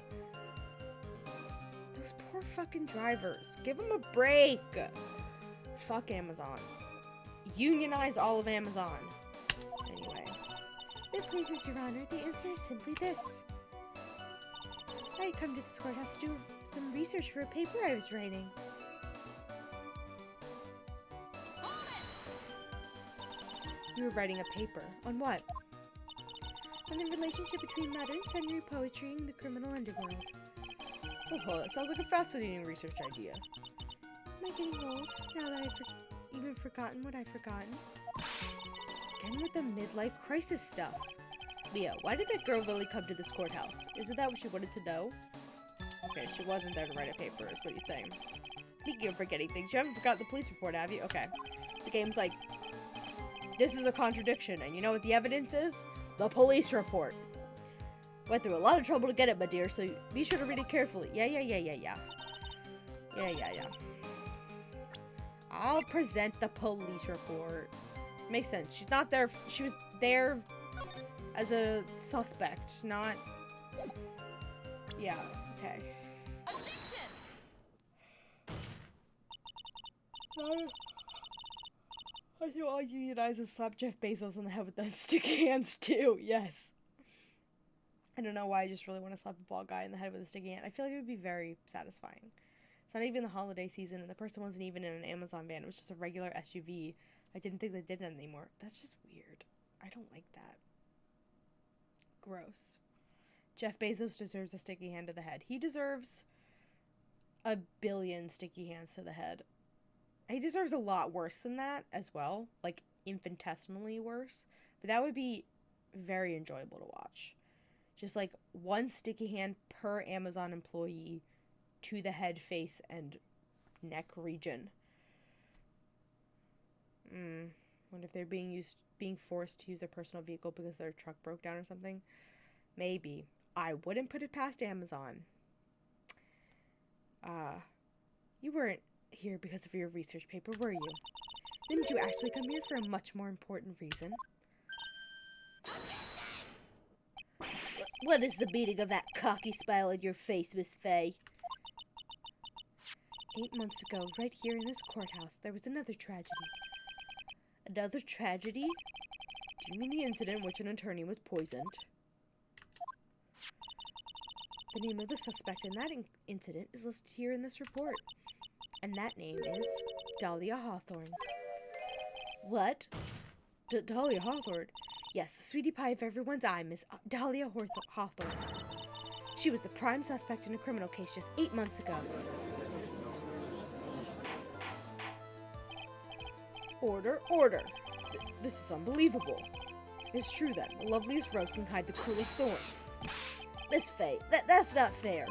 Those poor fucking drivers. Give them a break. Fuck Amazon. Unionize all of Amazon. Anyway. If it pleases Your Honor, the answer is simply this. I had come to this courthouse to do some research for a paper I was writing. You were writing a paper. On what? On the relationship between modern century poetry and the criminal underworld. Oh, that sounds like a fascinating research idea. Am I getting old, now that I've even forgotten what I've forgotten? Again with the midlife crisis stuff. Mia, why did that girl really come to this courthouse? Isn't that what she wanted to know? Okay, she wasn't there to write a paper, is what you're saying. Speaking of forgetting things, you haven't forgotten the police report, have you? Okay. The game's like, this is a contradiction, and you know what the evidence is? The police report. Went through a lot of trouble to get it, my dear, so be sure to read it carefully. Yeah. I'll present the police report. Makes sense. She's not there. She was there as a suspect, not... Yeah, okay. I think I'll unionize and slap Jeff Bezos on the head with those sticky hands too. Yes. I don't know why, I just really want to slap a bald guy in the head with a sticky hand. I feel like it would be very satisfying. It's not even the holiday season, and the person wasn't even in an Amazon van. It was just a regular SUV. I didn't think they did it anymore. That's just weird. I don't like that. Gross. Jeff Bezos deserves a sticky hand to the head. He deserves a billion sticky hands to the head. He deserves a lot worse than that as well. Like, infinitesimally worse. But that would be very enjoyable to watch. Just like one sticky hand per Amazon employee to the head, face, and neck region. Wonder if they're being forced to use their personal vehicle because their truck broke down or something. Maybe. I wouldn't put it past Amazon. You weren't here because of your research paper, were you? Didn't you actually come here for a much more important reason? What is the meaning of that cocky smile on your face, Miss Faye? 8 months ago, right here in this courthouse, there was another tragedy. Another tragedy? Do you mean the incident in which an attorney was poisoned? The name of the suspect in that incident is listed here in this report. And that name is Dahlia Hawthorne. What? Dahlia Hawthorne? Yes, the sweetie pie of everyone's eye, Miss Dahlia Hawthorne. She was the prime suspect in a criminal case just 8 months ago. Order, order! This is unbelievable. It's true then, the loveliest rose can hide the cruelest thorn. Miss Faye, that's not fair.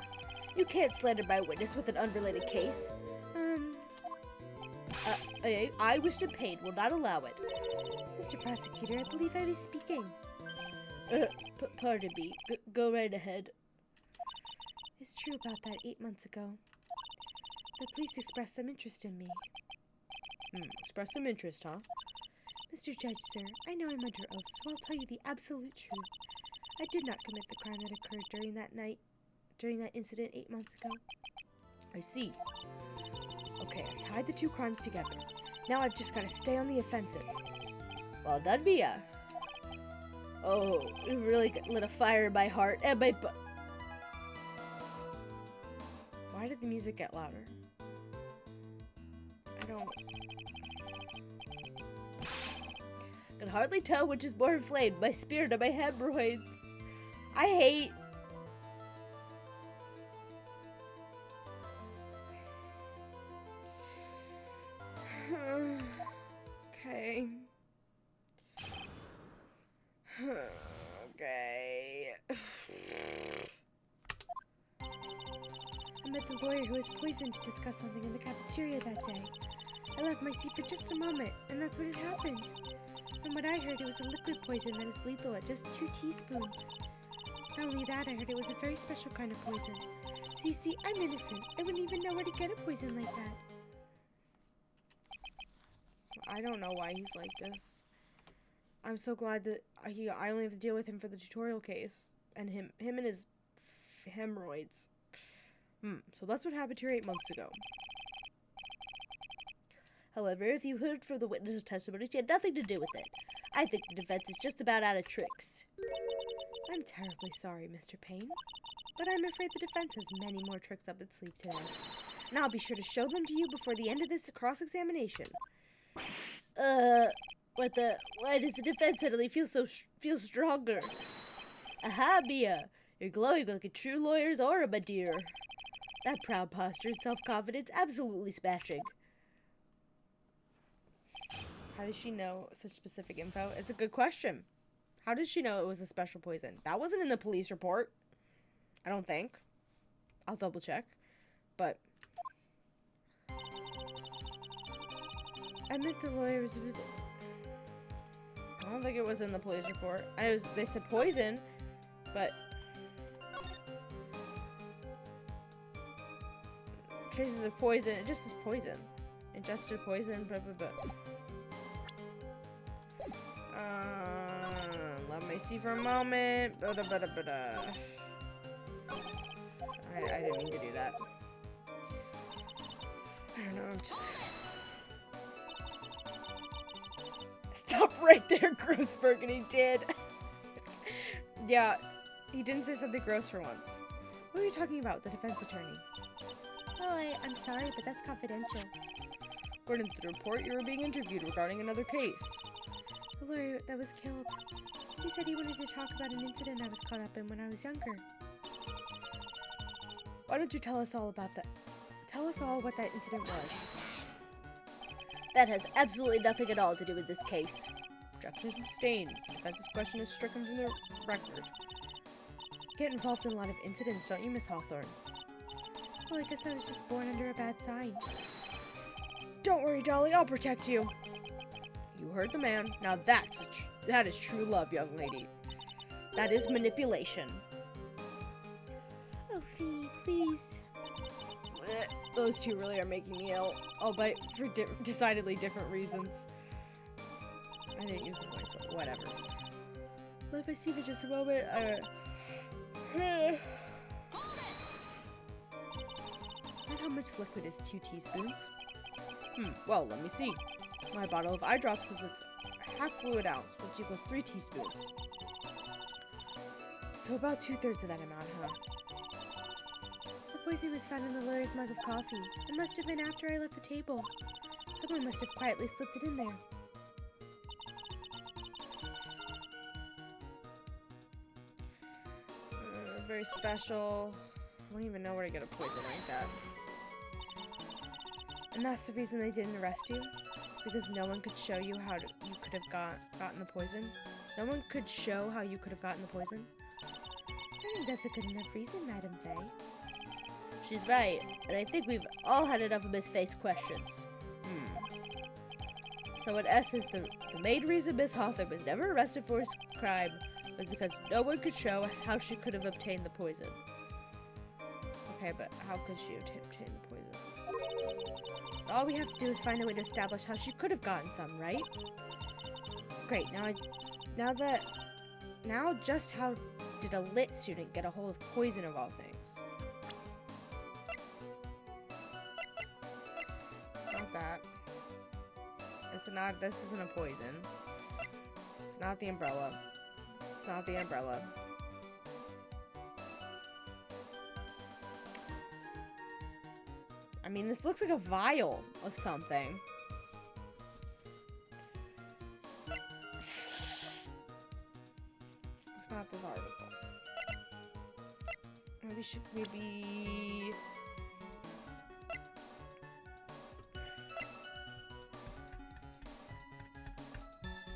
You can't slander my witness with an unrelated case. I, Wisdom Payne, will not allow it. Mr. Prosecutor, I believe I was speaking. Pardon me. Go right ahead. It's true about that 8 months ago. The police expressed some interest in me. Express some interest, huh? Mr. Judge, sir, I know I'm under oath, so I'll tell you the absolute truth. I did not commit the crime that occurred during that incident 8 months ago. I see. Okay, I've tied the two crimes together. Now I've just got to stay on the offensive. Well done, Mia. Oh, you really lit a fire in my heart and my butt. Why did the music get louder? I don't... Can hardly tell which is more inflamed, my spirit or my hemorrhoids. I hate... Okay. Okay. I met the lawyer who was poisoned to discuss something in the cafeteria that day. I left my seat for just a moment, and that's when it happened. From what I heard, it was a liquid poison that is lethal at just 2 teaspoons. Not only that, I heard it was a very special kind of poison. So you see, I'm innocent. I wouldn't even know where to get a poison like that. I don't know why he's like this. I'm so glad that I only have to deal with him for the tutorial case. And him and his hemorrhoids. So that's what happened here 8 months ago. However, if you heard from the witness's testimony, she had nothing to do with it. I think the defense is just about out of tricks. I'm terribly sorry, Mr. Payne. But I'm afraid the defense has many more tricks up its sleeve today. And I'll be sure to show them to you before the end of this cross-examination. Why does the defense suddenly feel stronger? Aha, Mia! You're glowing like a true lawyer's aura, my dear. That proud posture and self-confidence absolutely smashing. How does she know such specific info? It's a good question. How does she know it was a special poison? That wasn't in the police report. I don't think. I'll double check. But I met the lawyers. I don't think it was in the police report. They said poison, but traces of poison. It just says poison. Ingested poison. Blah blah blah. Let me see for a moment. I didn't mean to do that. I don't know. I'm just. Stop right there, Grossberg, and he did. Yeah, he didn't say something gross for once. What are you talking about, the defense attorney? Oh, I'm sorry, but that's confidential. According to the report, you were being interviewed regarding another case. The lawyer that was killed. He said he wanted to talk about an incident I was caught up in when I was younger. Why don't you tell us all about that? Tell us all what that incident was. That has absolutely nothing at all to do with this case. Objection sustained. Defense's question is stricken from the record. You get involved in a lot of incidents, don't you, Miss Hawthorne? Well, I guess I was just born under a bad sign. Don't worry, Dolly. I'll protect you. You heard the man. Now that is true love, young lady. That is manipulation. Oh, Fee, please. Those two really are making me ill, albeit for decidedly different reasons. I didn't use the voice, but whatever. Well, if I see for just a moment, And how much liquid is 2 teaspoons? Well, let me see. My bottle of eye drops says it's half fluid ounce, which equals 3 teaspoons. So about 2/3 of that amount, huh? The poison was found in the lawyer's mug of coffee. It must have been after I left the table. Someone must have quietly slipped it in there. Very special. I don't even know where to get a poison like that. And that's the reason they didn't arrest you? Because no one could show you how you could have gotten the poison? No one could show how you could have gotten the poison? I think that's a good enough reason, Madam Faye. She's right, and I think we've all had enough of Miss Faye's questions. So in essence, the main reason Miss Hawthorne was never arrested for his crime was because no one could show how she could have obtained the poison. Okay, but how could she obtain the poison? All we have to do is find a way to establish how she could have gotten some, right? Great, now just how did a lit student get a hold of poison of all things? It's not that. This isn't a poison. It's not the umbrella. It's not the umbrella. I mean, this looks like a vial of something. It's not this article. Maybe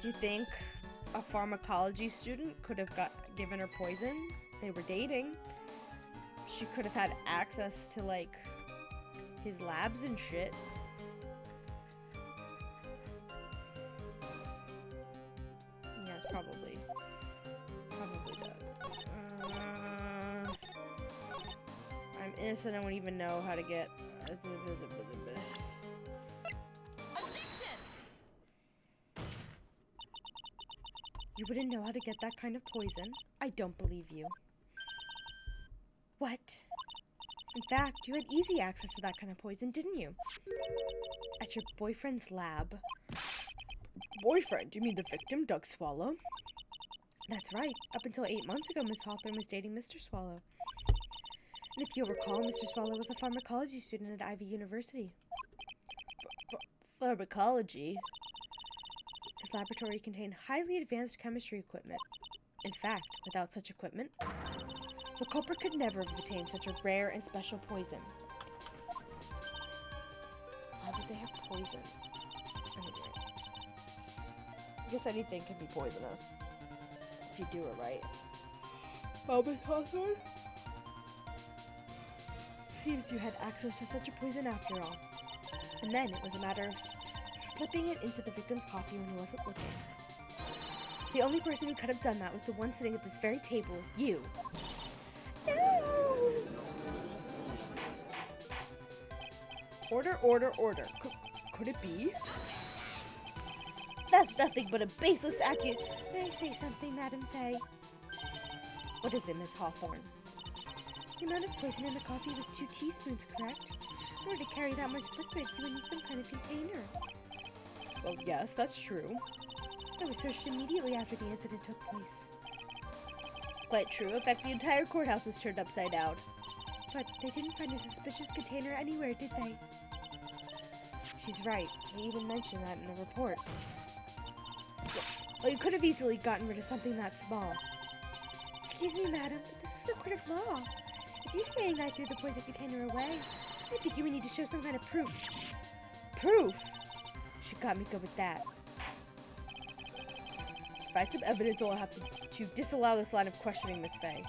do you think a pharmacology student could have given her poison? They were dating. She could have had access to, like, his labs and shit. Yeah, it's probably that. I'm innocent. I won't even know how to get. You wouldn't know how to get that kind of poison? I don't believe you. What? In fact, you had easy access to that kind of poison, didn't you? At your boyfriend's lab. Boyfriend? You mean the victim, Doug Swallow? That's right. Up until 8 months ago, Miss Hawthorne was dating Mr. Swallow. And if you'll recall, Mr. Swallow was a pharmacology student at Ivy University. Pharmacology? His laboratory contained highly advanced chemistry equipment. In fact, without such equipment, the culprit could never have obtained such a rare and special poison. Why would they have poison? Anyway. I guess anything can be poisonous. If you do it right. Oh, Miss Hawthorne? Seems you had access to such a poison after all. And then it was a matter of slipping it into the victim's coffee when he wasn't looking. The only person who could have done that was the one sitting at this very table, you. No! Order. Could it be? That's nothing but a baseless May I say something, Madam Faye? What is it, Miss Hawthorne? The amount of poison in the coffee was 2 teaspoons, correct? In order to carry that much liquid, you would need some kind of container. Well, yes, that's true. I was searched immediately after the incident took place. Quite true. In fact, the entire courthouse was turned upside down. But they didn't find a suspicious container anywhere, did they? She's right. They even mentioned that in the report. Well, you could have easily gotten rid of something that small. Excuse me, madam, but this is a court of law. If you're saying I threw the poison container away, I think you would need to show some kind of proof. Proof? She got me good with that. Provide some evidence or I'll have to disallow this line of questioning, Miss Faye.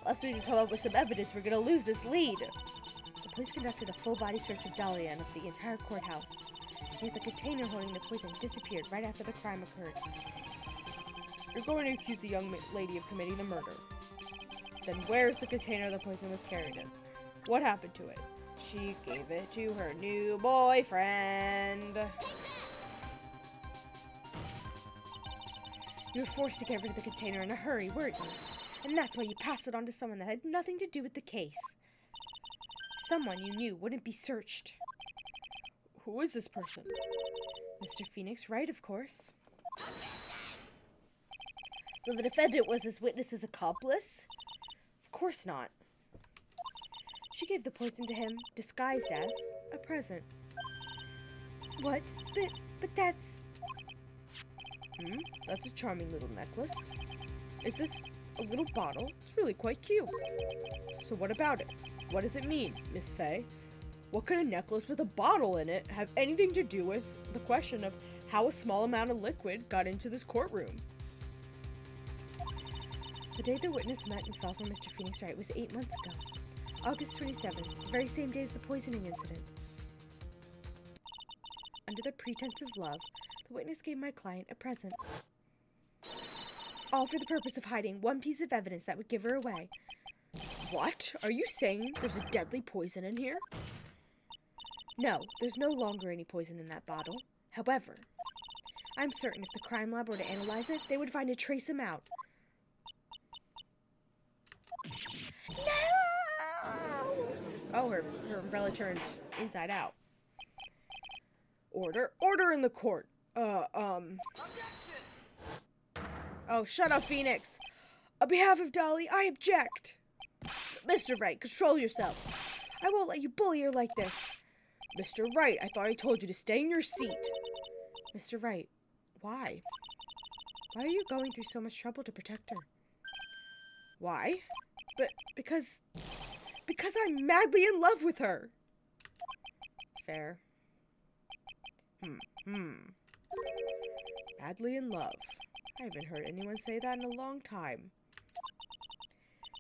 Unless we can come up with some evidence, we're gonna lose this lead. The police conducted a full-body search of Dahlia and of the entire courthouse. Yet the container holding the poison disappeared right after the crime occurred. You're going to accuse the young lady of committing the murder. Then where's the container the poison was carried in? What happened to it? She gave it to her new boyfriend. You were forced to get rid of the container in a hurry, weren't you? And that's why you passed it on to someone that had nothing to do with the case. someone you knew wouldn't be searched. Who is this person? Mr. Phoenix Wright, of course. So the defendant was this witness's accomplice? Of course not. She gave the poison to him, disguised as a present. What? But that's... That's a charming little necklace. Is this a little bottle? It's really quite cute. So what about it? What does it mean, Miss Fay? What could a necklace with a bottle in it have anything to do with the question of how a small amount of liquid got into this courtroom? The day the witness met and fell for Mr. Phoenix Wright was 8 months ago. August 27th, the very same day as the poisoning incident. Under the pretense of love, the witness gave my client a present. All for the purpose of hiding one piece of evidence that would give her away. What? Are you saying there's a deadly poison in here? No, there's no longer any poison in that bottle. However, I'm certain if the crime lab were to analyze it, they would find a trace amount. No! Oh, her umbrella turned inside out. Order in the court. Oh, shut up, Phoenix. On behalf of Dolly, I object. Mr. Wright, control yourself. I won't let you bully her like this. Mr. Wright, I thought I told you to stay in your seat. Mr. Wright, Why? why are you going through so much trouble to protect her? Why? Because I'm madly in love with her. Fair. Madly in love. I haven't heard anyone say that in a long time.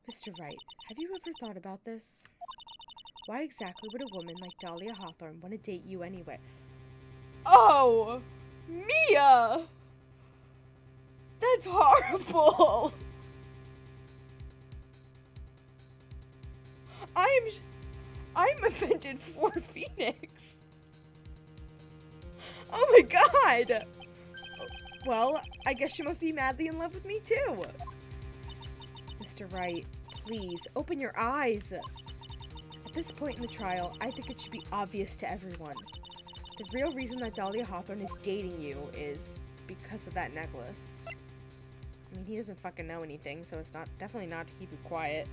Mr. Wright, have you ever thought about this? Why exactly would a woman like Dahlia Hawthorne want to date you anyway? Oh! Mia! That's horrible! I'm offended for Phoenix. Oh my god! Well, I guess she must be madly in love with me too. Mr. Wright, please, open your eyes. At this point in the trial, I think it should be obvious to everyone. The real reason that Dahlia Hawthorne is dating you is because of that necklace. I mean, he doesn't fucking know anything, so it's definitely not to keep you quiet.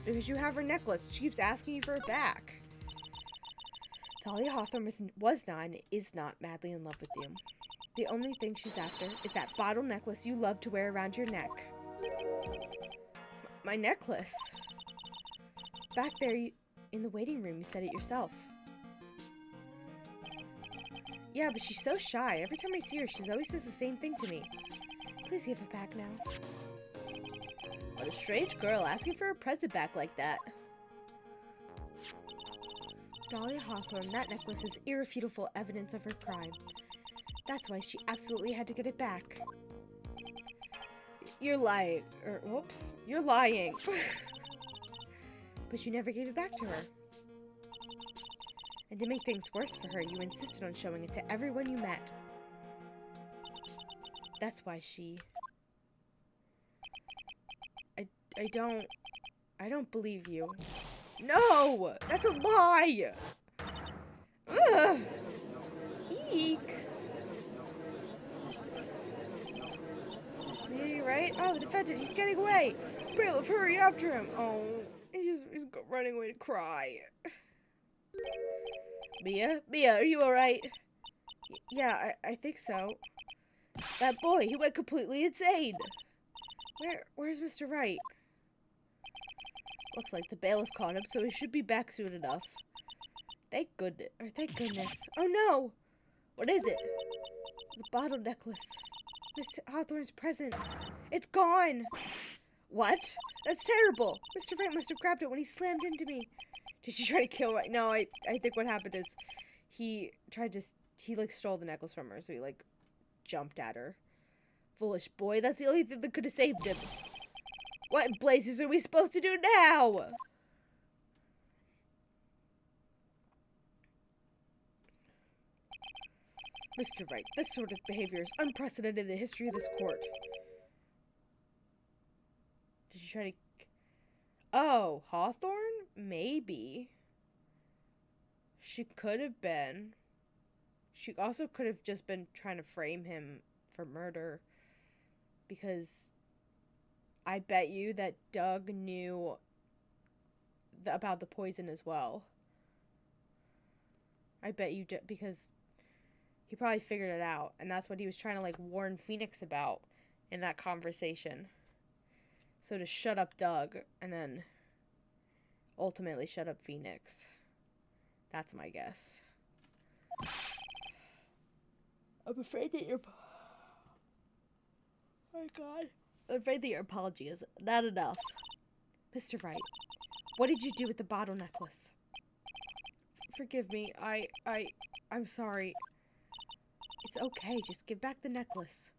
Because you have her necklace. She keeps asking you for it back. Dahlia Hawthorne was not and is not madly in love with you. The only thing she's after is that bottle necklace you love to wear around your neck. My necklace? Back there in the waiting room, you said it yourself. Yeah, but she's so shy. Every time I see her, she always says the same thing to me. Please give it back now. What a strange girl asking for a present back like that. Dahlia Hawthorne, that necklace is irrefutable evidence of her crime. That's why she absolutely had to get it back. You're lying. Whoops. You're lying. But you never gave it back to her. And to make things worse for her, you insisted on showing it to everyone you met. That's why she... I don't believe you. No! That's a lie! Ugh! Eek! Yeah, you're right. Oh, the defendant, he's getting away! Bailiff, hurry after him! Oh, he's running away to cry. Mia, are you alright? Yeah, I think so. That boy, he went completely insane! Where's Mr. Wright? Looks like the bailiff caught him, so he should be back soon enough. Thank goodness. Oh no! What is it? The bottle necklace. Mr. Hawthorne's present. It's gone! What? That's terrible! Mr. Wright must have grabbed it when he slammed into me. Did she try to kill me? No, I think what happened is he stole the necklace from her, so he jumped at her. Foolish boy, that's the only thing that could have saved him. What in blazes are we supposed to do now? Mr. Wright, this sort of behavior is unprecedented in the history of this court. Did she try to... Oh, Hawthorne? Maybe. She could have been. She also could have just been trying to frame him for murder. Because I bet you that Doug knew about the poison as well. I bet you did, because he probably figured it out. And that's what he was trying to, like, warn Phoenix about in that conversation. So to shut up Doug and then ultimately shut up Phoenix. That's my guess. I'm afraid that your... Oh my god. I'm afraid that your apology is not enough. Mr. Wright, what did you do with the bottle necklace? Forgive me. I'm sorry. It's okay. Just give back the necklace.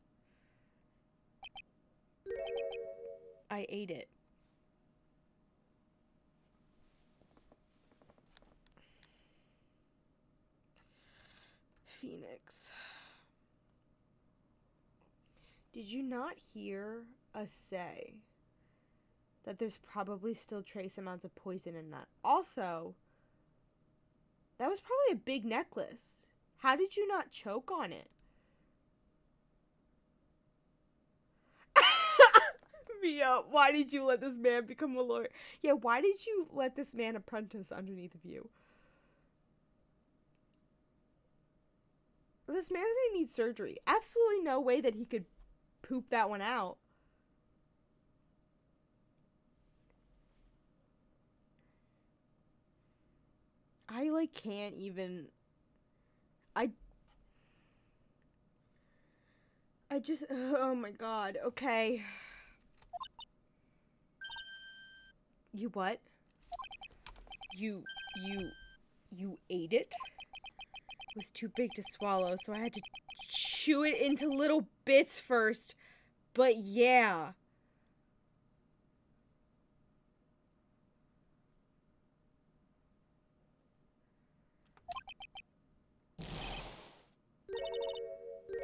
I ate it. Phoenix. Did you not hear us say that there's probably still trace amounts of poison in that? Also, that was probably a big necklace. How did you not choke on it? Mia, why did you let this man become a lawyer? Yeah, why did you let this man apprentice underneath of you? This man's gonna need surgery. Absolutely no way that he could poop that one out. I, like, can't even... I just... Oh my god. Okay. You what? You ate it? It was too big to swallow, so I had to chew it into little bits first. But yeah.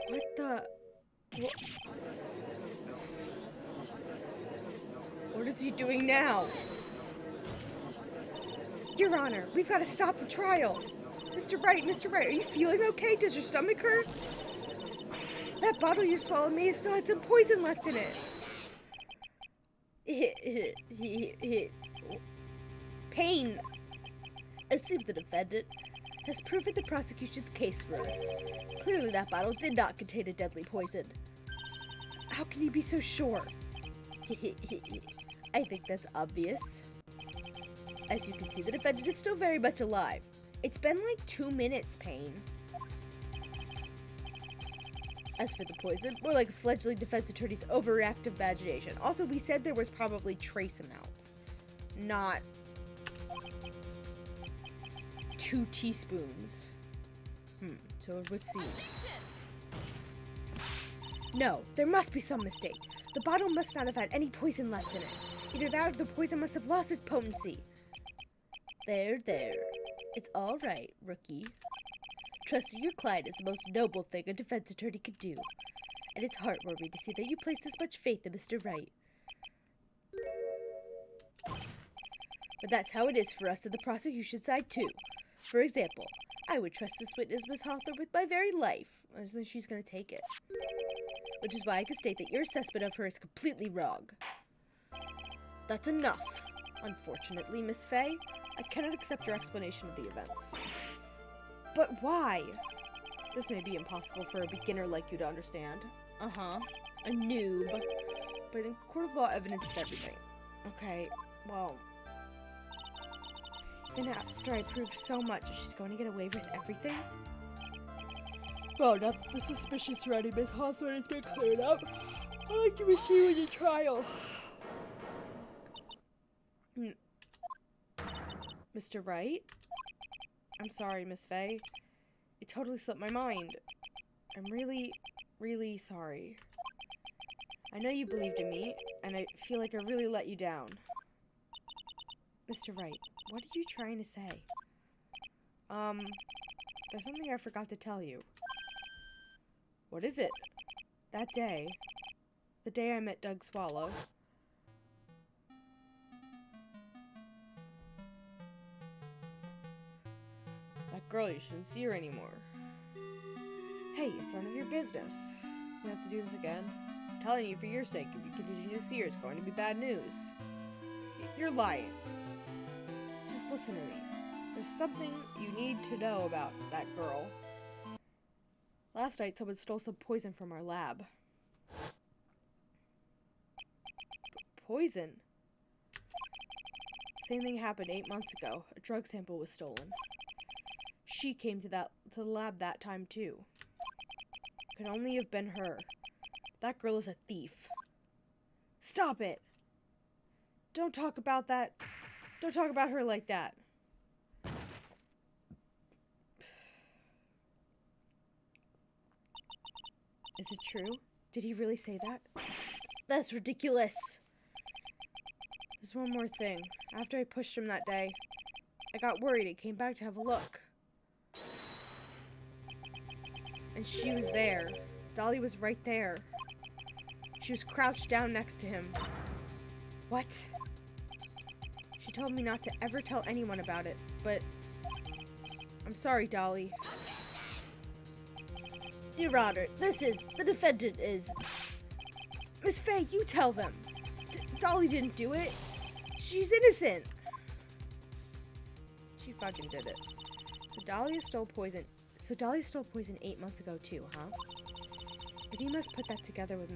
What the... What is he doing now? Your Honor, we've got to stop the trial. Mr. Wright, are you feeling okay? Does your stomach hurt? That bottle you swallowed may have still had some poison left in it. Pain. It seems the defendant has proven the prosecution's case for us. Clearly that bottle did not contain a deadly poison. How can you be so sure? I think that's obvious. As you can see, the defendant is still very much alive. It's been like 2 minutes, Payne. As for the poison, more like a fledgling defense attorney's overreactive imagination. Also, we said there was probably trace amounts, not 2 teaspoons. So it would seem. No, there must be some mistake. The bottle must not have had any poison left in it. Either that or the poison must have lost its potency. There. It's all right, rookie. Trusting your client is the most noble thing a defense attorney could do. And it's heartwarming to see that you place this much faith in Mr. Wright. But that's how it is for us on the prosecution side, too. For example, I would trust this witness, Miss Hawthorne, with my very life. Then she's gonna take it. Which is why I can state that your assessment of her is completely wrong. That's enough. Unfortunately, Miss Faye, I cannot accept your explanation of the events. But why? This may be impossible for a beginner like you to understand. A noob. But in court of law, evidence is everything. Okay, well... Then after I prove so much, she's going to get away with everything? Well, now that the suspicion surrounding Miss Hawthorne has been cleared up, I'd like to proceed with the trial. Mr. Wright? I'm sorry, Miss Faye. It totally slipped my mind. I'm really, really sorry. I know you believed in me, and I feel like I really let you down. Mr. Wright, what are you trying to say? There's something I forgot to tell you. What is it? That day, the day I met Doug Swallow, that girl, you shouldn't see her anymore. Hey, it's none of your business. You have to do this again? I'm telling you for your sake, if you continue to see her, it's going to be bad news. You're lying. Just listen to me. There's something you need to know about that girl. Last night, someone stole some poison from our lab. Poison? Same thing happened 8 months ago. A drug sample was stolen. She came to the lab that time too. Could only have been her. That girl is a thief. Stop it! Don't talk about that. Don't talk about her like that. Is it true? Did he really say that? That's ridiculous. There's one more thing. After I pushed him that day, I got worried and came back to have a look. And she was there. Dolly was right there. She was crouched down next to him. What? She told me not to ever tell anyone about it, but I'm sorry, Dolly. Your Honor, the defendant is... Miss Faye, you tell them. Dolly didn't do it. She's innocent. She fucking did it. So Dolly stole poison 8 months ago too, huh? If you put that together with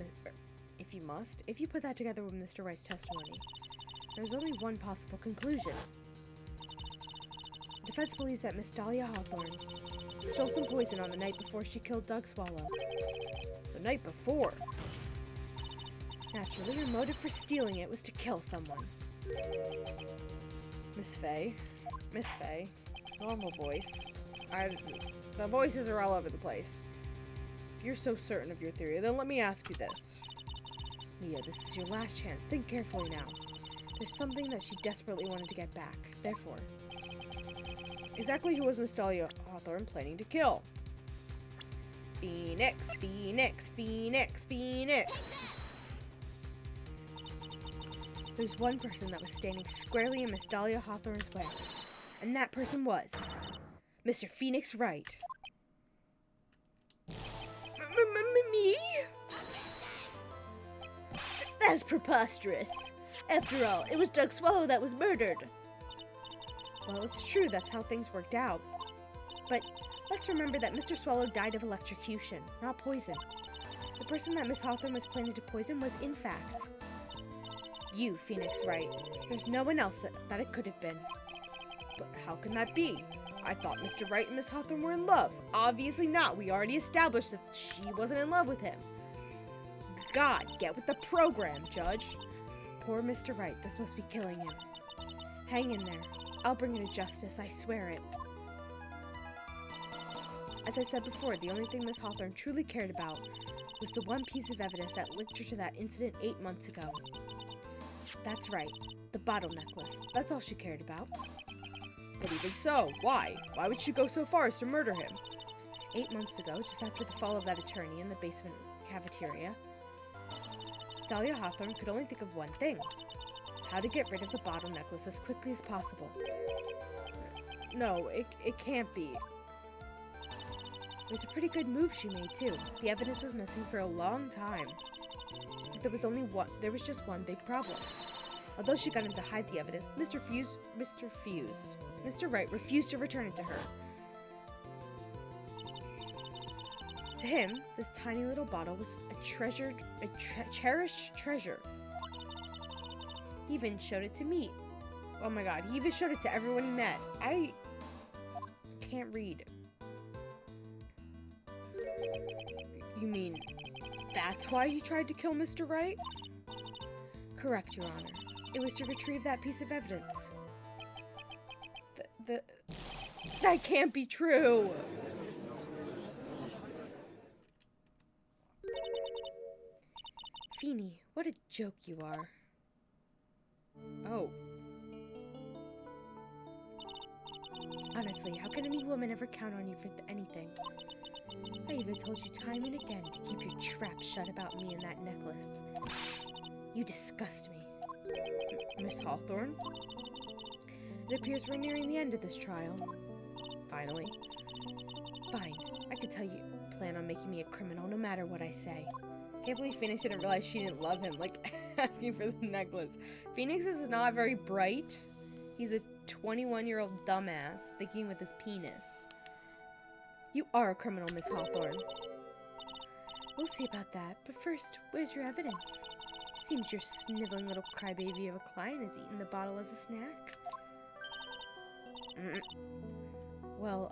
Mr. Wright's testimony, there's only one possible conclusion. The defense believes that Miss Dahlia Hawthorne stole some poison on the night before she killed Doug Swallow. The night before? Naturally, her motive for stealing it was to kill someone. Miss Faye, normal voice. The voices are all over the place. If you're so certain of your theory, then let me ask you this. Mia, this is your last chance. Think carefully now. There's something that she desperately wanted to get back. Therefore, exactly who was Miss Dahlia Hawthorne planning to kill? Phoenix. There's one person that was standing squarely in Miss Dahlia Hawthorne's way, and that person was Mr. Phoenix Wright. Me? That's preposterous. After all, it was Doug Swallow that was murdered. Well, it's true that's how things worked out. But let's remember that Mr. Swallow died of electrocution, not poison. The person that Miss Hawthorne was planning to poison was, in fact, you, Phoenix Wright. There's no one else that it could have been. But how can that be? I thought Mr. Wright and Miss Hawthorne were in love. Obviously not. We already established that she wasn't in love with him. God, get with the program, Judge. Poor Mr. Wright. This must be killing him. Hang in there. I'll bring you to justice. I swear it. As I said before, the only thing Miss Hawthorne truly cared about was the one piece of evidence that linked her to that incident 8 months ago. That's right. The bottle necklace. That's all she cared about. But even so, why? Why would she go so far as to murder him? 8 months ago, just after the fall of that attorney in the basement cafeteria, Dahlia Hawthorne could only think of one thing. How to get rid of the bottle necklace as quickly as possible. No, it can't be. It was a pretty good move she made, too. The evidence was missing for a long time. But there was just one big problem. Although she got him to hide the evidence, Mr. Wright refused to return it to her. To him, this tiny little bottle was a cherished treasure. He even showed it to me. Oh my god, he even showed it to everyone he met. I can't read. You mean, that's why he tried to kill Mr. Wright? Correct, Your Honor. It was to retrieve that piece of evidence. That can't be true! Feeny, what a joke you are. Oh. Honestly, how can any woman ever count on you for anything? I even told you time and again to keep your trap shut about me and that necklace. You disgust me. Miss Hawthorne? It appears we're nearing the end of this trial. finally. Fine, I could tell you plan on making me a criminal no matter what I say. Can't believe Phoenix didn't realize she didn't love him, like, asking for the necklace. Phoenix is not very bright. He's a 21-year-old dumbass thinking with his penis. You are a criminal, Miss Hawthorne. We'll see about that, but first, where's your evidence? Seems your sniveling little crybaby of a client has eaten the bottle as a snack. Well,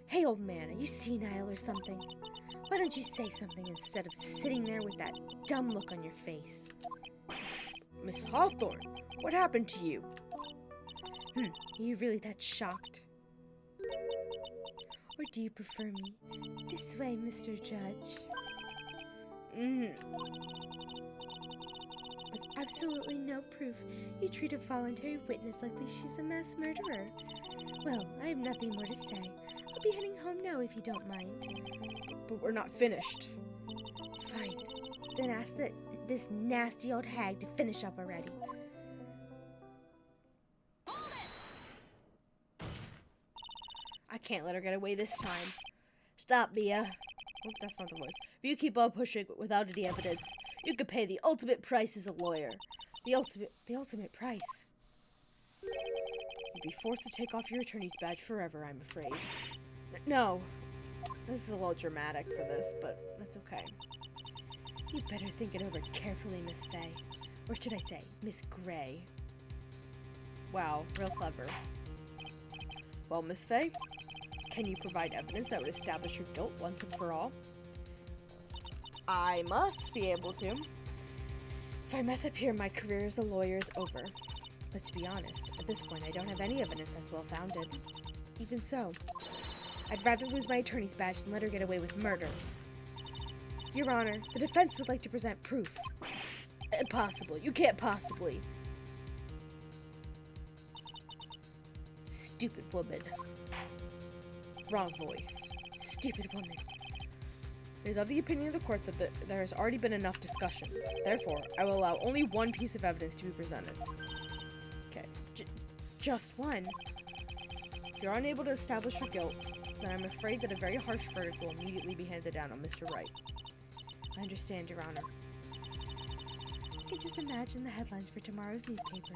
Hey, old man, are you senile or something? Why don't you say something instead of sitting there with that dumb look on your face? Miss Hawthorne, what happened to you? Are you really that shocked? Or do you prefer me this way, Mr. Judge? With absolutely no proof, you treat a voluntary witness like she's a mass murderer. Well, I have nothing more to say. I'll be heading home now if you don't mind. But we're not finished. Fine. Then ask this nasty old hag to finish up already. I can't let her get away this time. Stop, Mia. Oh, that's not the voice. If you keep on pushing without any evidence, you could pay the ultimate price as a lawyer. The ultimate price. You'd be forced to take off your attorney's badge forever, I'm afraid. No. This is a little dramatic for this, but that's okay. You'd better think it over carefully, Miss Fay. Or should I say, Miss Gray. Wow, real clever. Well, Miss Fay, can you provide evidence that would establish your guilt once and for all? I must be able to. If I mess up here, my career as a lawyer is over. But to be honest, at this point I don't have any evidence that's well-founded. Even so, I'd rather lose my attorney's badge than let her get away with murder. Your Honor, the defense would like to present proof. Impossible. You can't possibly. Stupid woman. Wrong voice. Stupid woman. It is of the opinion of the court that there has already been enough discussion. Therefore, I will allow only one piece of evidence to be presented. Okay. Just one? If you're unable to establish your guilt, then I'm afraid that a very harsh verdict will immediately be handed down on Mr. Wright. I understand, Your Honor. I can just imagine the headlines for tomorrow's newspaper.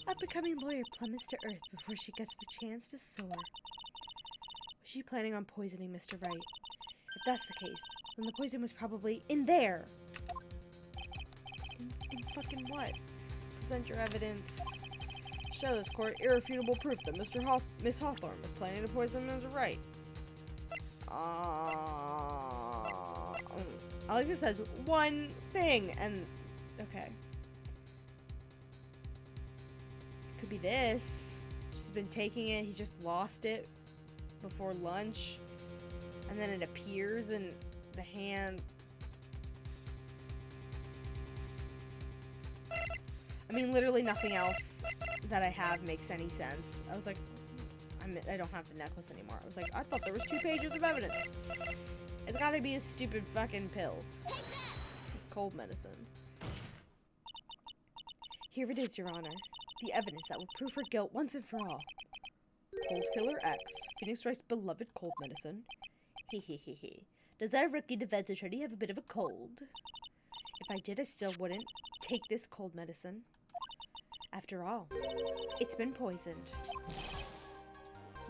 Up-and-coming lawyer plummets to earth before she gets the chance to soar. Was she planning on poisoning Mr. Wright? If that's the case, then the poison was probably in there. In fucking what? Present your evidence. Show this court irrefutable proof that Miss Hawthorne was planning to poison Mr. Wright. I like this says one thing, and okay. Could be this. She's been taking it. He just lost it before lunch, and then it appears in the hand. I mean, literally nothing else that I have makes any sense. I was like, I don't have the necklace anymore. I was like, I thought there was 2 pages of evidence. It's gotta be his stupid fucking pills. His cold medicine. Here it is, Your Honor. The evidence that will prove her guilt once and for all. Cold Killer X, Phoenix Wright's beloved cold medicine. Hehehehe. Does our rookie defense attorney have a bit of a cold? If I did, I still wouldn't take this cold medicine. After all, it's been poisoned.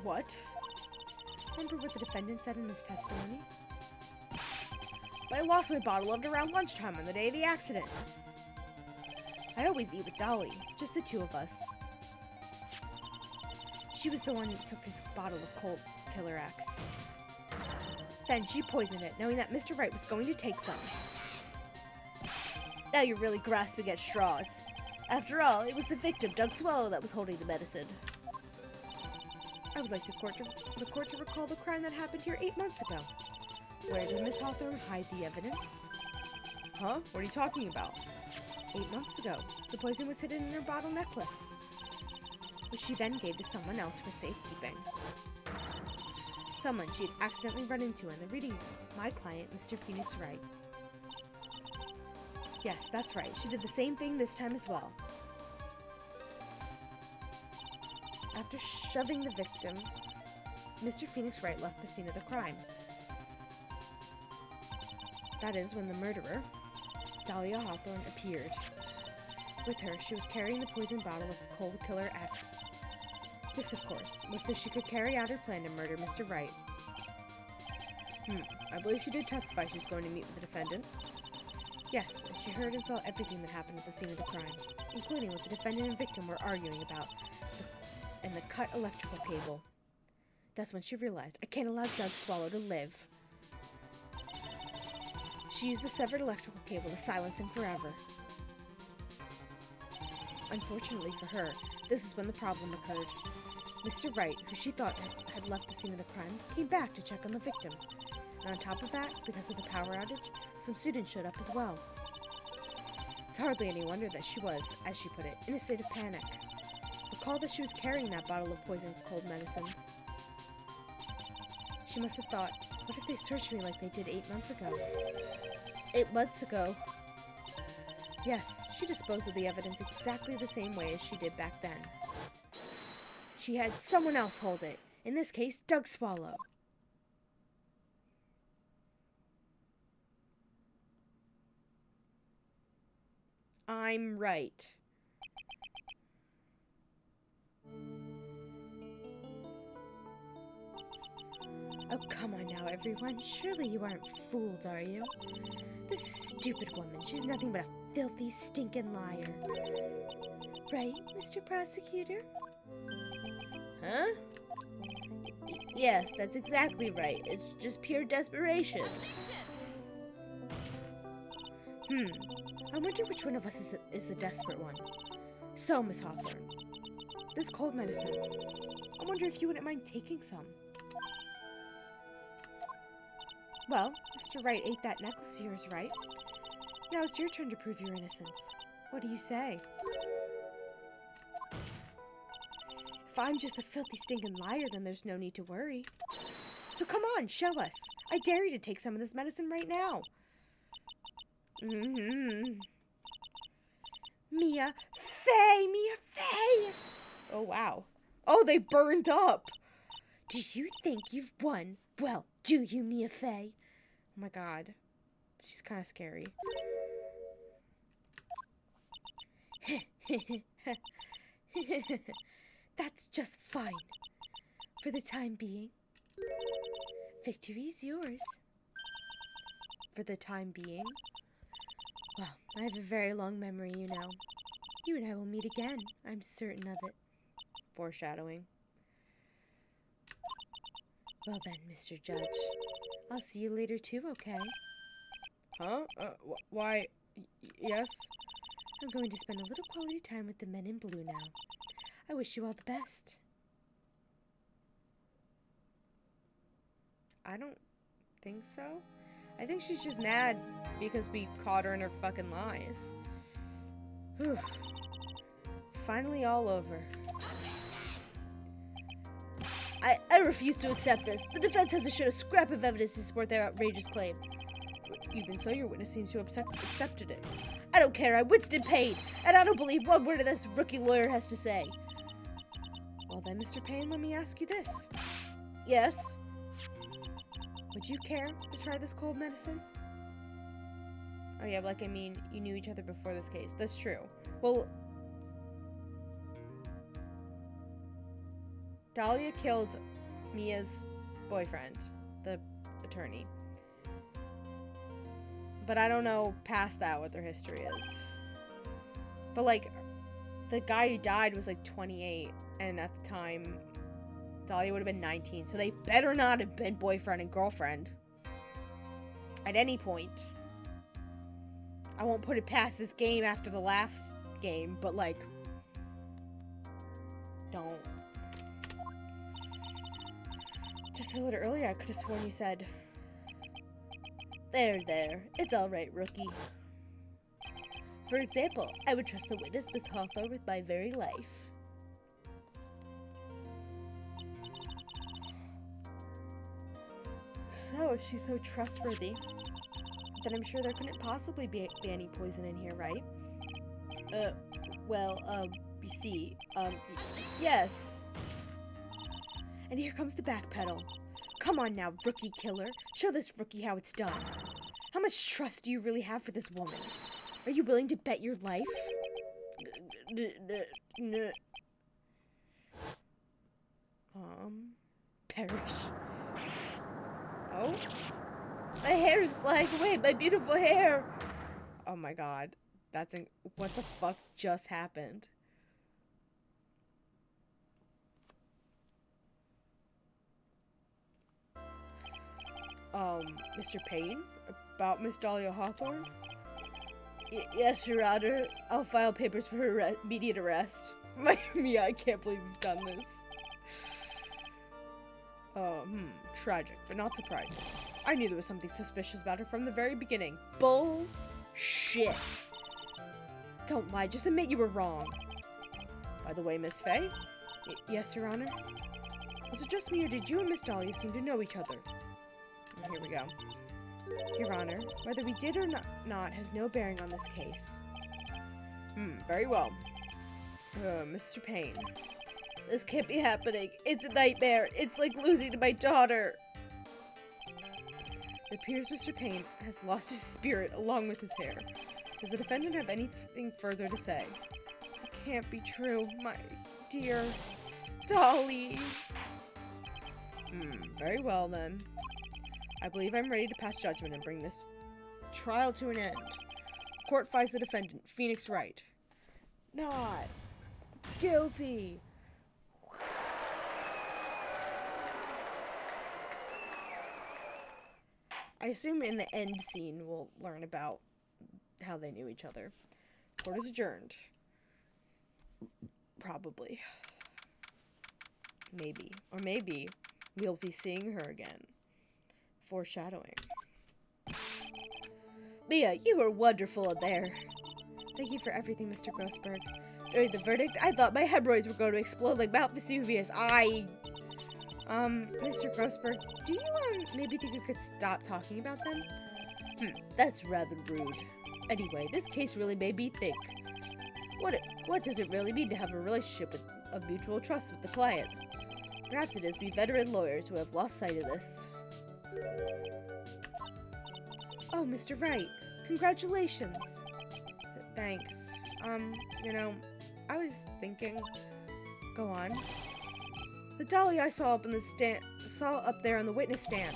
What? Remember what the defendant said in his testimony? But I lost my bottle of it around lunchtime on the day of the accident. I always eat with Dolly, just the 2 of us. She was the one who took his bottle of Cold Killer X. Then she poisoned it, knowing that Mr. Wright was going to take some. Now you're really grasping at straws. After all, it was the victim, Doug Swallow, that was holding the medicine. I would like the court to recall the crime that happened here 8 months ago. Where did Miss Hawthorne hide the evidence? Huh? What are you talking about? 8 months ago, the poison was hidden in her bottle necklace, which she then gave to someone else for safekeeping. Someone she'd accidentally run into in the reading room. My client, Mr. Phoenix Wright. Yes, that's right. She did the same thing this time as well. After shoving the victim, Mr. Phoenix Wright left the scene of the crime. That is when the murderer, Dahlia Hawthorne, appeared. With her, she was carrying the poison bottle of Cold Killer X. This, of course, was so she could carry out her plan to murder Mr. Wright. I believe she did testify she was going to meet with the defendant. Yes, and she heard and saw everything that happened at the scene of the crime, including what the defendant and victim were arguing about, and the cut electrical cable. That's when she realized, I can't allow Doug Swallow to live. She used the severed electrical cable to silence him forever. Unfortunately for her, this is when the problem occurred. Mr. Wright, who she thought had left the scene of the crime, came back to check on the victim. And on top of that, because of the power outage, some students showed up as well. It's hardly any wonder that she was, as she put it, in a state of panic. Recall that she was carrying that bottle of poison cold medicine. She must have thought, what if they searched me like they did 8 months ago? 8 months ago. Yes, she disposed of the evidence exactly the same way as she did back then. She had someone else hold it. In this case, Doug Swallow. I'm right. Oh, come on now, everyone. Surely you aren't fooled, are you? This stupid woman, she's nothing but a filthy, stinking liar. Right, Mr. Prosecutor? Huh? Yes, that's exactly right. It's just pure desperation. I wonder which one of us is the desperate one. So, Miss Hawthorne, this cold medicine, I wonder if you wouldn't mind taking some. Well, Mr. Wright ate that necklace of yours, right? Now it's your turn to prove your innocence. What do you say? If I'm just a filthy, stinking liar, then there's no need to worry. So come on, show us. I dare you to take some of this medicine right now. Mia Fey! Oh, wow. Oh, they burned up. Do you think you've won? Well, do you, Mia Fey? Oh my god. She's kind of scary. That's just fine. For the time being. Victory's yours. For the time being? Well, I have a very long memory, you know. You and I will meet again. I'm certain of it. Foreshadowing. Well then, Mr. Judge. I'll see you later too, okay? Huh? Why? Yes? I'm going to spend a little quality time with the men in blue now. I wish you all the best. I don't think so. I think she's just mad because we caught her in her fucking lies. Whew. It's finally all over. I refuse to accept this. The defense has to show a scrap of evidence to support their outrageous claim. Even so, your witness seems to have accepted it. I don't care. I'm Winston Payne, and I don't believe one word of this rookie lawyer has to say. Well then, Mr. Payne, let me ask you this. Yes? Would you care to try this cold medicine? Oh yeah, like, I mean, you knew each other before this case. That's true. Well, Dahlia killed Mia's boyfriend, the attorney. But I don't know past that what their history is. But, like, the guy who died was, like, 28, and at the time, Dahlia would have been 19, so they better not have been boyfriend and girlfriend. At any point. I won't put it past this game after the last game, but, like, don't. Just a little earlier, I could have sworn you said... There. It's all right, rookie. For example, I would trust the witness, Miss Hawthorne, with my very life. So, if she's so trustworthy, then I'm sure there couldn't possibly be any poison in here, right? You see, yes. And here comes the backpedal. Come on now, rookie killer. Show this rookie how it's done. How much trust do you really have for this woman? Are you willing to bet your life? Perish. Oh? My hair's flying away, my beautiful hair! Oh my god. What the fuck just happened? Mr. Payne? About Miss Dahlia Hawthorne? Yes, Your Honor. I'll file papers for her immediate arrest. Mia, I can't believe you've done this. Tragic, but not surprising. I knew there was something suspicious about her from the very beginning. Bullshit. Don't lie, just admit you were wrong. By the way, Miss Faye? Yes, Your Honor? Was it just me, or did you and Miss Dahlia seem to know each other? Here we go. Your Honor, whether we did or not has no bearing on this case. Very well. Mr. Payne. This can't be happening. It's a nightmare. It's like losing my daughter. It appears Mr. Payne has lost his spirit along with his hair. Does the defendant have anything further to say? It can't be true, my dear Dolly. Very well then. I believe I'm ready to pass judgment and bring this trial to an end. Court finds the defendant, Phoenix Wright, not guilty. I assume in the end scene we'll learn about how they knew each other. Court is adjourned. Probably. Maybe. Or maybe we'll be seeing her again. Foreshadowing. Mia, you were wonderful in there. Thank you for everything, Mr. Grossberg. During the verdict, I thought my hemorrhoids were going to explode like Mount Vesuvius. Mr. Grossberg, do you, maybe think you could stop talking about them? That's rather rude. Anyway, this case really made me think. What does it really mean to have a relationship of mutual trust with the client? Perhaps it is we veteran lawyers who have lost sight of this. Oh, Mr. Wright, congratulations. Thanks. You know, I was thinking. Go on. The Dolly I saw up there on the witness stand.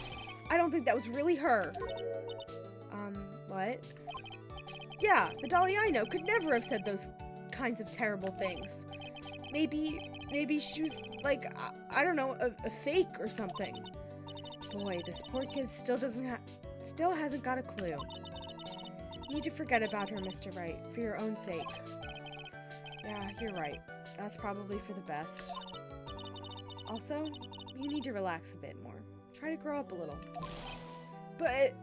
I don't think that was really her. What? Yeah, the Dolly I know could never have said those kinds of terrible things. Maybe she was like, I don't know, a fake or something. Boy, this poor kid still hasn't got a clue. You need to forget about her, Mr. Wright, for your own sake. Yeah, you're right. That's probably for the best. Also, you need to relax a bit more. Try to grow up a little. But,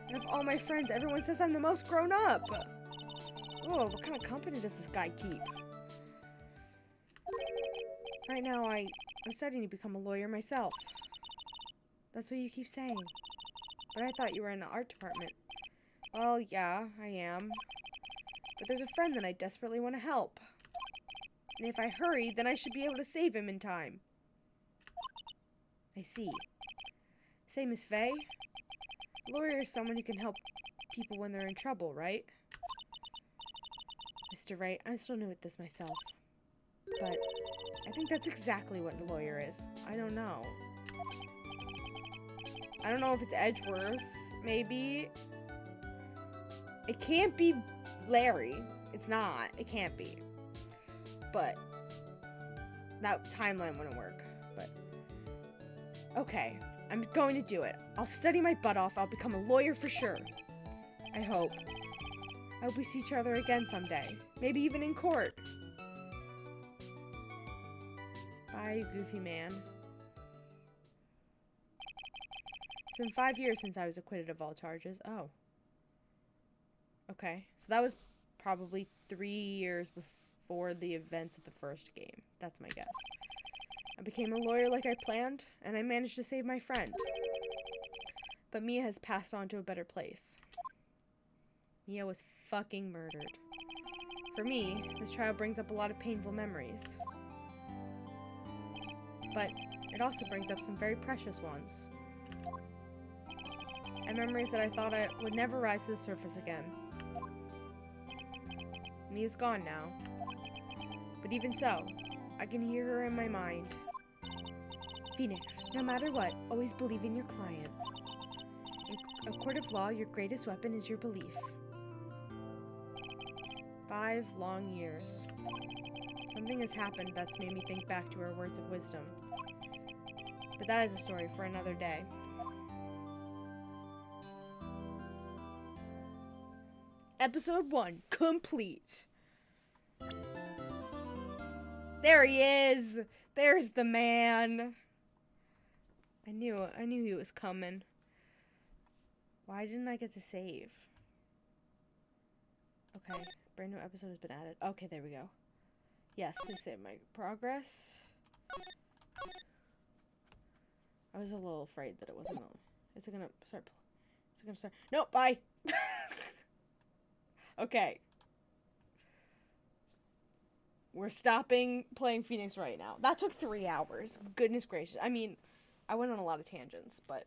and of all my friends, everyone says I'm the most grown up. Whoa, what kind of company does this guy keep? Right now, I'm studying to become a lawyer myself. That's what you keep saying. But I thought you were in the art department. Well, yeah, I am. But there's a friend that I desperately want to help. And if I hurry, then I should be able to save him in time. I see. Say, Miss Faye, a lawyer is someone who can help people when they're in trouble, right? Mr. Wright, I'm still new at this myself. But I think that's exactly what a lawyer is. I don't know. I don't know if it's Edgeworth, maybe. It can't be Larry. It's not. It can't be. But that timeline wouldn't work. But okay, I'm going to do it. I'll study my butt off. I'll become a lawyer for sure. I hope. I hope we see each other again someday. Maybe even in court. Bye, you goofy man. It's been 5 years since I was acquitted of all charges. Oh. Okay. So that was probably 3 years before the events of the first game. That's my guess. I became a lawyer like I planned, and I managed to save my friend. But Mia has passed on to a better place. Mia was fucking murdered. For me, this trial brings up a lot of painful memories. but it also brings up some very precious ones. And memories that I thought I would never rise to the surface again. Mia's gone now. But even so, I can hear her in my mind. Phoenix, no matter what, always believe in your client. In a court of law, your greatest weapon is your belief. 5 long years. Something has happened that's made me think back to her words of wisdom. But that is a story for another day. Episode 1 complete. There he is. There's the man. I knew he was coming. Why didn't I get to save? Okay, brand new episode has been added. Okay, there we go. Yes, please save my progress. I was a little afraid that it wasn't. Is it gonna start? Is it gonna start? No, bye. Okay. We're stopping playing Phoenix right now. That took 3 hours. Goodness gracious. I mean, I went on a lot of tangents, but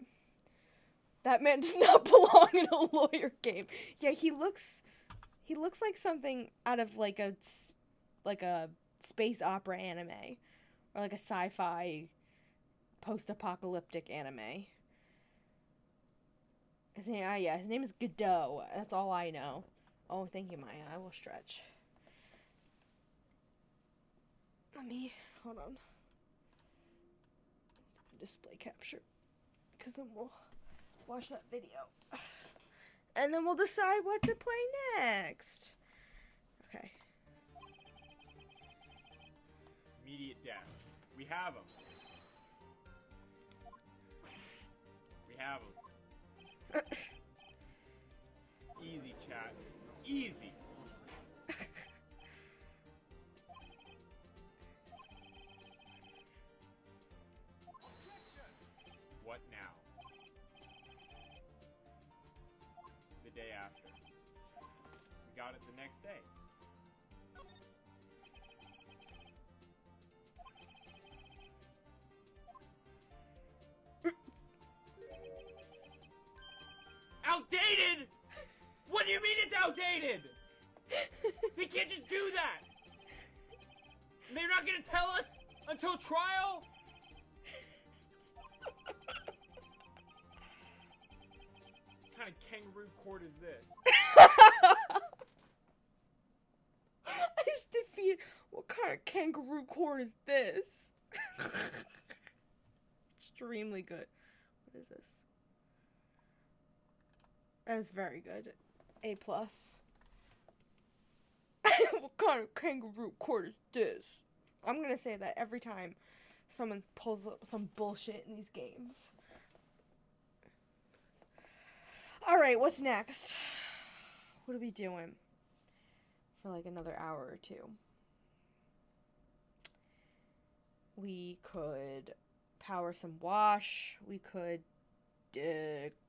that man does not belong in a lawyer game. Yeah, he looks like something out of like a space opera anime or like a sci-fi post-apocalyptic anime. His name is Godot. That's all I know. Oh, thank you, Maya. I will stretch. Hold on. Display capture. Because then we'll watch that video. And then we'll decide what to play next. Okay. Immediate death. We have him. We have him. Easy, chat. Easy. What now? The day after. We got it the next day. Outdated? What do you mean it's outdated? They can't just do that. They're not gonna tell us until trial? What kind of kangaroo court is this? He's defeated. What kind of kangaroo court is this? Extremely good. What is this? That was very good. A+. What kind of kangaroo court is this? I'm gonna say that every time someone pulls up some bullshit in these games. Alright, what's next? What are we doing for like another hour or two? We could power some wash. We could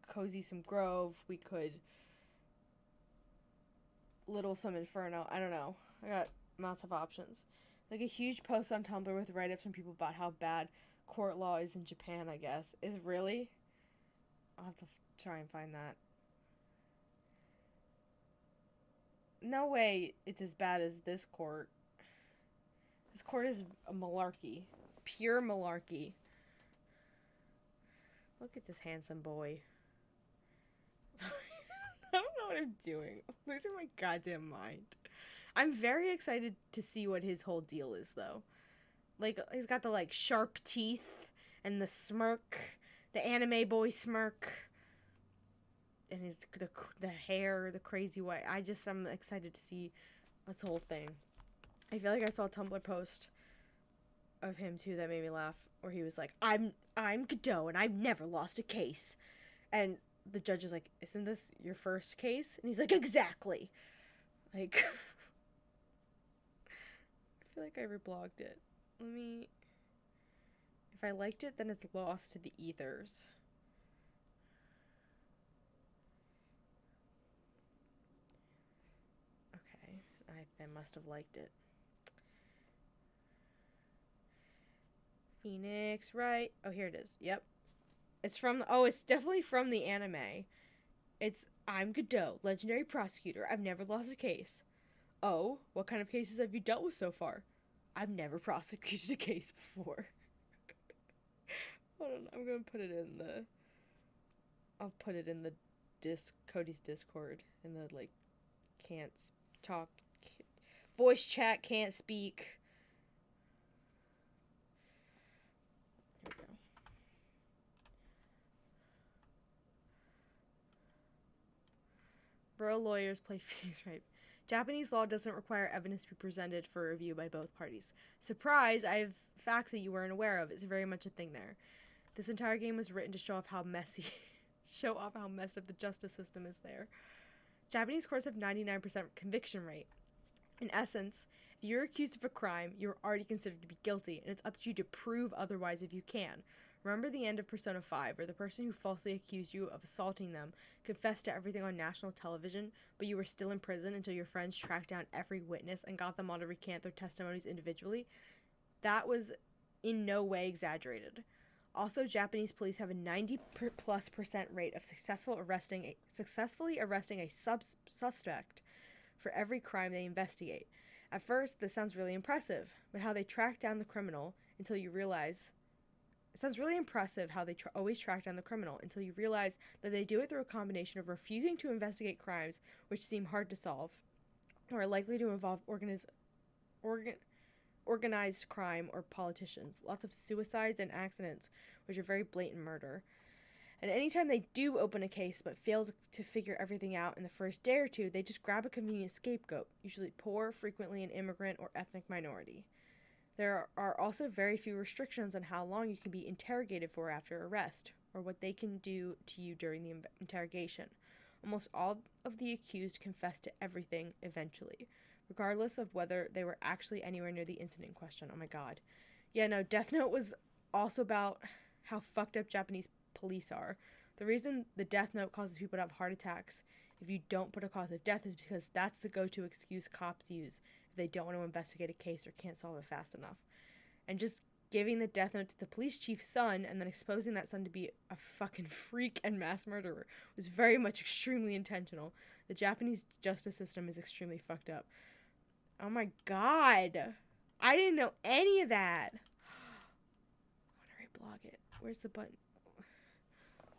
cozy some grove. We could little some inferno. I don't know. I got lots of options. Like a huge post on Tumblr with write-ups from people about how bad court law is in Japan, I guess. Is it really? I'll have to try and find that. No way it's as bad as this court. This court is a malarkey. Pure malarkey. Look at this handsome boy. Sorry. I don't know what I'm doing. I'm losing my goddamn mind. I'm very excited to see what his whole deal is, though. Like, he's got the, like, sharp teeth and the smirk. The anime boy smirk. And the hair, the crazy white. I'm excited to see this whole thing. I feel like I saw a Tumblr post of him, too, that made me laugh. Where he was like, I'm Godot, and I've never lost a case. And the judge was like, isn't this your first case? And he's like, exactly. Like, I feel like I reblogged it. If I liked it, then it's lost to the ethers. Okay, I must have liked it. Phoenix Wright. Oh, here it is. Yep. It's from, oh, it's definitely from the anime. It's, I'm Godot, legendary prosecutor. I've never lost a case. Oh, what kind of cases have you dealt with so far? I've never prosecuted a case before. Hold on, I'm gonna put it in the, I'll put it in the Cody's Discord, in the, like, can't talk, voice chat, can't speak. Here we go. Rural lawyers play Phoenix Wright. Japanese law doesn't require evidence to be presented for review by both parties. Surprise, I have facts that you weren't aware of. It's very much a thing there. This entire game was written to show off how messy, show off how messed up the justice system is there. Japanese courts have 99% conviction rate. In essence, if you're accused of a crime, you're already considered to be guilty, and it's up to you to prove otherwise if you can. Remember the end of Persona 5, where the person who falsely accused you of assaulting them confessed to everything on national television, but you were still in prison until your friends tracked down every witness and got them all to recant their testimonies individually? That was in no way exaggerated. Also, Japanese police have a 90+% rate of successfully arresting a suspect for every crime they investigate. At first, this sounds really impressive, but how they track down the criminal until you realize... It sounds really impressive how they always track down the criminal until you realize that they do it through a combination of refusing to investigate crimes which seem hard to solve, or are likely to involve organized crime or politicians. Lots of suicides and accidents, which are very blatant murder. And anytime they do open a case but fail to figure everything out in the first day or two, they just grab a convenient scapegoat, usually poor, frequently an immigrant or ethnic minority. There are also very few restrictions on how long you can be interrogated for after arrest, or what they can do to you during the interrogation. Almost all of the accused confess to everything eventually, regardless of whether they were actually anywhere near the incident in question. Oh my god. Yeah, no, Death Note was also about how fucked up Japanese police are. The reason the Death Note causes people to have heart attacks if you don't put a cause of death is because that's the go-to excuse cops use if they don't want to investigate a case or can't solve it fast enough. And just giving the Death Note to the police chief's son and then exposing that son to be a fucking freak and mass murderer was very much extremely intentional. The Japanese justice system is extremely fucked up. Oh my god. I didn't know any of that. I want to reblog it. Where's the button?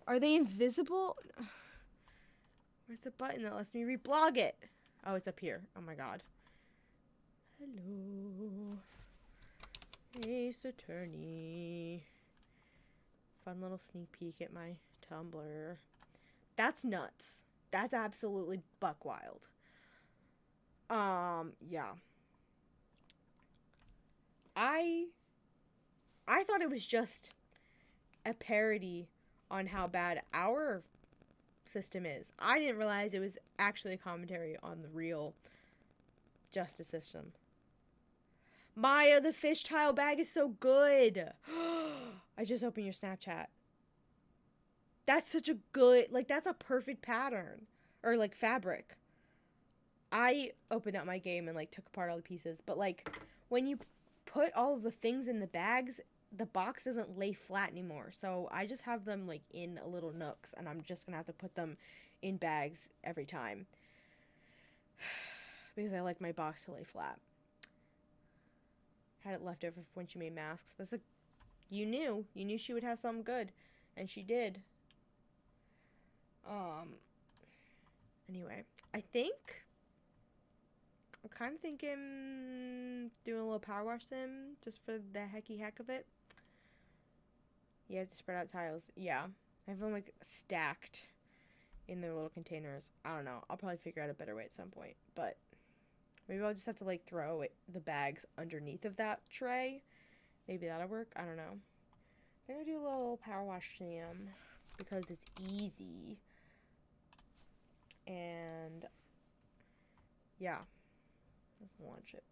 Are they invisible? Where's the button that lets me reblog it? Oh, it's up here. Oh my god. Hello. Ace Attorney. Fun little sneak peek at my Tumblr. That's nuts. That's absolutely buck wild. Yeah. I thought it was just a parody on how bad our system is. I didn't realize it was actually a commentary on the real justice system. Maya, the fish tile bag is so good. I just opened your Snapchat. That's such a good, like, that's a perfect pattern. Or, like, fabric. I opened up my game and, like, took apart all the pieces. But, like, when you put all of the things in the bags, the box doesn't lay flat anymore. So I just have them, like, in little nooks. And I'm just gonna have to put them in bags every time. Because I like my box to lay flat. Had it left over when she made masks. That's a... You knew she would have something good. And she did. Anyway. I think... I'm kind of thinking... doing a little power wash sim. Just for the heck of it. You have to spread out tiles. Yeah. I have them, like, stacked in their little containers. I don't know. I'll probably figure out a better way at some point. But... maybe I'll just have to, like, throw the bags underneath of that tray. Maybe that'll work. I don't know. I'm gonna do a little power wash jam because it's easy. And yeah, let's launch it.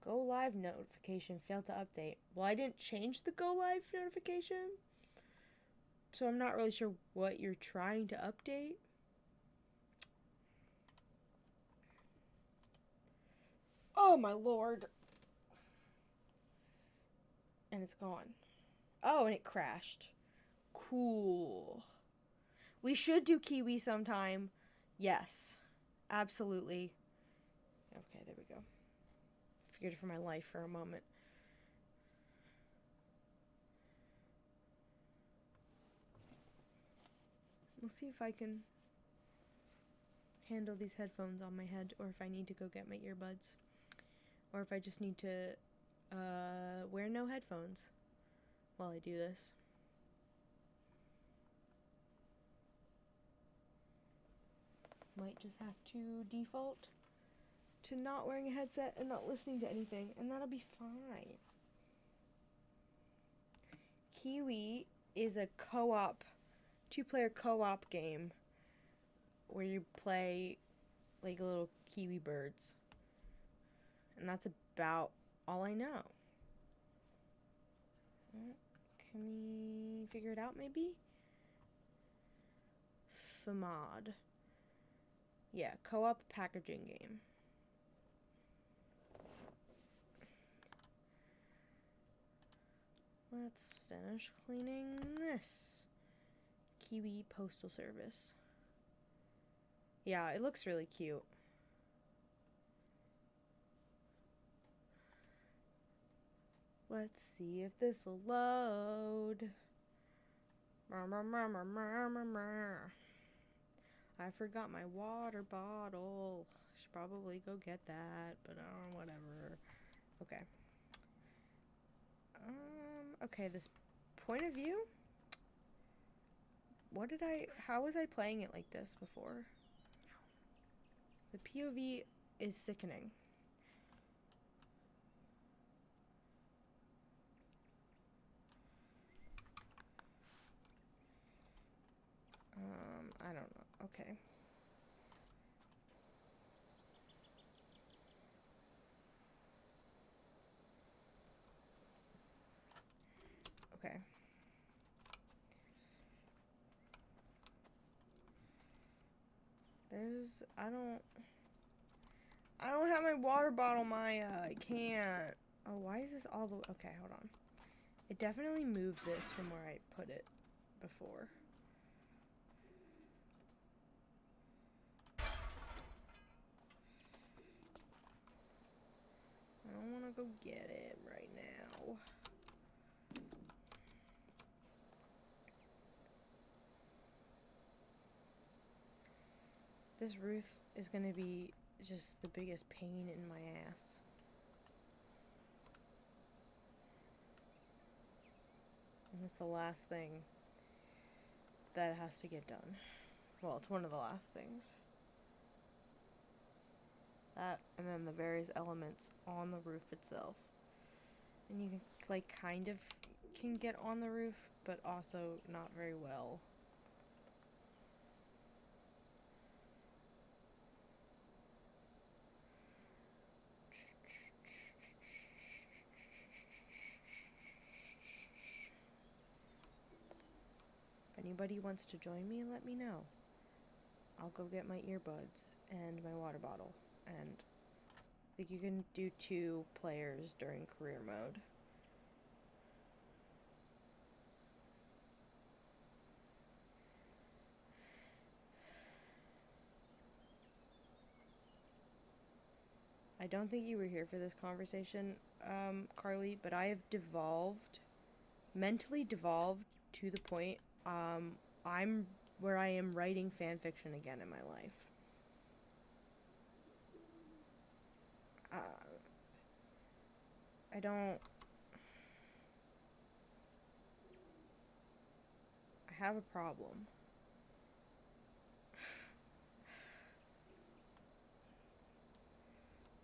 Go live notification failed to update. Well, I didn't change the go live notification, so I'm not really sure what you're trying to update. Oh my lord. And it's gone. Oh, and it crashed. Cool. We should do Kiwi sometime. Yes. Absolutely. Okay, there we go. Feared for my life for a moment. We'll see if I can handle these headphones on my head, or if I need to go get my earbuds, or if I just need to wear no headphones while I do this. Might just have to default to not wearing a headset and not listening to anything, and that'll be fine. Kiwi is a co-op, 2-player co-op game where you play like little kiwi birds. And that's about all I know. Can we figure it out maybe? FMOD. Yeah, co-op packaging game. Let's finish cleaning this. Kiwi Postal Service. Yeah, it looks really cute. Let's see if this will load. I forgot my water bottle. Should probably go get that, but whatever. Okay. Okay, this point of view? How was I playing it like this before? The POV is sickening. I don't know. Okay. Okay. I don't have my water bottle, Maya. I can't. Oh, why is this all the... Okay, hold on. It definitely moved this from where I put it before. I don't want to go get it right now. This roof is going to be just the biggest pain in my ass. And it's the last thing that has to get done. Well, it's one of the last things. That, and then the various elements on the roof itself. And you can, like, kind of can get on the roof, but also not very well. If anybody wants to join me, let me know. I'll go get my earbuds and my water bottle. And I think you can do 2 players during career mode. I don't think you were here for this conversation, Carly, but I have mentally devolved to the point, I'm where I am writing fan fiction again in my life. I have a problem.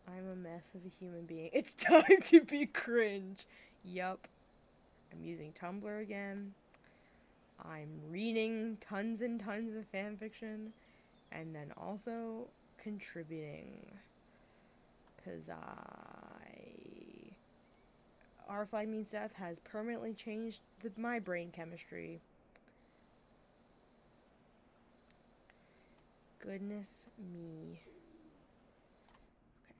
I'm a mess of a human being. It's time to be cringe. Yup. I'm using Tumblr again. I'm reading tons and tons of fanfiction. And then also contributing. Because Our Flag Means Death has permanently changed my brain chemistry. Goodness me. Okay.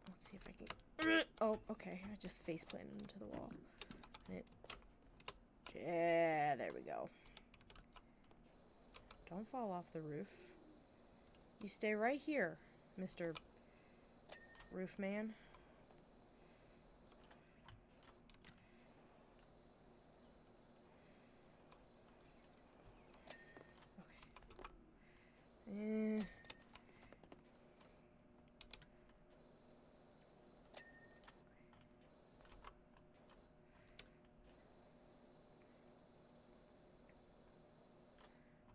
Let's see if I can... Oh, okay. I just face planted into the wall. Yeah, there we go. Don't fall off the roof. You stay right here, Mr. Roofman. Okay.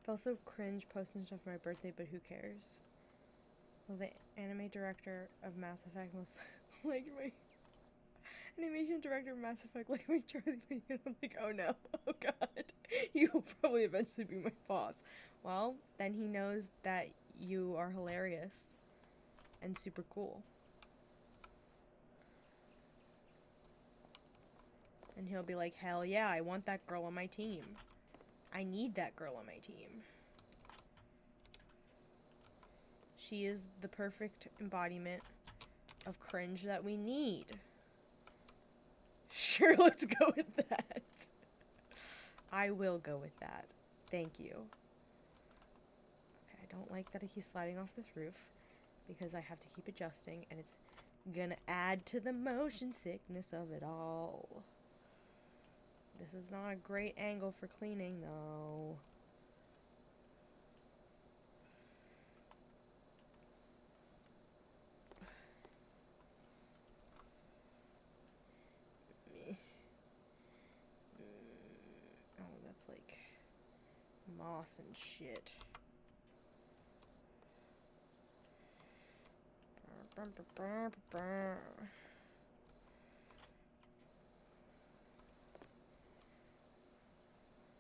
I also cringe posting stuff for my birthday, but who cares? Well, the anime director of Mass Effect most like my animation director of Mass Effect like my Charlie Bay, and I'm like, oh no, oh god, you will probably eventually be my boss. Well, then he knows that you are hilarious and super cool. And he'll be like, hell yeah, I want that girl on my team. I need that girl on my team. She is the perfect embodiment of cringe that we need. Sure, let's go with that. I will go with that. Thank you. Okay, I don't like that I keep sliding off this roof because I have to keep adjusting, and it's gonna add to the motion sickness of it all. This is not a great angle for cleaning, though. Oh, that's like moss and shit.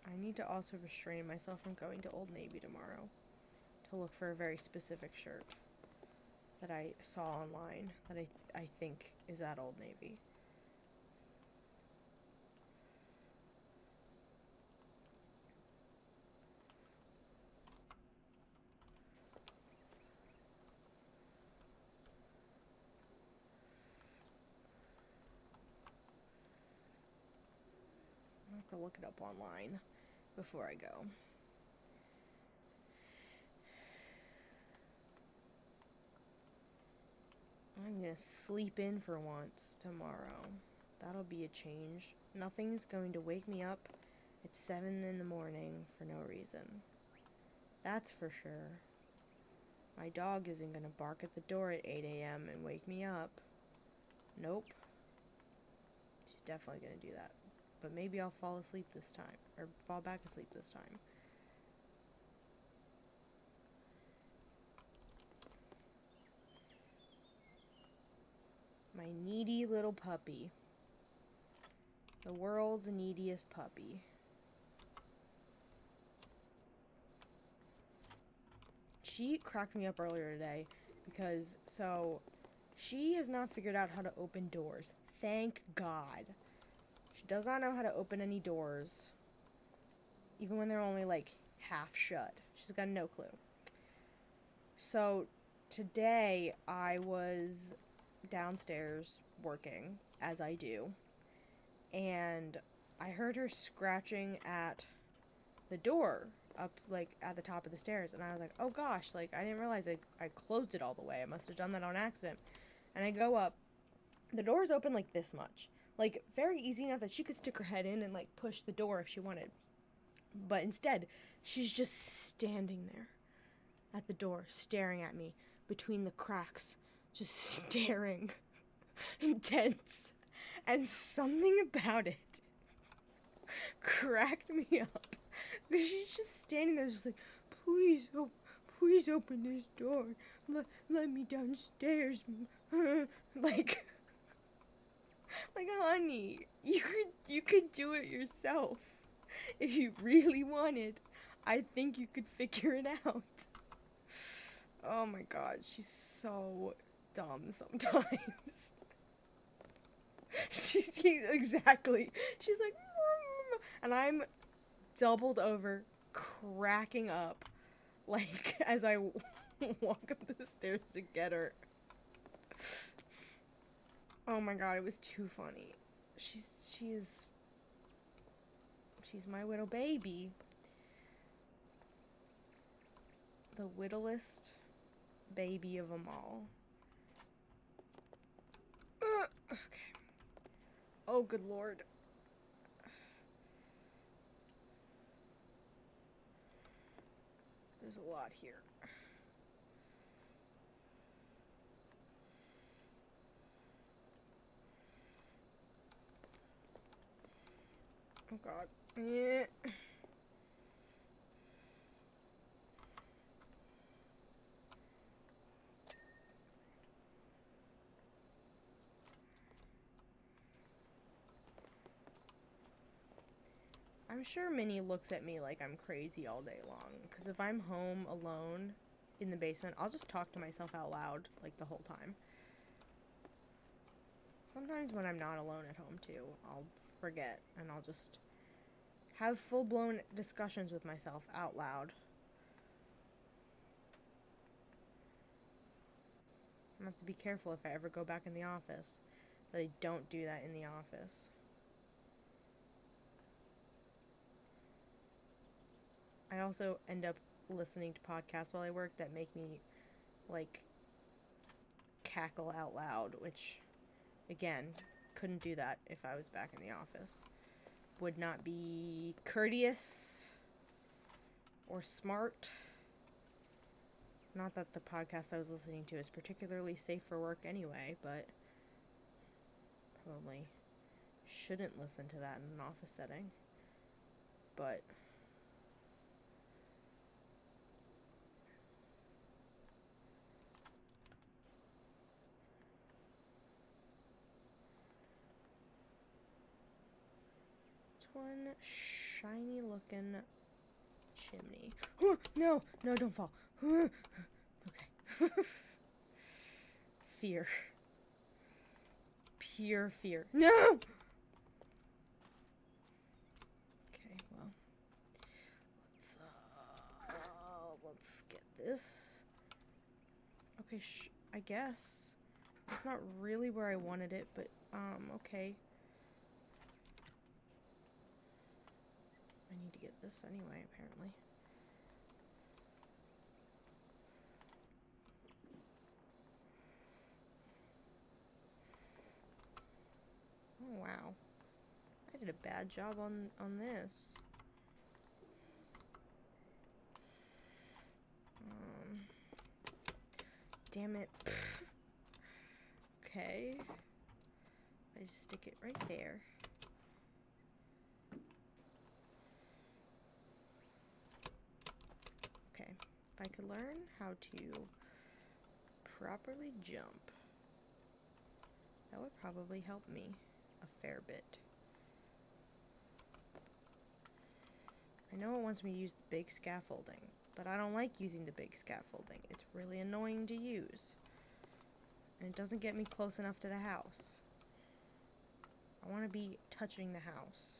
I need to also restrain myself from going to Old Navy tomorrow to look for a very specific shirt that I saw online that I think is at Old Navy. I'll have to look it up online before I go. I'm gonna sleep in for once tomorrow. That'll be a change. Nothing's going to wake me up at 7 in the morning for no reason. That's for sure. My dog isn't gonna bark at the door at 8 a.m. and wake me up. Nope. She's definitely gonna do that. But maybe I'll fall asleep this time. Or fall back asleep this time. My needy little puppy. The world's neediest puppy. She cracked me up earlier today because, so, she has not figured out how to open doors. Thank God. She does not know how to open any doors, even when they're only like half shut. She's got no clue. So today I was downstairs working, as I do, and I heard her scratching at the door up like at the top of the stairs, and I was like, oh gosh, like I didn't realize I closed it all the way. I must have done that on accident. And I go up, the door's open like this much, like very easy enough that she could stick her head in and like push the door if she wanted. But instead, she's just standing there at the door, staring at me between the cracks, just staring, intense. And something about it cracked me up, because she's just standing there, just like, please open this door, let me downstairs, like, honey, you could do it yourself. If you really wanted, I think you could figure it out. Oh my god, she's so dumb sometimes. Exactly. She's like, and I'm doubled over, cracking up, like, as I walk up the stairs to get her. Oh my god, it was too funny. She's She's my little baby. The littlest baby of them all. Okay. Oh, good lord. There's a lot here. Oh god. I'm sure Minnie looks at me like I'm crazy all day long, because if I'm home alone in the basement, I'll just talk to myself out loud, like, the whole time. Sometimes when I'm not alone at home, too, I'll forget, and I'll just have full-blown discussions with myself out loud. I'm gonna have to be careful if I ever go back in the office, that I don't do that in the office. I also end up listening to podcasts while I work that make me, like, cackle out loud, which, again, couldn't do that if I was back in the office. Would not be courteous or smart. Not that the podcast I was listening to is particularly safe for work anyway, but probably shouldn't listen to that in an office setting. But one shiny looking chimney. No, no, don't fall. Okay. Fear. Pure fear. No! Okay, well. Let's get this. Okay, I guess. It's not really where I wanted it, but, okay. I need to get this anyway, apparently. Oh, wow. I did a bad job on this. Damn it. Okay. I just stick it right there. Okay. If I could learn how to properly jump, that would probably help me a fair bit. I know it wants me to use the big scaffolding, but I don't like using the big scaffolding. It's really annoying to use. And it doesn't get me close enough to the house. I want to be touching the house.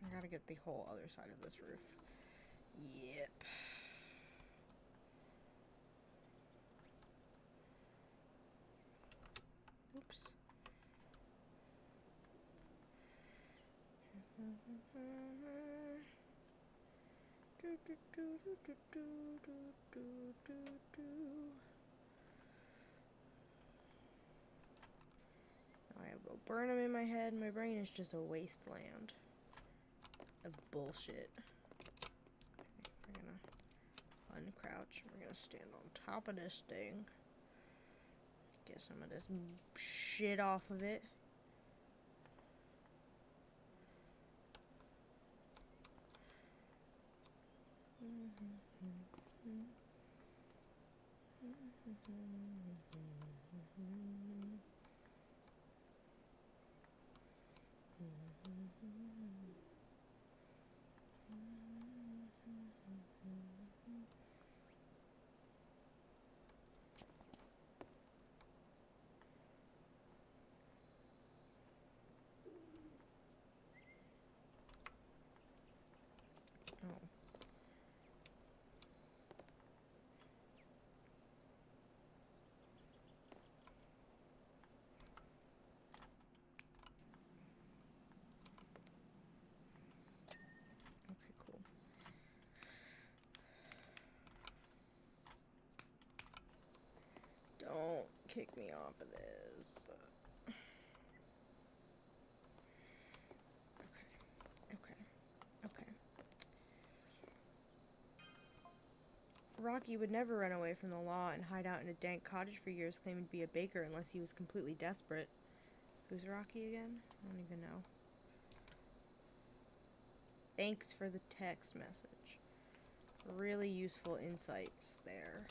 I gotta get the whole other side of this roof. Yep. Oops. I have a Burnham in my head. My brain is just a wasteland of bullshit. Okay, we're gonna uncrouch. We're gonna stand on top of this thing. Get some of this shit off of it. kick me off of this. Okay. Rocky would never run away from the law and hide out in a dank cottage for years claiming to be a baker unless he was completely desperate. Who's Rocky again? I don't even know. Thanks for the text message. Really useful insights there.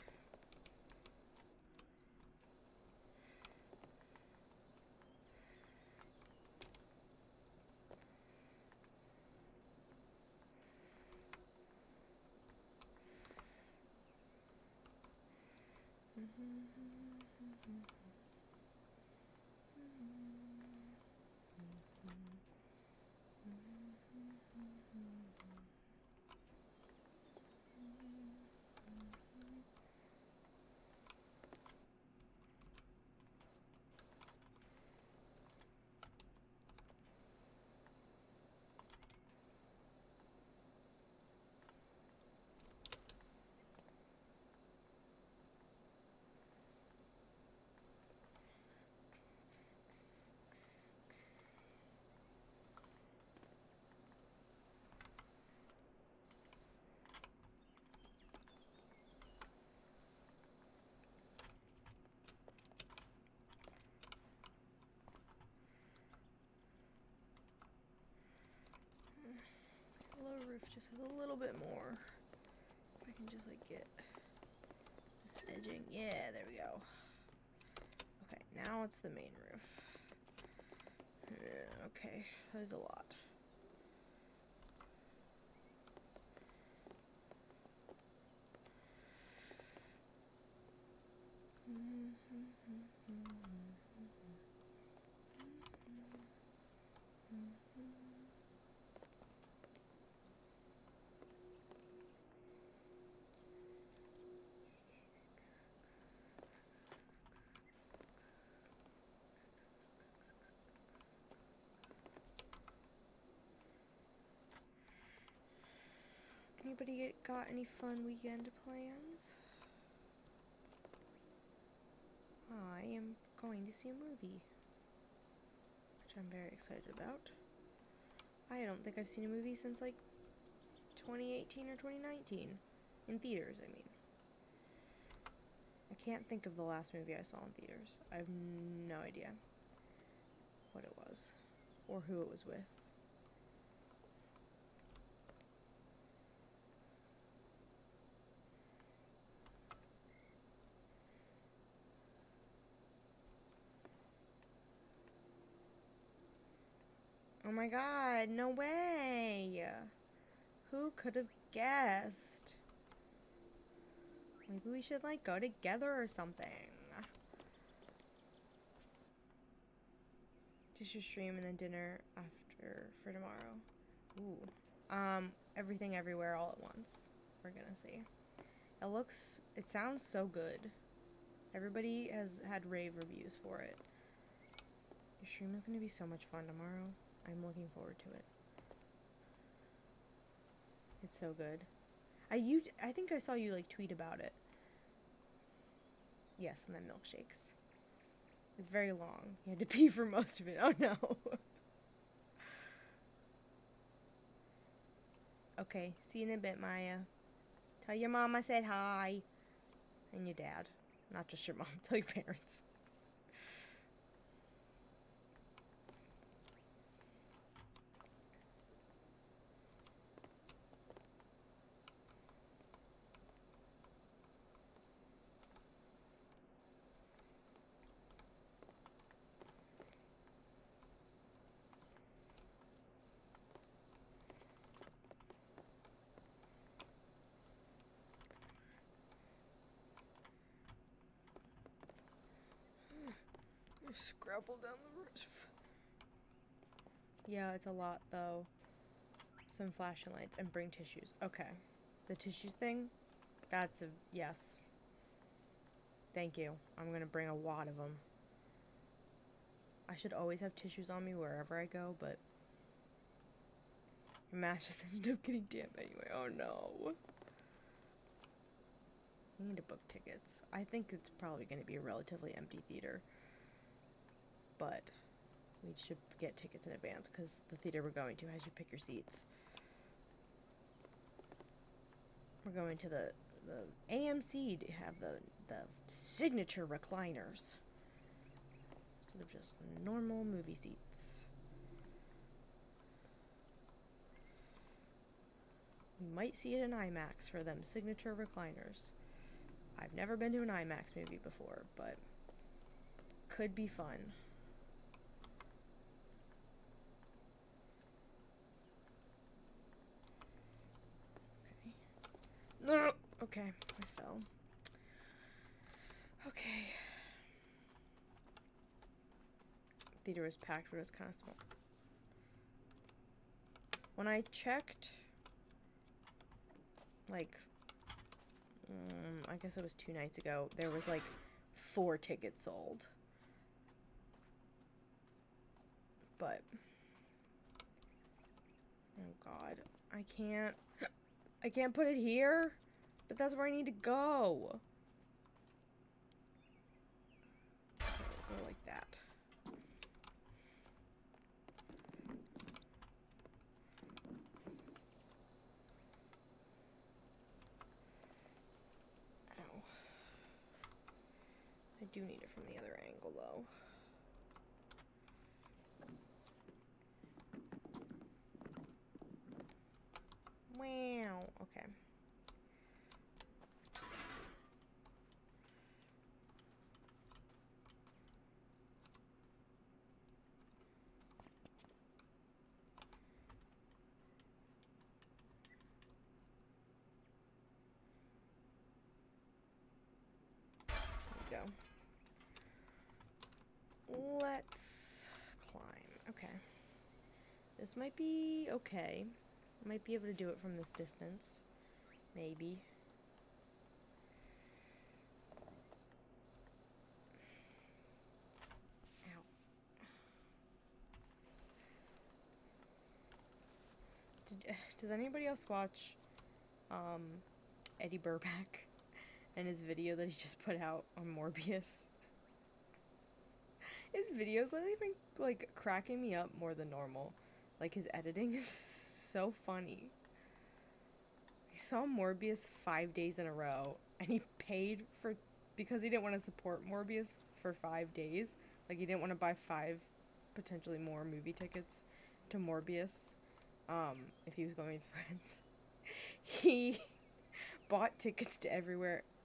Lower roof just has a little bit more. If I can just like get this edging. Yeah, there we go. Okay, now it's the main roof. Yeah, okay, there's a lot. Anybody got any fun weekend plans? I am going to see a movie, which I'm very excited about. I don't think I've seen a movie since like 2018 or 2019. In theaters, I mean. I can't think of the last movie I saw in theaters. I have no idea what it was or who it was with. Oh my god, no way! Who could have guessed? Maybe we should like go together or something. Just your stream and then dinner after for tomorrow. Ooh. Everything everywhere all at once. We're gonna see. It sounds so good. Everybody has had rave reviews for it. Your stream is gonna be so much fun tomorrow. I'm looking forward to it. It's so good. I think I saw you like tweet about it. Yes, and then milkshakes. It's very long. You had to pee for most of it. Oh no. Okay, see you in a bit, Maya. Tell your mom I said hi. And your dad. Not just your mom, tell your parents. Scrabble down the roof. Yeah, it's a lot though. Some flashing lights and bring tissues. Okay. The tissues thing? That's a yes. Thank you. I'm gonna bring a lot of them. I should always have tissues on me wherever I go, but my mask just ended up getting damp anyway. Oh no. We need to book tickets. I think it's probably going to be a relatively empty theater. But we should get tickets in advance because the theater we're going to has you pick your seats. We're going to the AMC to have the signature recliners instead of just normal movie seats. You might see it in IMAX for them signature recliners. I've never been to an IMAX movie before, but could be fun. No! Okay, I fell. Okay. Theater was packed, but it was kind of small. When I checked, like, I guess it was 2 nights ago, there was like 4 tickets sold. But, oh god, I can't put it here, but that's where I need to go. Okay, we'll go like that. Ow. I do need it from the other angle, though. Wow. Okay. There we go. Let's climb. Okay. This might be okay. Might be able to do it from this distance. Maybe. Ow. Does anybody else watch Eddie Burback and his video that he just put out on Morbius? His videos lately have been like cracking me up more than normal. Like his editing is so funny. I saw Morbius 5 days in a row, and he paid for, because he didn't want to support Morbius for 5 days. Like he didn't want to buy 5 potentially more movie tickets to Morbius, if he was going with friends. He bought tickets to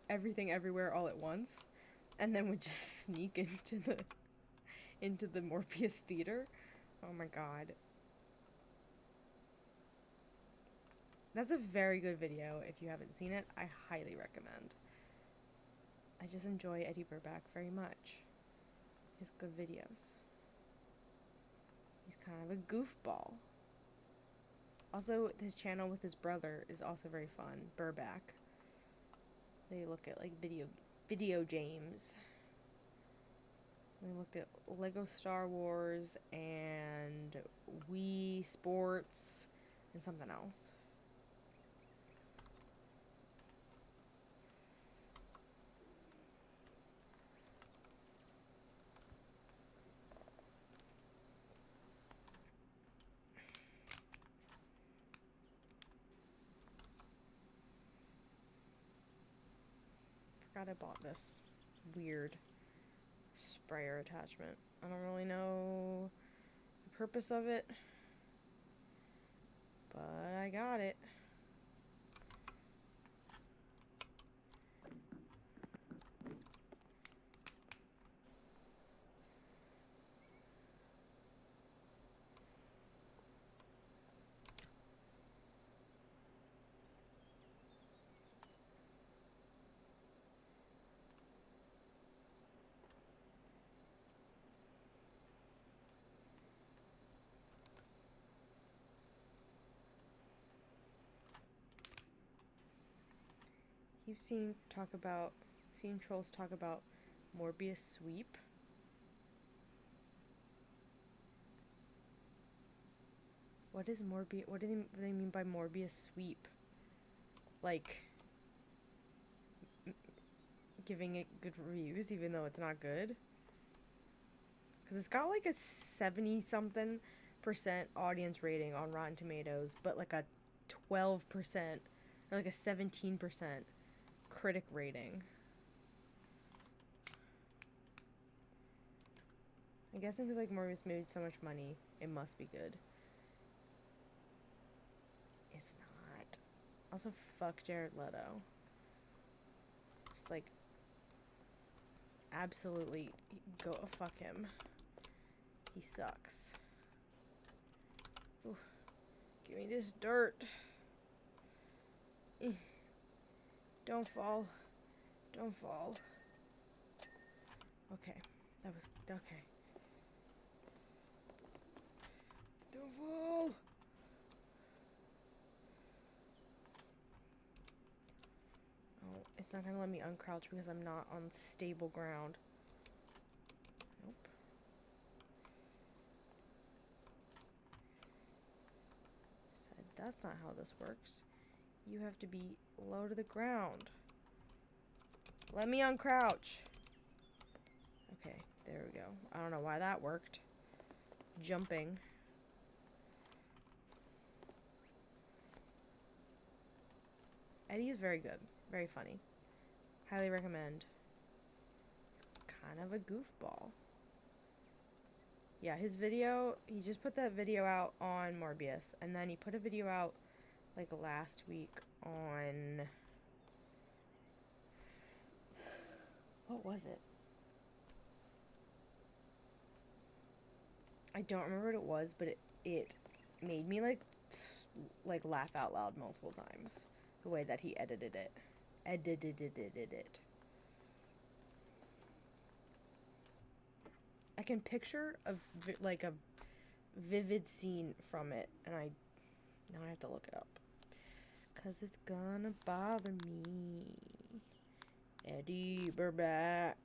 everything everywhere all at once, and then would just sneak into the Morbius theater. Oh my god. That's a very good video. If you haven't seen it, I highly recommend. I just enjoy Eddie Burback very much. His good videos. He's kind of a goofball. Also, his channel with his brother is also very fun. Burback. They look at like video games. We looked at Lego Star Wars and Wii Sports and something else. Forgot I bought this weird sprayer attachment. I don't really know the purpose of it, but I got it. You've seen trolls talk about Morbius sweep. What is Morbius? What do they mean by Morbius sweep? Like giving it good reviews, even though it's not good. Because it's got like a 70-something% audience rating on Rotten Tomatoes, but like a 12% or like a 17% critic rating. I'm guessing because like Morbius made so much money, it must be good. It's not. Also, fuck Jared Leto. Just like, absolutely go fuck him. He sucks. Ooh. Give me this dirt. Don't fall. Don't fall. Okay. That was okay. Don't fall. Oh, it's not gonna let me uncrouch because I'm not on stable ground. Nope. Said that's not how this works. You have to be low to the ground. Let me uncrouch. Okay, there we go. I don't know why that worked. Jumping. Eddie is very good. Very funny. Highly recommend. It's kind of a goofball. Yeah, his video, he just put that video out on Morbius, and then he put a video out like last week on, what was it? I don't remember what it was, but it made me like laugh out loud multiple times. The way that he edited it. I can picture like a vivid scene from it, and now I have to look it up. 'Cause it's gonna bother me. Eddie Burback.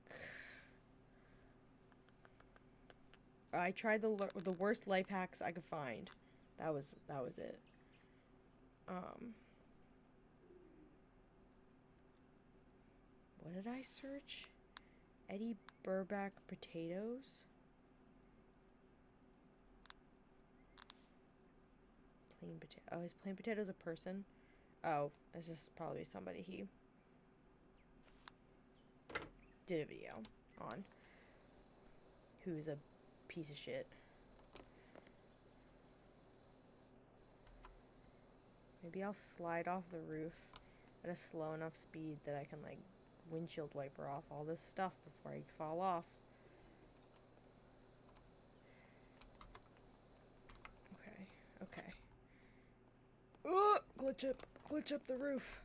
I tried the worst life hacks I could find. That was it. What did I search? Eddie Burback potatoes? Plain potato. Oh, is plain potatoes a person? Oh, it's just probably somebody he did a video on. Who's a piece of shit. Maybe I'll slide off the roof at a slow enough speed that I can like windshield wiper off all this stuff before I fall off. Okay. Ooh, glitch up the roof.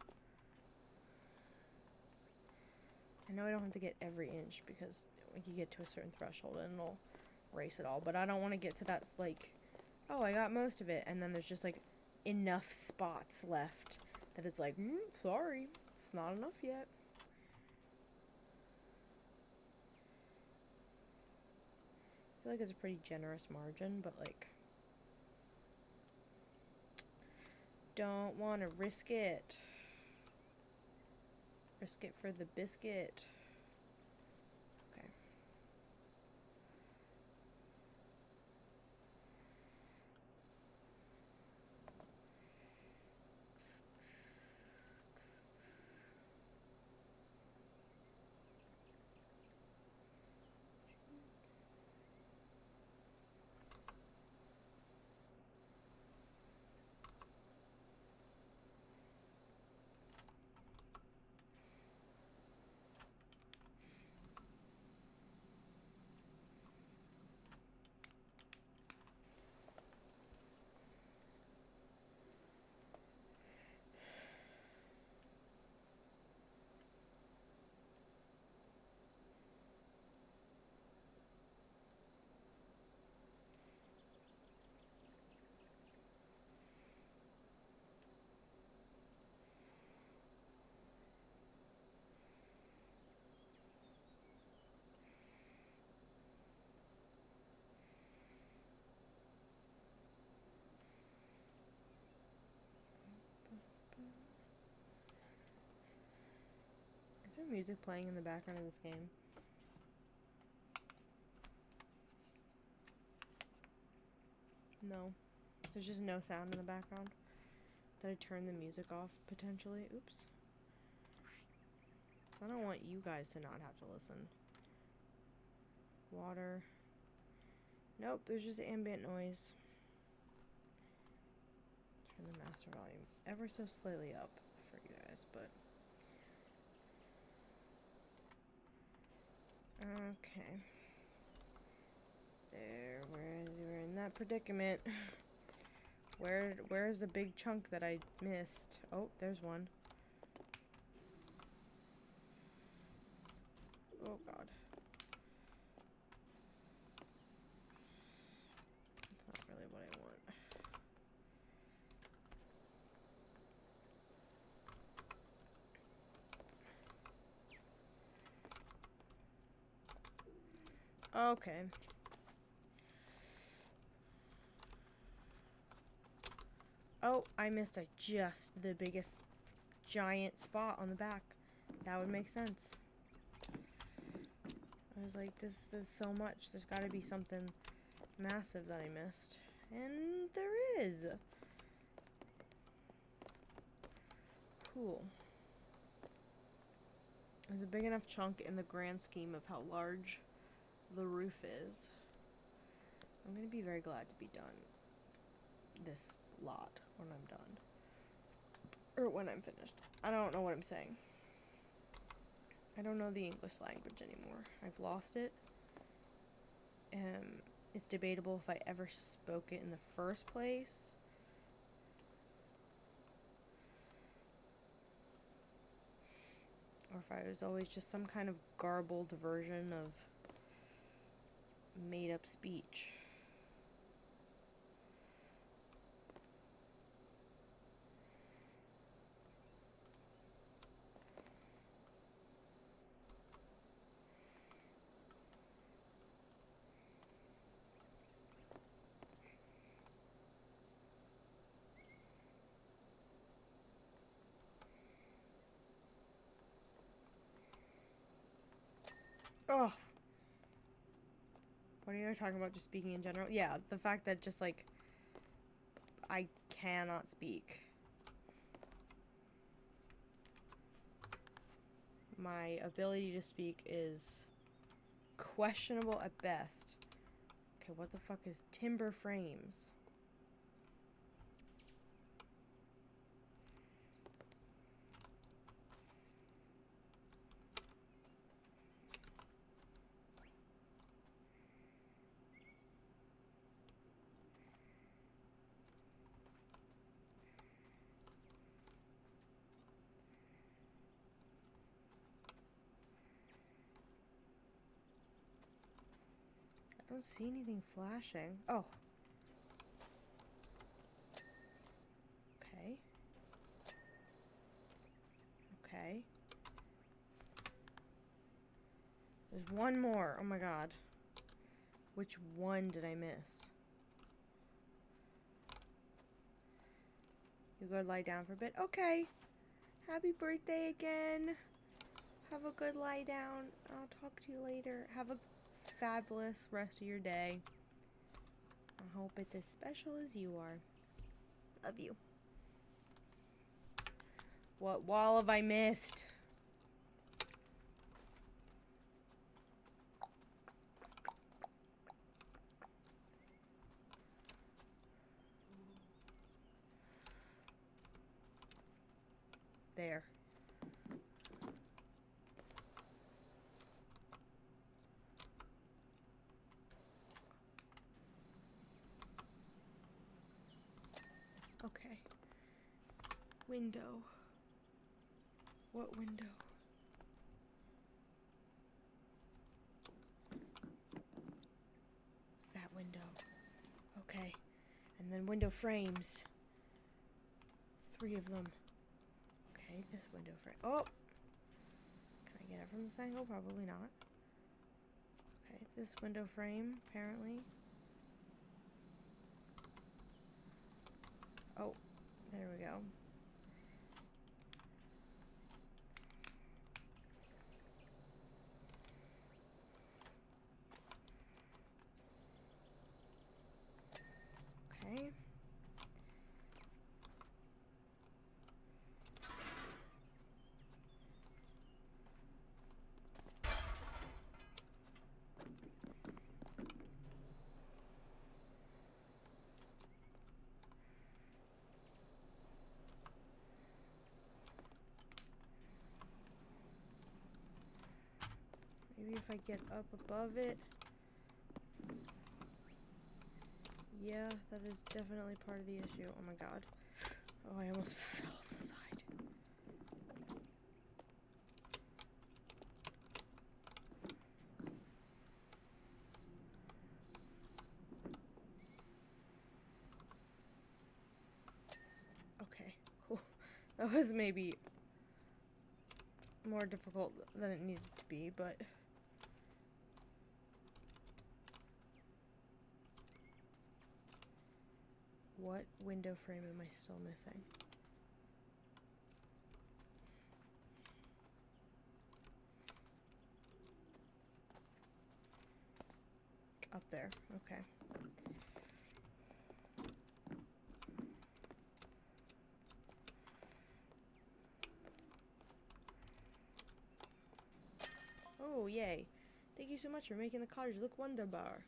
I know I don't have to get every inch because like you get to a certain threshold and it'll erase it all, but I don't want to get to that like, oh, I got most of it, and then there's just like enough spots left that it's like, sorry, it's not enough yet. I feel like it's a pretty generous margin, but like, don't want to risk it. Risk it for the biscuit. Okay. there music playing in the background of this game? No. There's just no sound in the background. Did I turn the music off, potentially? Oops. So I don't want you guys to not have to listen. Water. Nope, there's just ambient noise. Turn the master volume ever so slightly up for you guys, but... Okay. There, we're in that predicament. Where's the big chunk that I missed? Oh, there's one. Oh god. That's not really what I want. Okay. Oh, I missed just the biggest giant spot on the back. That would make sense. I was like, this is so much. There's got to be something massive that I missed. And there is. Cool. There's a big enough chunk in the grand scheme of how large the roof is. I'm going to be very glad to be done this lot when I'm done. Or when I'm finished. I don't know what I'm saying. I don't know the English language anymore. I've lost it. It's debatable if I ever spoke it in the first place. Or if I was always just some kind of garbled version of made-up speech. Oh. What are you talking about? Just speaking in general? Yeah, the fact that just like I cannot speak. My ability to speak is questionable at best. Okay, what the fuck is timber frames? I don't see anything flashing. Oh. Okay. Okay. There's one more. Oh my god. Which one did I miss? You go lie down for a bit? Okay. Happy birthday again. Have a good lie down. I'll talk to you later. Have a fabulous rest of your day. I hope it's as special as you are. Love you. What wall have I missed? There. Okay. Window. What window? It's that window. Okay. And then window frames. 3 of them. Okay, this window frame. Oh! Can I get it from this angle? Probably not. Okay, this window frame, apparently. Oh, there we go. Maybe if I get up above it. Yeah, that is definitely part of the issue. Oh my god. Oh, I almost fell off the side. Okay, cool. That was maybe more difficult than it needed to be, but... What window frame am I still missing? Up there, okay. Oh, yay. Thank you so much for making the cottage look wonderbar.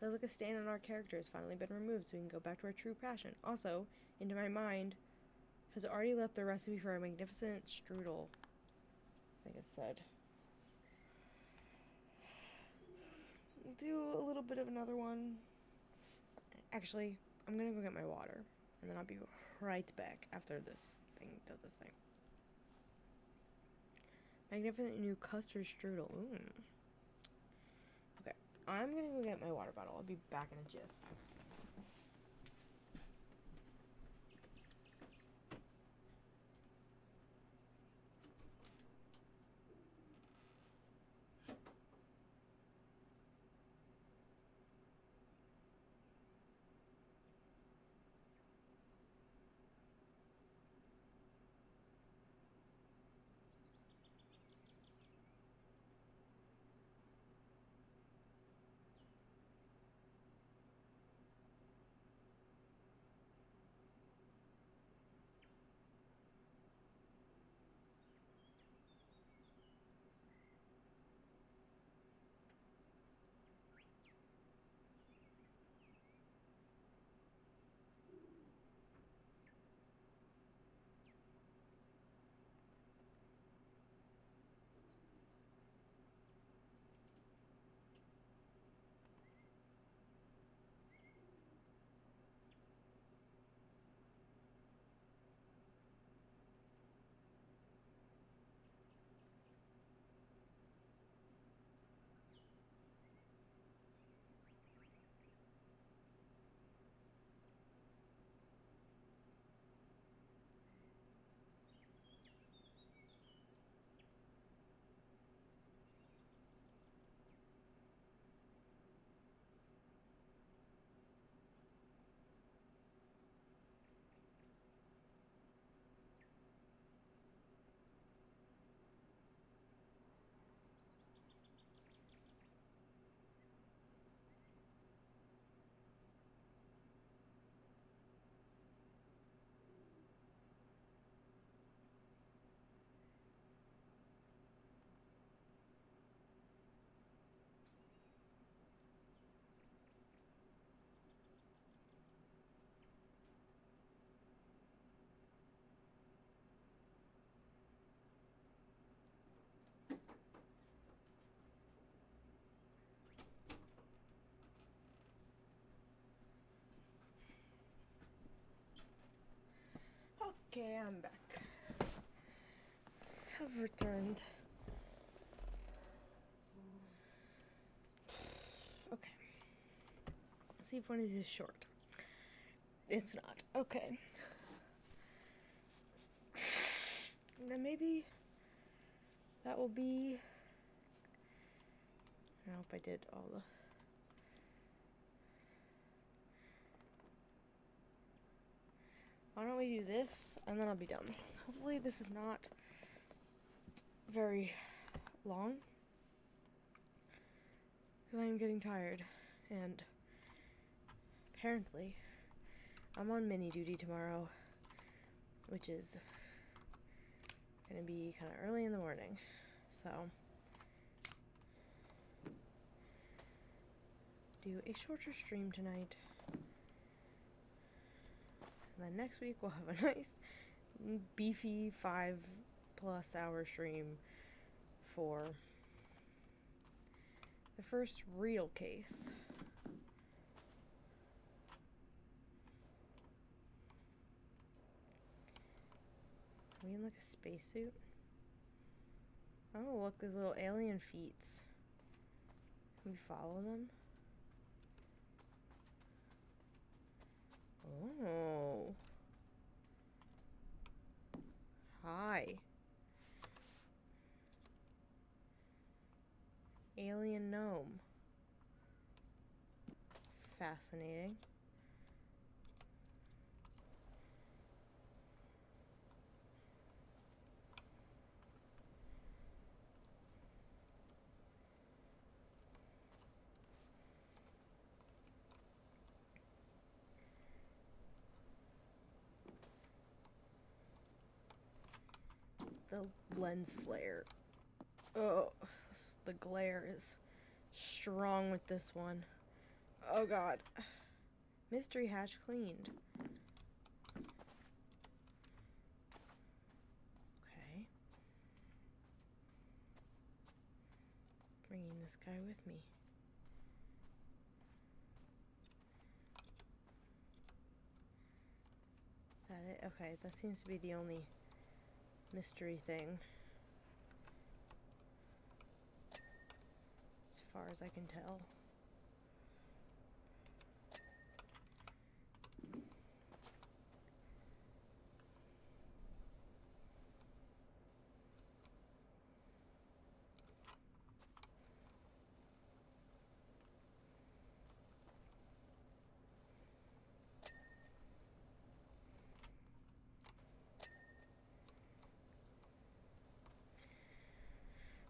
Feels like a stain on our character has finally been removed so we can go back to our true passion. Also, into my mind, has already left the recipe for a magnificent strudel. I think it said. Do a little bit of another one. Actually, I'm gonna go get my water, and then I'll be right back after this thing does this thing. Magnificent new custard strudel. Okay, I'm gonna go get my water bottle. I'll be back in a jiff. Okay, I'm back. Have returned. Okay. Let's see if one of these is short. It's not. Okay. Then maybe that will be... I hope I did all the... Why don't we do this, and then I'll be done. Hopefully this is not very long, because I am getting tired, and apparently I'm on mini duty tomorrow, which is going to be kind of early in the morning, so do a shorter stream tonight. And then next week we'll have a nice beefy 5+ hour stream for The first real case. Are we in like a spacesuit? Oh, look, there's little alien feet. Can we follow them? Oh. Hi. Alien gnome. Fascinating. The lens flare. Oh, the glare is strong with this one. Oh god. Mystery hatch cleaned. Okay. Bringing this guy with me. That it? Okay, that seems to be the only mystery thing. As far as I can tell.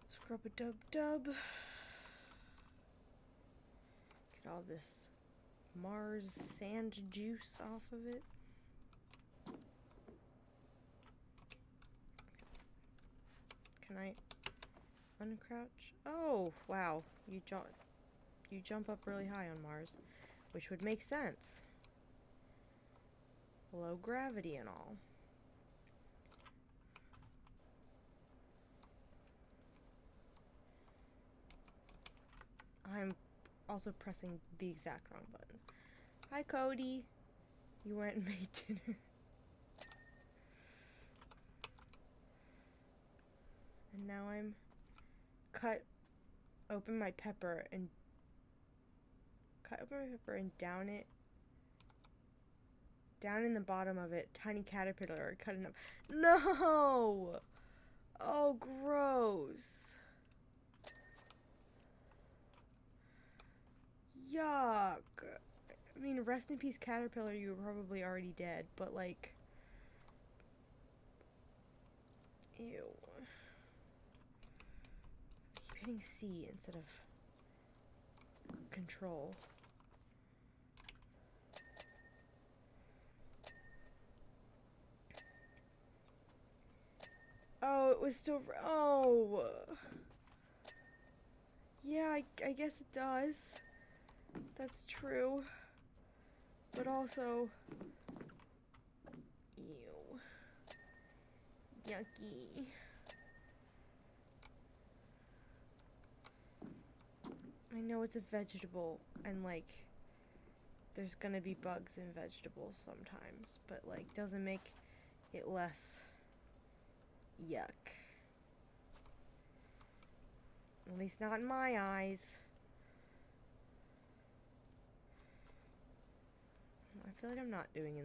Scrub-a-dub-dub. Get all this Mars sand juice off of it. Can I uncrouch? Oh, wow. You jump up really high on Mars, which would make sense. Low gravity and all. I'm also pressing the exact wrong buttons. Hi, Cody. You weren't made dinner. And now I'm open my pepper and down it. Down in the bottom of it, tiny caterpillar cutting up. No! Oh, gross. Yuck. I mean, rest in peace, caterpillar. You were probably already dead, but like, ew. Keep hitting C instead of control. Oh, it was still. Oh. Yeah, I guess it does. That's true. But also. Ew. Yucky. I know it's a vegetable, and like, there's gonna be bugs in vegetables sometimes, but like, doesn't make it less yuck. At least not in my eyes. I feel like I'm not doing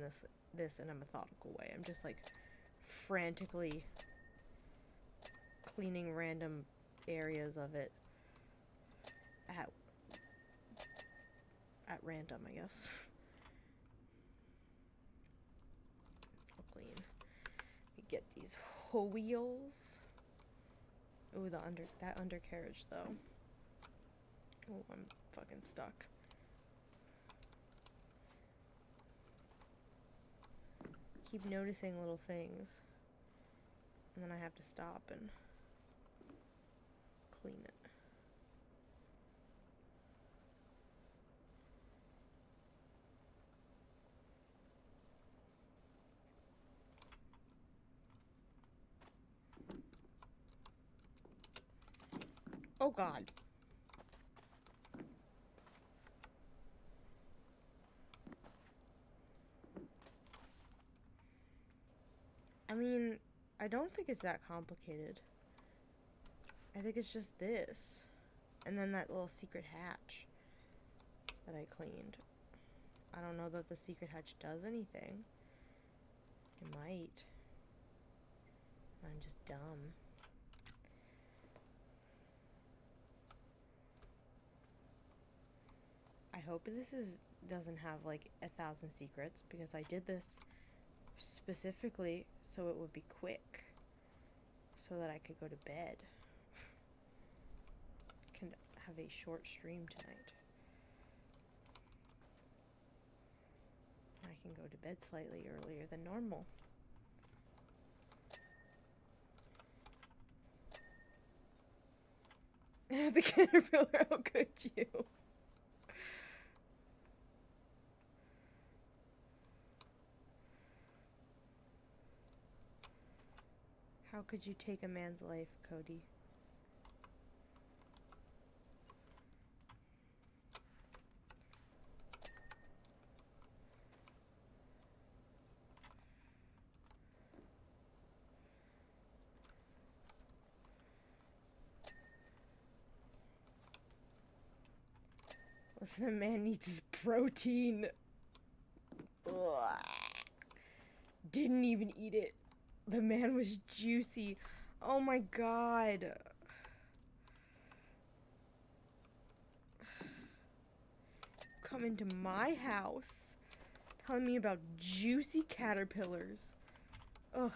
this in a methodical way. I'm just like frantically cleaning random areas of it at random, I guess. It's all clean. We get these wheels. Ooh, that undercarriage though. Oh, I'm fucking stuck. Keep noticing little things, and then I have to stop and clean it. Oh god. I mean, I don't think it's that complicated. I think it's just this. And then that little secret hatch that I cleaned. I don't know that the secret hatch does anything. It might. I'm just dumb. I hope this doesn't have like 1,000 secrets, because I did this specifically so it would be quick, so that I could go to bed. Can have a short stream tonight. I can go to bed slightly earlier than normal. The caterpillar, how could you? How could you take a man's life, Cody? Listen, a man needs his protein. Ugh. Didn't even eat it. The man was juicy. Oh my god. Come into my house telling me about juicy caterpillars. Ugh.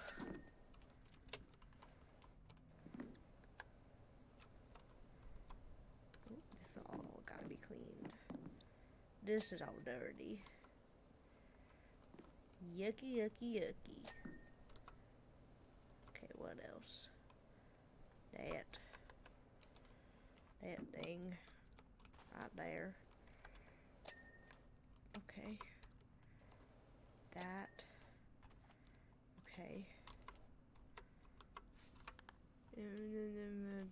This all gotta be cleaned. This is all dirty. Yucky, yucky, yucky. Okay, what else? That thing. Right there. Okay. That. Okay.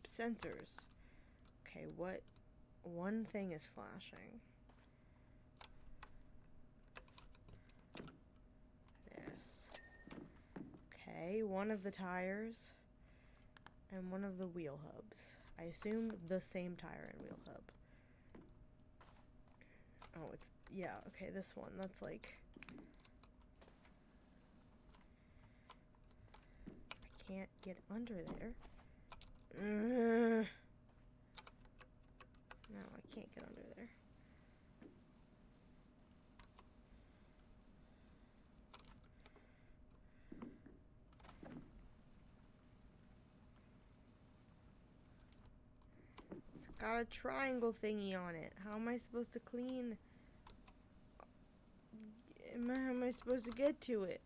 Sensors. Okay, what? One thing is flashing. This. Okay, one of the tires and one of the wheel hubs. I assume the same tire and wheel hub. Oh, it's, yeah, okay, this one. That's like... I can't get under there. No, I can't get under there. It's got a triangle thingy on it. How am I supposed to clean? How am I supposed to get to it?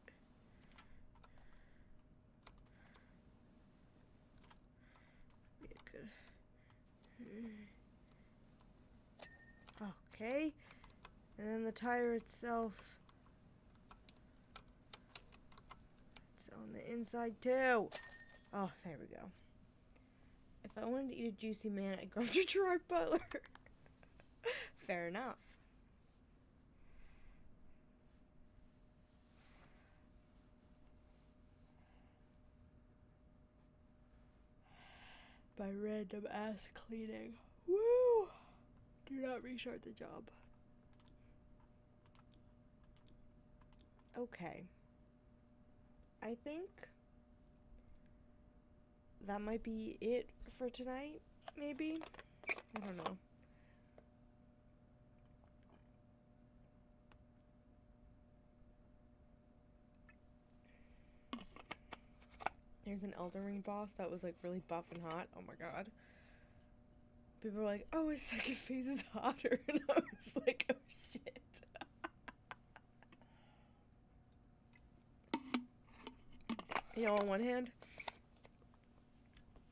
Okay. And then the tire itself. It's on the inside too. Oh, there we go. If I wanted to eat a juicy man, I'd go after Gerard Butler. Fair enough. By random ass cleaning. Woo! Do not restart the job. Okay. I think that might be it for tonight, maybe? I don't know. There's an Elden Ring boss that was like really buff and hot. Oh my god. People were like, oh, his second phase is hotter. And I was like, oh shit. You know, on one hand,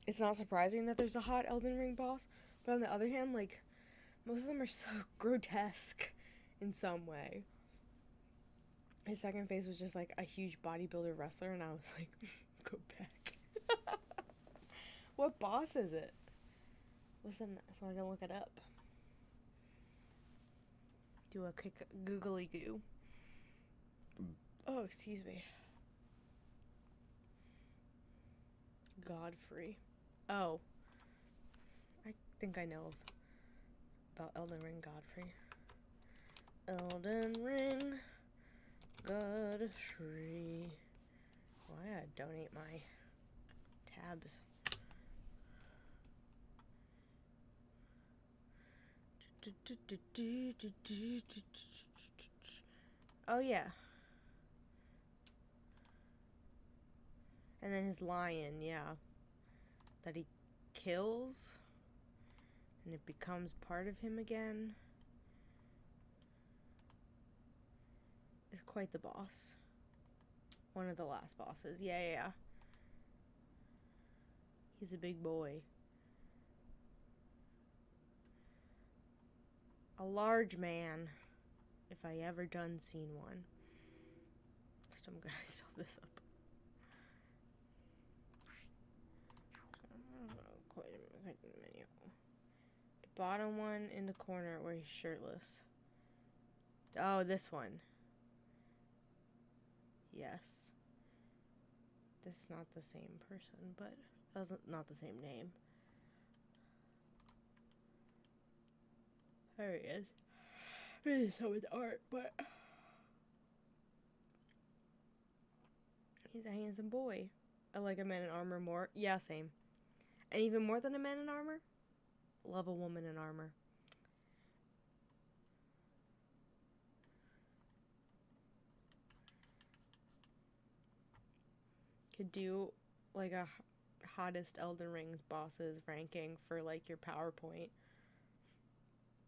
it's not surprising that there's a hot Elden Ring boss. But on the other hand, like, most of them are so grotesque in some way. His second phase was just like a huge bodybuilder wrestler. And I was like, go back. What boss is it? Listen, so I can look it up. Do a quick googly goo. Oh, excuse me. Godfrey. Oh. I think I know about Elden Ring Godfrey. Elden Ring Godfrey. Why I donate my tabs? Oh yeah. And then his lion, yeah. That he kills. And it becomes part of him again. Is quite the boss. One of the last bosses. Yeah. He's a big boy. A large man. If I ever done seen one. Just I'm gonna sew this up. Quite a menu. The bottom one in the corner where he's shirtless. Oh, this one. Yes. This is not the same person, but that's not the same name. There he is. This is so much art, but he's a handsome boy. I like a man in armor more. Yeah, same. And even more than a man in armor, love a woman in armor. Could do like a hottest Elden Rings bosses ranking for like your PowerPoint.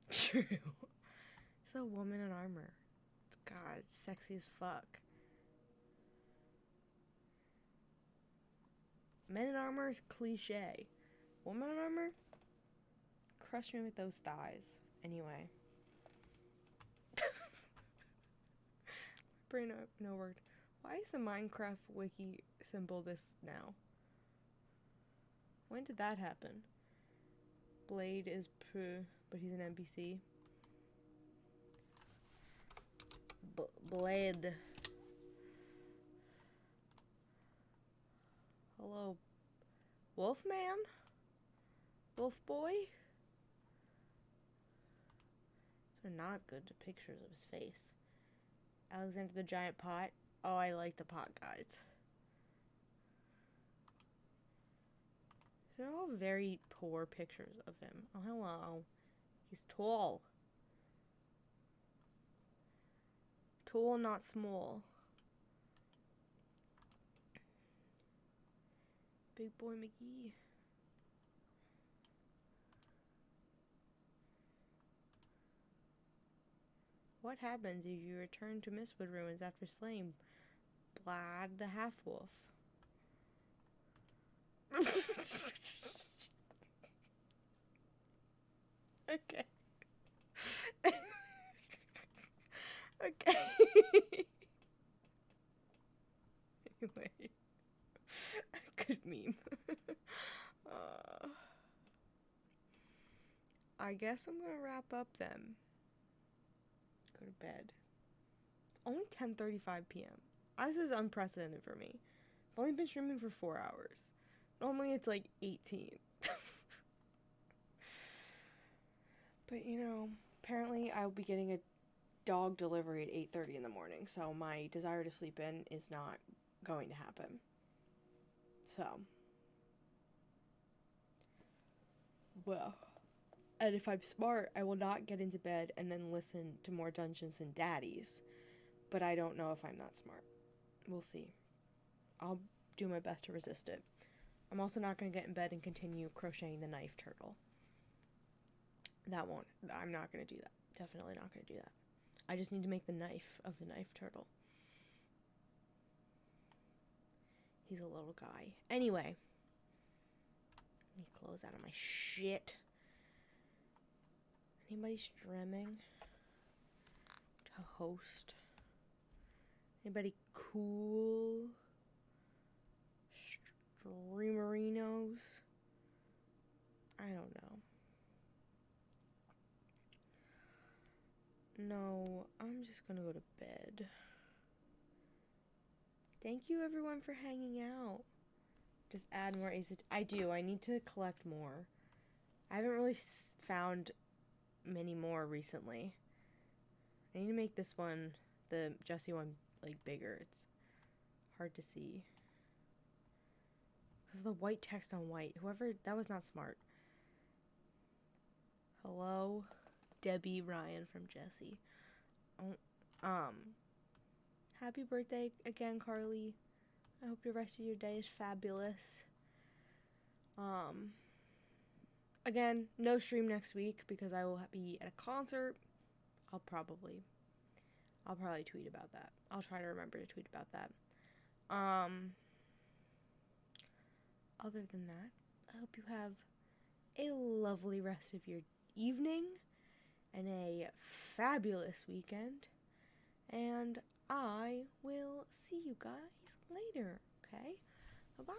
True. It's a woman in armor. God, it's sexy as fuck. Men in armor is cliche. Woman in armor? Crush me with those thighs. Anyway. Brain no word. Why is the Minecraft wiki symbol this now? When did that happen? Blade is but he's an NPC. Blade. Hello. Wolfman? Wolf boy? These are not good pictures of his face. Alexander the Giant Pot. Oh, I like the pot guys. They're all very poor pictures of him. Oh, hello. He's tall. Tall, not small. Big boy McGee. What happens if you return to Mistwood Ruins after slaying Blad the Half-Wolf? Okay. Okay. Anyway. Good meme. I guess I'm gonna wrap up then. Go to bed. Only 10:35 p.m. This is unprecedented for me. I've only been streaming for 4 hours. Normally it's like 18. But you know, apparently I'll be getting a dog delivery at 8:30 in the morning, so my desire to sleep in is not going to happen. So, well, and if I'm smart, I will not get into bed and then listen to more Dungeons and Daddies, but I don't know if I'm that smart. We'll see. I'll do my best to resist it. I'm also not going to get in bed and continue crocheting the knife turtle. I'm not going to do that. Definitely not going to do that. I just need to make the knife of the knife turtle. He's a little guy. Anyway. Let me close out of my shit. Anybody streaming to host? Anybody cool? Streamerinos? I don't know. No, I'm just gonna go to bed. Thank you everyone for hanging out. Just add more ace. I do. I need to collect more. I haven't really found many more recently. I need to make this one, the Jessie one, like bigger. It's hard to see. Because of the white text on white. Whoever, that was not smart. Hello, Debbie Ryan from Jessie. Oh, happy birthday again, Carly. I hope the rest of your day is fabulous. Again, no stream next week because I will be at a concert. I'll probably tweet about that. I'll try to remember to tweet about that. Other than that, I hope you have a lovely rest of your evening and a fabulous weekend. And I will see you guys later, okay? Bye-bye.